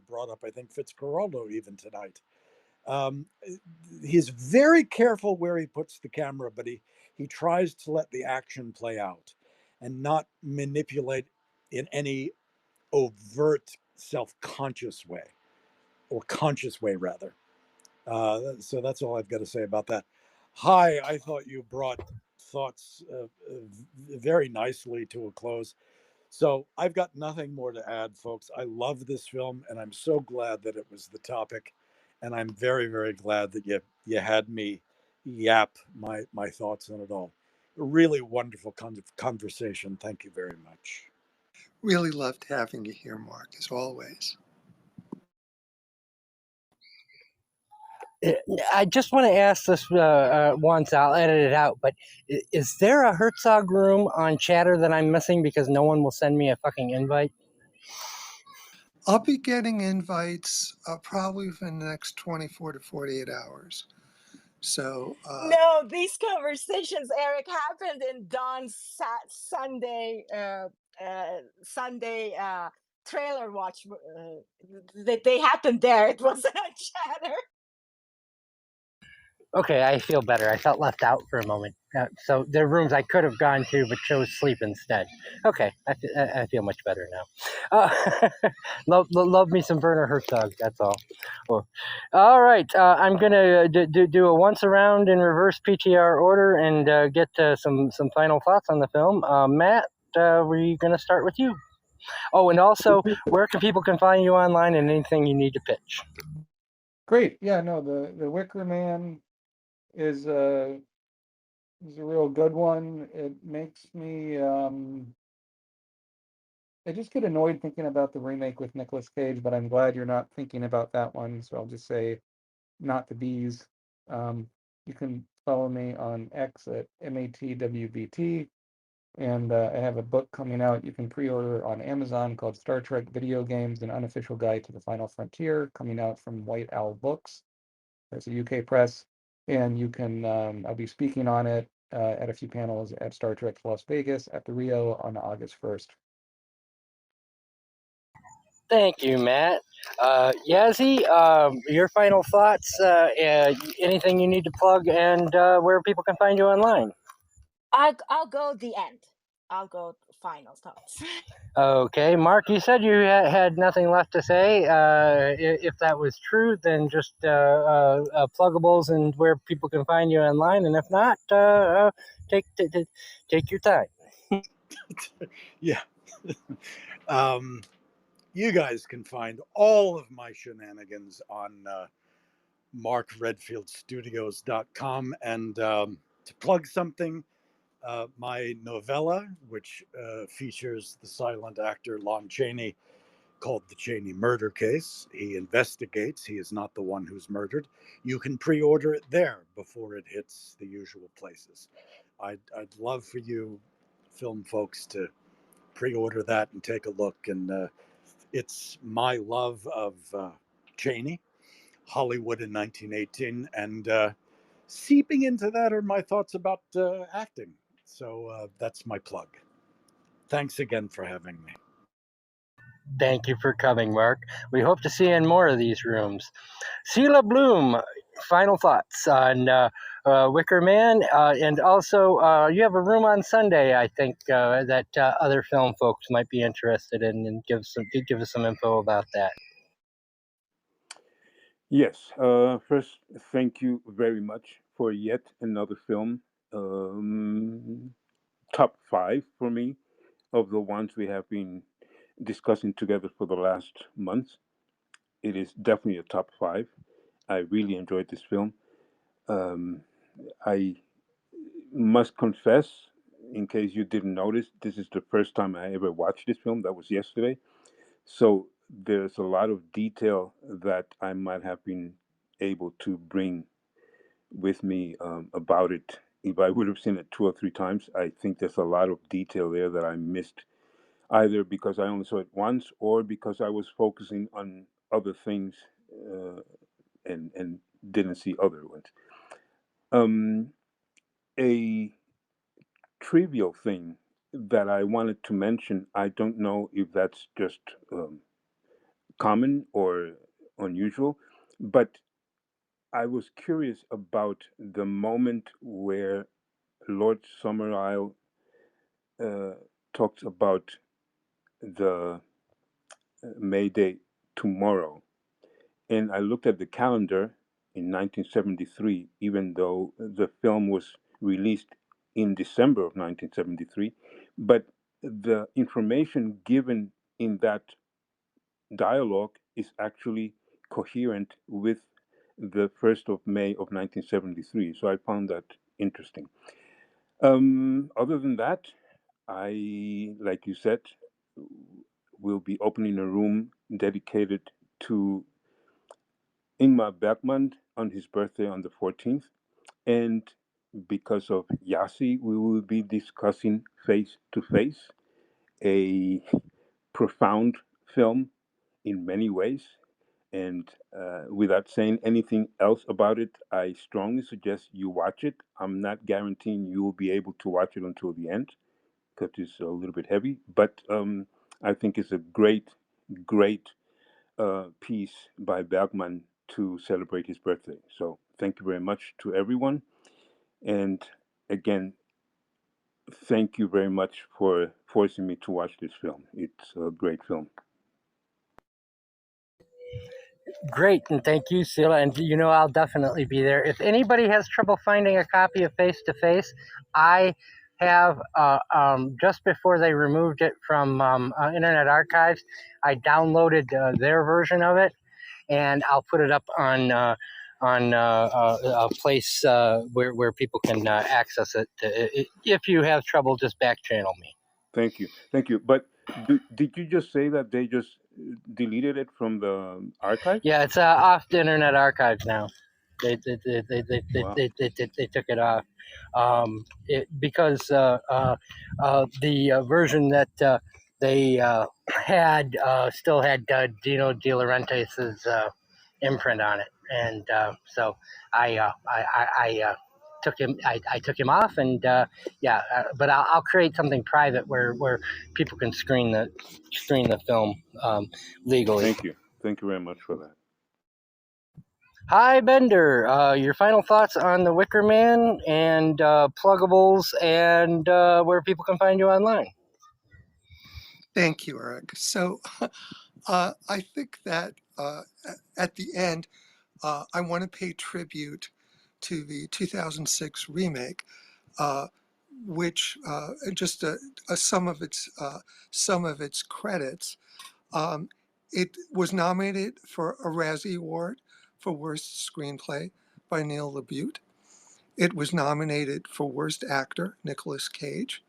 brought up, I think, Fitzcarraldo even tonight. He's very careful where he puts the camera, but he tries to let the action play out and not manipulate in any overt self-conscious way, or conscious way rather. So that's all I've got to say about that. Hi, I thought you brought thoughts very nicely to a close. So I've got nothing more to add, folks. I love this film, and I'm so glad that it was the topic. and I'm very, very glad that you had me yap my thoughts on it all. A really wonderful conversation. Thank you very much. Really loved having you here, Mark, as always. I just want to ask this once. I'll edit it out. But is there a Herzog room on Chatter that I'm missing because no one will send me a fucking invite? I'll be getting invites probably within the next 24 to 48 hours. So No, these conversations, Eric, happened in Don's Sunday trailer watch. They happened there. It wasn't on Chatter. Okay, I feel better. I felt left out for a moment. So there are rooms I could have gone to, but chose sleep instead. Okay, I feel much better now. Love me some Werner Herzog. That's all. Well, all right, I'm gonna do a once around in reverse PTR order and get some final thoughts on the film. Matt, we're gonna start with you. Oh, and also, where can people find you online and anything you need to pitch? Great. Yeah, no, the Wicker Man is a real good one. It makes me I just get annoyed thinking about the remake with Nicolas Cage, but I'm glad you're not thinking about that one. So I'll just say not the bees. You can follow me on X at MATWBT. And I have a book coming out you can pre-order on Amazon called Star Trek Video Games, an Unofficial Guide to the Final Frontier, coming out from White Owl Books. It's a UK press. And you can, I'll be speaking on it at a few panels at Star Trek Las Vegas at the Rio on August 1st. Thank you, Matt. Yassi, your final thoughts, anything you need to plug, and where people can find you online. I'll go the end. I'll go final thoughts. Okay, Mark, you said you had nothing left to say. If that was true, then just pluggables and where people can find you online, and if not, take your time. Yeah. You guys can find all of my shenanigans on markredfieldstudios.com. And to plug something, my novella, which features the silent actor Lon Chaney, called The Chaney Murder Case. He investigates. He is not the one who's murdered. You can pre-order it there before it hits the usual places. I'd love for you film folks to pre-order that and take a look. And it's my love of Chaney, Hollywood in 1918, and seeping into that are my thoughts about acting. So that's my plug. Thanks again for having me. Thank you for coming, Mark. We hope to see you in more of these rooms. Sila, Blume, final thoughts on Wicker Man, and also you have a room on Sunday, I think, that other film folks might be interested in, and give us some info about that. Yes. First, thank you very much for yet another film. Top 5 for me of the ones we have been discussing together for the last month. It is definitely a top 5. I really enjoyed this film. I must confess, in case you didn't notice, this is the first time I ever watched this film. That was yesterday. So there's a lot of detail that I might have been able to bring with me about it. If I would have seen it 2 or 3 times, I think there's a lot of detail there that I missed, either because I only saw it once or because I was focusing on other things and didn't see other ones. A trivial thing that I wanted to mention, I don't know if that's just common or unusual, but I was curious about the moment where Lord Summerisle talks about the May Day tomorrow. And I looked at the calendar in 1973, even though the film was released in December of 1973. But the information given in that dialogue is actually coherent with the 1st of May of 1973. So I found that interesting. Other than that, like you said, will be opening a room dedicated to Ingmar Bergman on his birthday on the 14th. And because of Yassi, we will be discussing Face to Face, a profound film in many ways. And without saying anything else about it, I strongly suggest you watch it. I'm not guaranteeing you will be able to watch it until the end because it's a little bit heavy, but I think it's a great, great piece by Bergman to celebrate his birthday. So thank you very much to everyone. And again, thank you very much for forcing me to watch this film. It's a great film. Great, and thank you, Sila. And I'll definitely be there. If anybody has trouble finding a copy of Face to Face, I have just before they removed it from Internet Archives, I downloaded their version of it, and I'll put it up on a place where people can access it. If you have trouble, just back channel me. Thank you, But did you just say that they just deleted it from the archive? Yeah, it's off the Internet Archives now. They took it off because the version that they had still had Dino De Laurentiis's imprint on it, and so I took him. I took him off, and but I'll create something private where people can screen the film legally. Thank you very much for that. Hi, Bender. Your final thoughts on the Wicker Man and pluggables and where people can find you online. Thank you, Eric. So I think that at the end, I want to pay tribute to the 2006 remake, which just some of its credits. It was nominated for a Razzie Award for Worst Screenplay by Neil LaBute. It was nominated for Worst Actor, Nicolas Cage.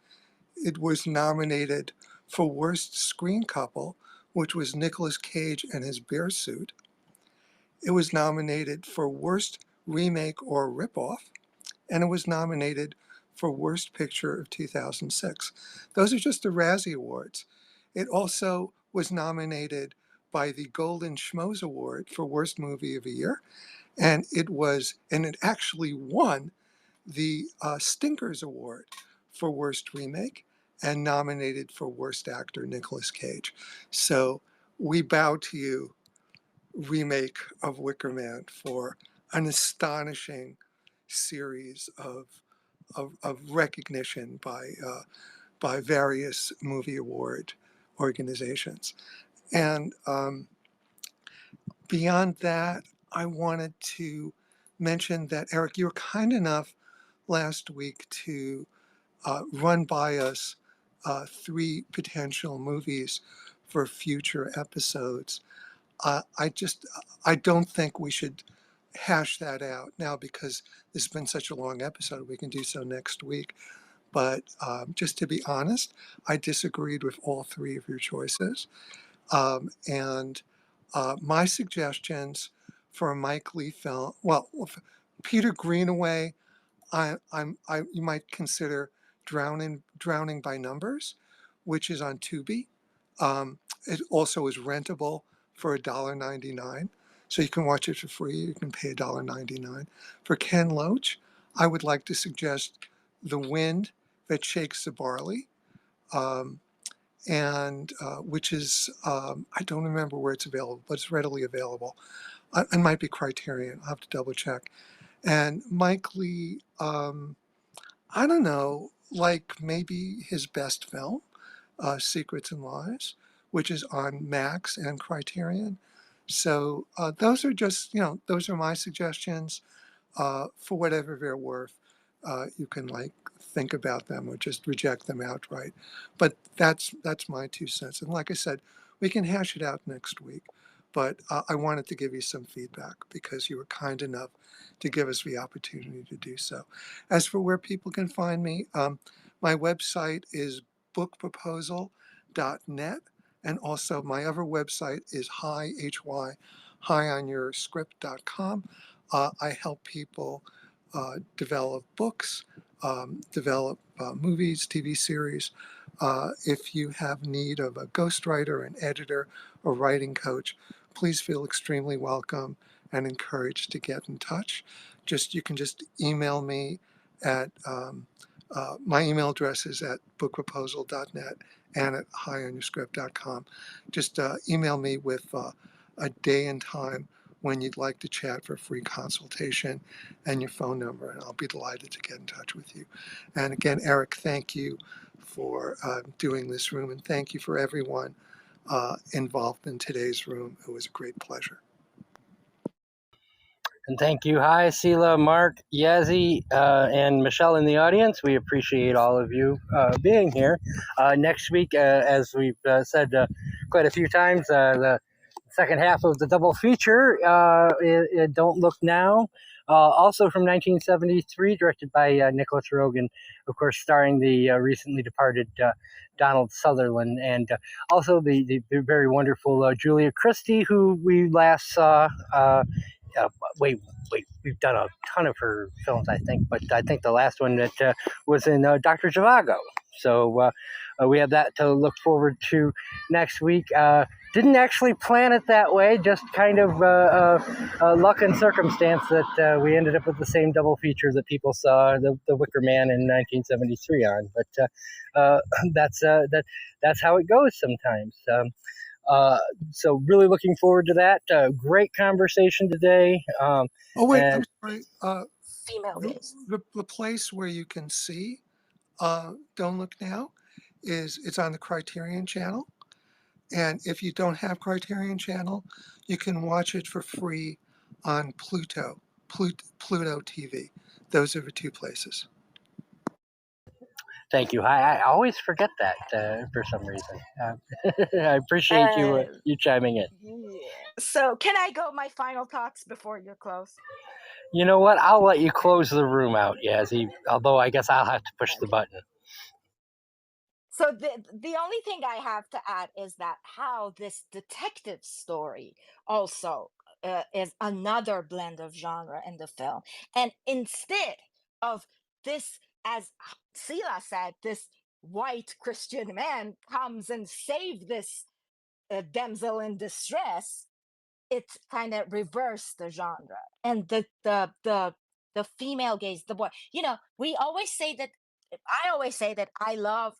It was nominated for Worst Screen Couple, which was Nicolas Cage and his bear suit. It was nominated for Worst Remake or Ripoff, and it was nominated for Worst Picture of 2006. Those are just the Razzie Awards. It also was nominated by the Golden Schmoes Award for Worst Movie of the Year, and it actually won the Stinkers Award for Worst Remake and nominated for Worst Actor Nicolas Cage. So we bow to you, remake of Wicker Man, for an astonishing series of recognition by various movie award organizations. And beyond that, I wanted to mention that, Eric, you were kind enough last week to run by us 3 potential movies for future episodes. I don't think we should hash that out now because this has been such a long episode. We can do so next week. But just to be honest, I disagreed with all 3 of your choices. And my suggestions for a Mike Leigh film, well, Peter Greenaway, you might consider Drowning by Numbers, which is on Tubi. It also is rentable for $1.99, so you can watch it for free. You can pay $1.99. For Ken Loach, I would like to suggest The Wind That Shakes the Barley, and which is I don't remember where it's available, but it's readily available. It might be Criterion. I'll have to double check. And Mike Leigh, I don't know, like maybe his best film, Secrets and Lies, which is on Max and Criterion. So those are just, those are my suggestions. For whatever they're worth, you can think about them or just reject them outright. But that's my 2 cents. And like I said, we can hash it out next week. but I wanted to give you some feedback because you were kind enough to give us the opportunity to do so. As for where people can find me, my website is bookproposal.net, and also my other website is highyourscript.com. I help people develop books, develop movies, TV series. If you have need of a ghostwriter, an editor, or writing coach, please feel extremely welcome and encouraged to get in touch. You can just email me at my email address is at bookproposal.net and at highyourscript.com. Just email me with a day and time when you'd like to chat for a free consultation and your phone number, and I'll be delighted to get in touch with you. And again, Eric, thank you for doing this room, and thank you for everyone involved in today's room. It was a great pleasure. And thank you. Hi, Sila, Mark, Yazzie, and Michelle in the audience. We appreciate all of you being here. Next week, as we've said quite a few times, the second half of the double feature, Don't Look Now, also from 1973, directed by Nicholas Rogan, of course, starring the recently departed Donald Sutherland, and also the very wonderful Julia Christie, who we last saw. Wait, we've done a ton of her films, I think, but I think the last one that was in Dr. Zhivago. So we have that to look forward to next week. Didn't actually plan it that way, just kind of luck and circumstance that we ended up with the same double feature that people saw the Wicker Man in 1973 on. But that's how it goes sometimes. So really looking forward to that. Great conversation today. Oh wait, I'm sorry. Female gaze. The place where you can see Don't Look Now it's on the Criterion Channel, and if you don't have Criterion Channel, you can watch it for free on Pluto TV. Those are the two places. Thank you. I always forget that for some reason. I appreciate you chiming in. Yeah. So can I go my final thoughts before you close? You know what? I'll let you close the room out, Yazzie, although I guess I'll have to push the button. So the only thing I have to add is that how this detective story also is another blend of genre in the film. And instead of this, as Sila said, this white Christian man comes and save this damsel in distress, it's kind of reversed the genre. And the female gaze, the boy, we always say that, I always say that I love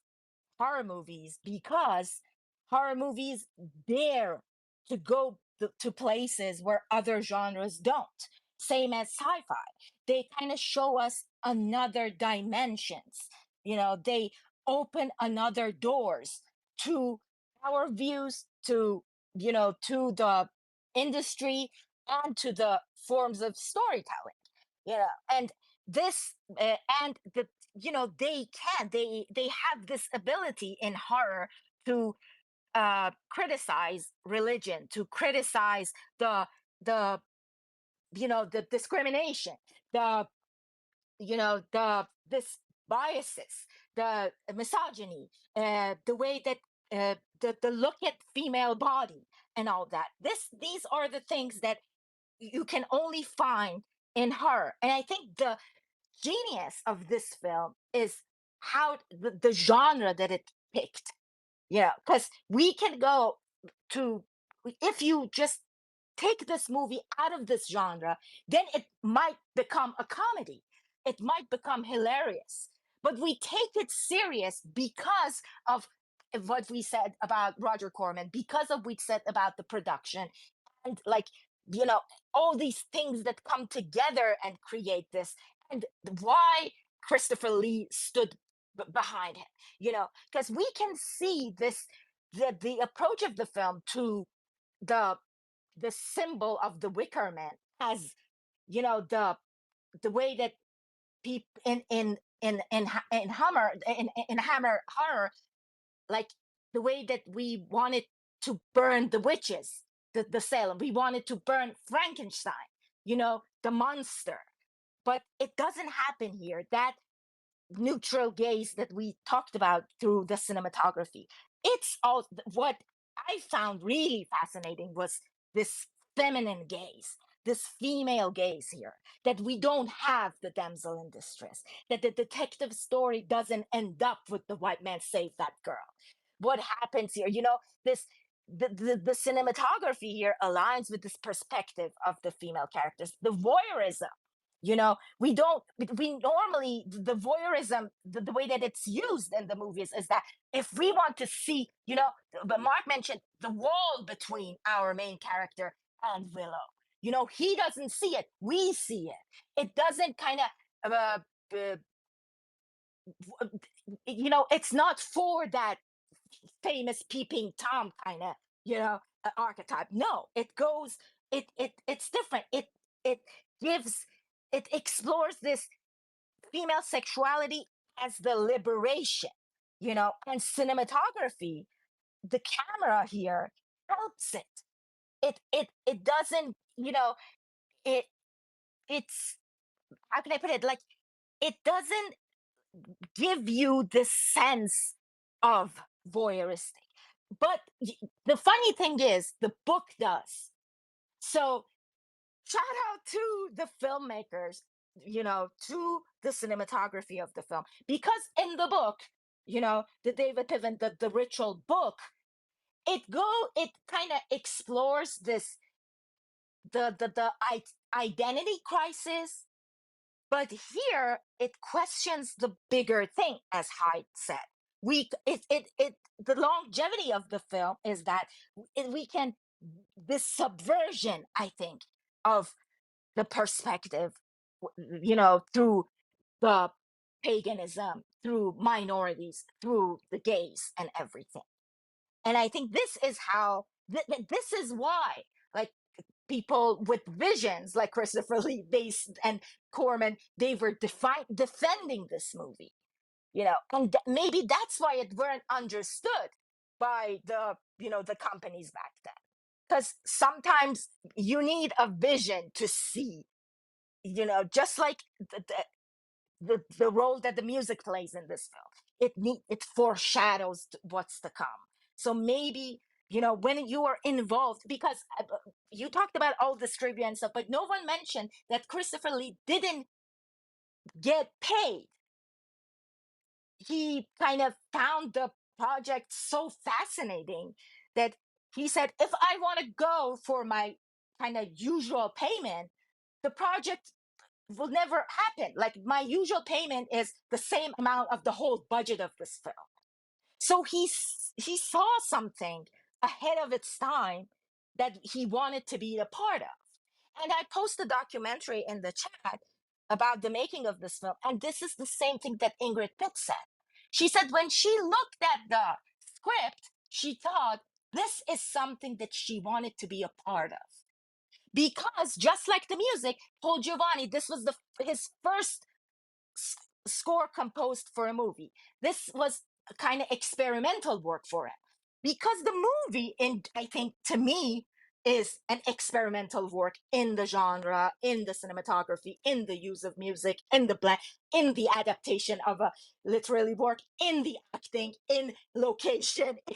horror movies because horror movies dare to go to places where other genres don't. Same as sci-fi. They kind of show us another dimensions. They open another doors to our views, to the industry and to the forms of storytelling. And this and the they have this ability in horror to criticize religion, to criticize the the discrimination, the this biases, the misogyny, the way that the look at female body and all that. These are the things that you can only find in horror. And I think the genius of this film is how the genre that it picked. Because we can go to, if you just take this movie out of this genre, then it might become a comedy. It might become hilarious. But we take it serious because of what we said about Roger Corman, because of what we said about the production, and like, all these things that come together and create this, and why Christopher Lee stood behind him, because we can see this, the approach of the film to the the symbol of the Wicker Man as, the way that people in Hammer horror, like the way that we wanted to burn the witches, the Salem. We wanted to burn Frankenstein, the monster. But it doesn't happen here. That neutral gaze that we talked about through the cinematography. It's all what I found really fascinating was this feminine gaze, this female gaze here, that we don't have the damsel in distress, that the detective story doesn't end up with the white man save that girl. What happens here? This the cinematography here aligns with this perspective of the female characters, the voyeurism. We normally, the voyeurism, the way that it's used in the movies is that if we want to see, but Mark mentioned the wall between our main character and Willow. He doesn't see it, we see it. It doesn't kind of it's not for that famous peeping Tom kind of archetype. No, it's different. It gives, it explores this female sexuality as the liberation, and cinematography, the camera here helps it. It doesn't, it it's, how can I put it, like, it doesn't give you this sense of voyeuristic. But the funny thing is, the book does. So shout out to the filmmakers, to the cinematography of the film, because in the book, the David Piven, the Ritual book, it kind of explores this the identity crisis. But here it questions the bigger thing, as Hyde said. The longevity of the film is that we can, this subversion, I think, of the perspective, through the paganism, through minorities, through the gays and everything. And I think this is how, this is why, like, people with visions like Christopher Lee and Corman, they were defending this movie, and maybe that's why it weren't understood by the companies back then. Because sometimes you need a vision to see, just like the role that the music plays in this film. It foreshadows what's to come. So maybe, when you are involved, because you talked about all this trivia and stuff, but no one mentioned that Christopher Lee didn't get paid. He kind of found the project so fascinating that he said, if I want to go for my kind of usual payment, the project will never happen. Like, my usual payment is the same amount of the whole budget of this film. So he saw something ahead of its time that he wanted to be a part of. And I posted a documentary in the chat about the making of this film. And this is the same thing that Ingrid Pitt said. She said when she looked at the script, she thought this is something that she wanted to be a part of. Because just like the music, Paul Giovanni, this was his first score composed for a movie. This was a kind of experimental work for him. Because the movie, I think, to me, is an experimental work in the genre, in the cinematography, in the use of music, in the blend, in the adaptation of a literary work, in the acting, in location, in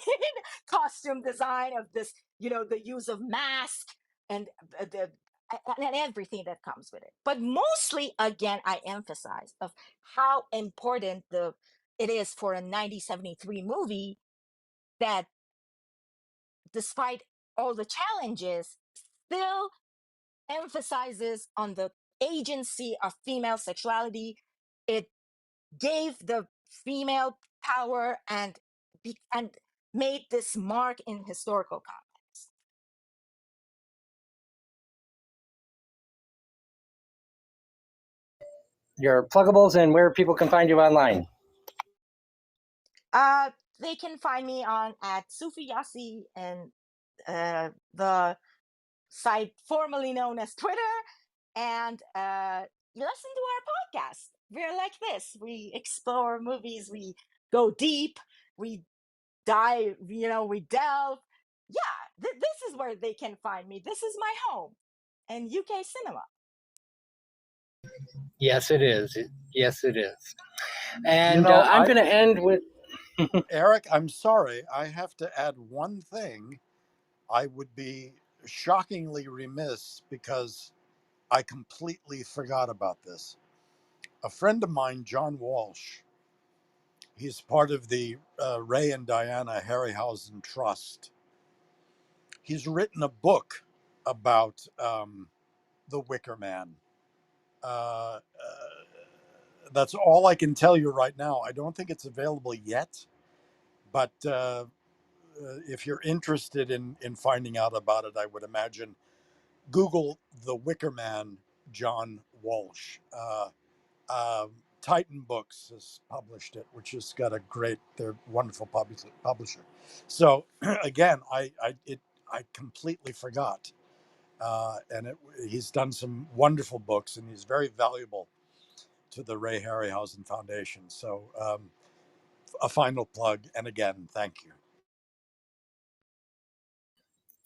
costume design of this, the use of mask and and everything that comes with it. But mostly, again, I emphasize of how important it is for a 1973 movie that, despite all the challenges, still emphasizes on the agency of female sexuality. It gave the female power and made this mark in historical context. Your pluggables and where people can find you online. They can find me at Soufi Yassi and the site formerly known as Twitter, and you listen to our podcast. We're like this. We explore movies, we go deep, we dive, we delve. Yeah, This is where they can find me. This is my home and UK cinema. Yes, it is. Yes, it is. And I'm I going to end with. Eric, I'm sorry. I have to add one thing. I would be shockingly remiss because I completely forgot about this. A friend of mine, John Walsh, he's part of the Ray and Diana Harryhausen Trust. He's written a book about the Wicker Man. Uh, that's all I can tell you right now. I don't think it's available yet, but if you're interested in finding out about it, I would imagine Google the Wicker Man, John Walsh. Titan Books has published it, which has got they're wonderful publisher. So again, I completely forgot, he's done some wonderful books, and he's very valuable to the Ray Harryhausen Foundation. So a final plug, and again, thank you.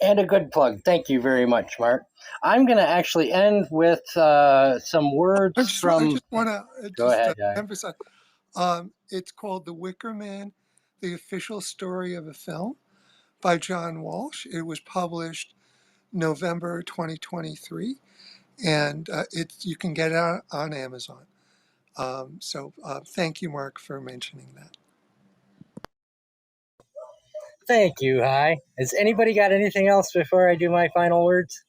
And a good plug. Thank you very much, Mark. I'm going to actually end with some words I from. just want to Go ahead, emphasize. It's called The Wicker Man, The Official Story of a Film by John Walsh. It was published November 2023, and you can get it on Amazon. So thank you, Mark, for mentioning that. Thank you, Hi. Has anybody got anything else before I do my final words?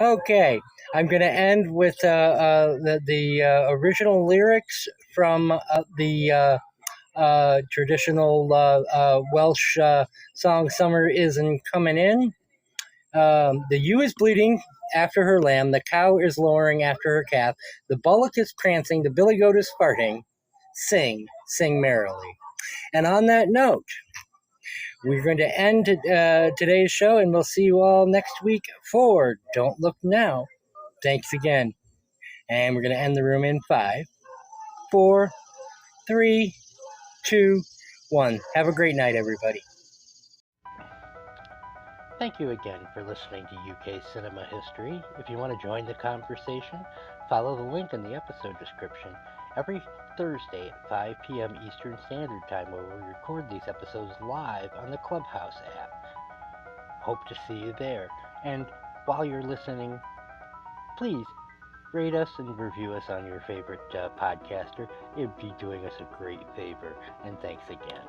Okay, I'm going to end with the original lyrics from the traditional Welsh song "Summer Isn't Coming In." The ewe is bleating after her lamb, the cow is lowing after her calf, the bullock is prancing, the billy goat is farting. Sing, sing merrily. And on that note, we're going to end today's show, and we'll see you all next week for Don't Look Now. Thanks again. And we're going to end the room in 5, 4, 3, 2, 1. Have a great night, everybody. Thank you again for listening to UK Cinema History. If you want to join the conversation, follow the link in the episode description. Every Thursday at 5 p.m. Eastern Standard Time, where we record these episodes live on the Clubhouse app. Hope to see you there. And while you're listening, please rate us and review us on your favorite podcaster. It'd be doing us a great favor. And thanks again.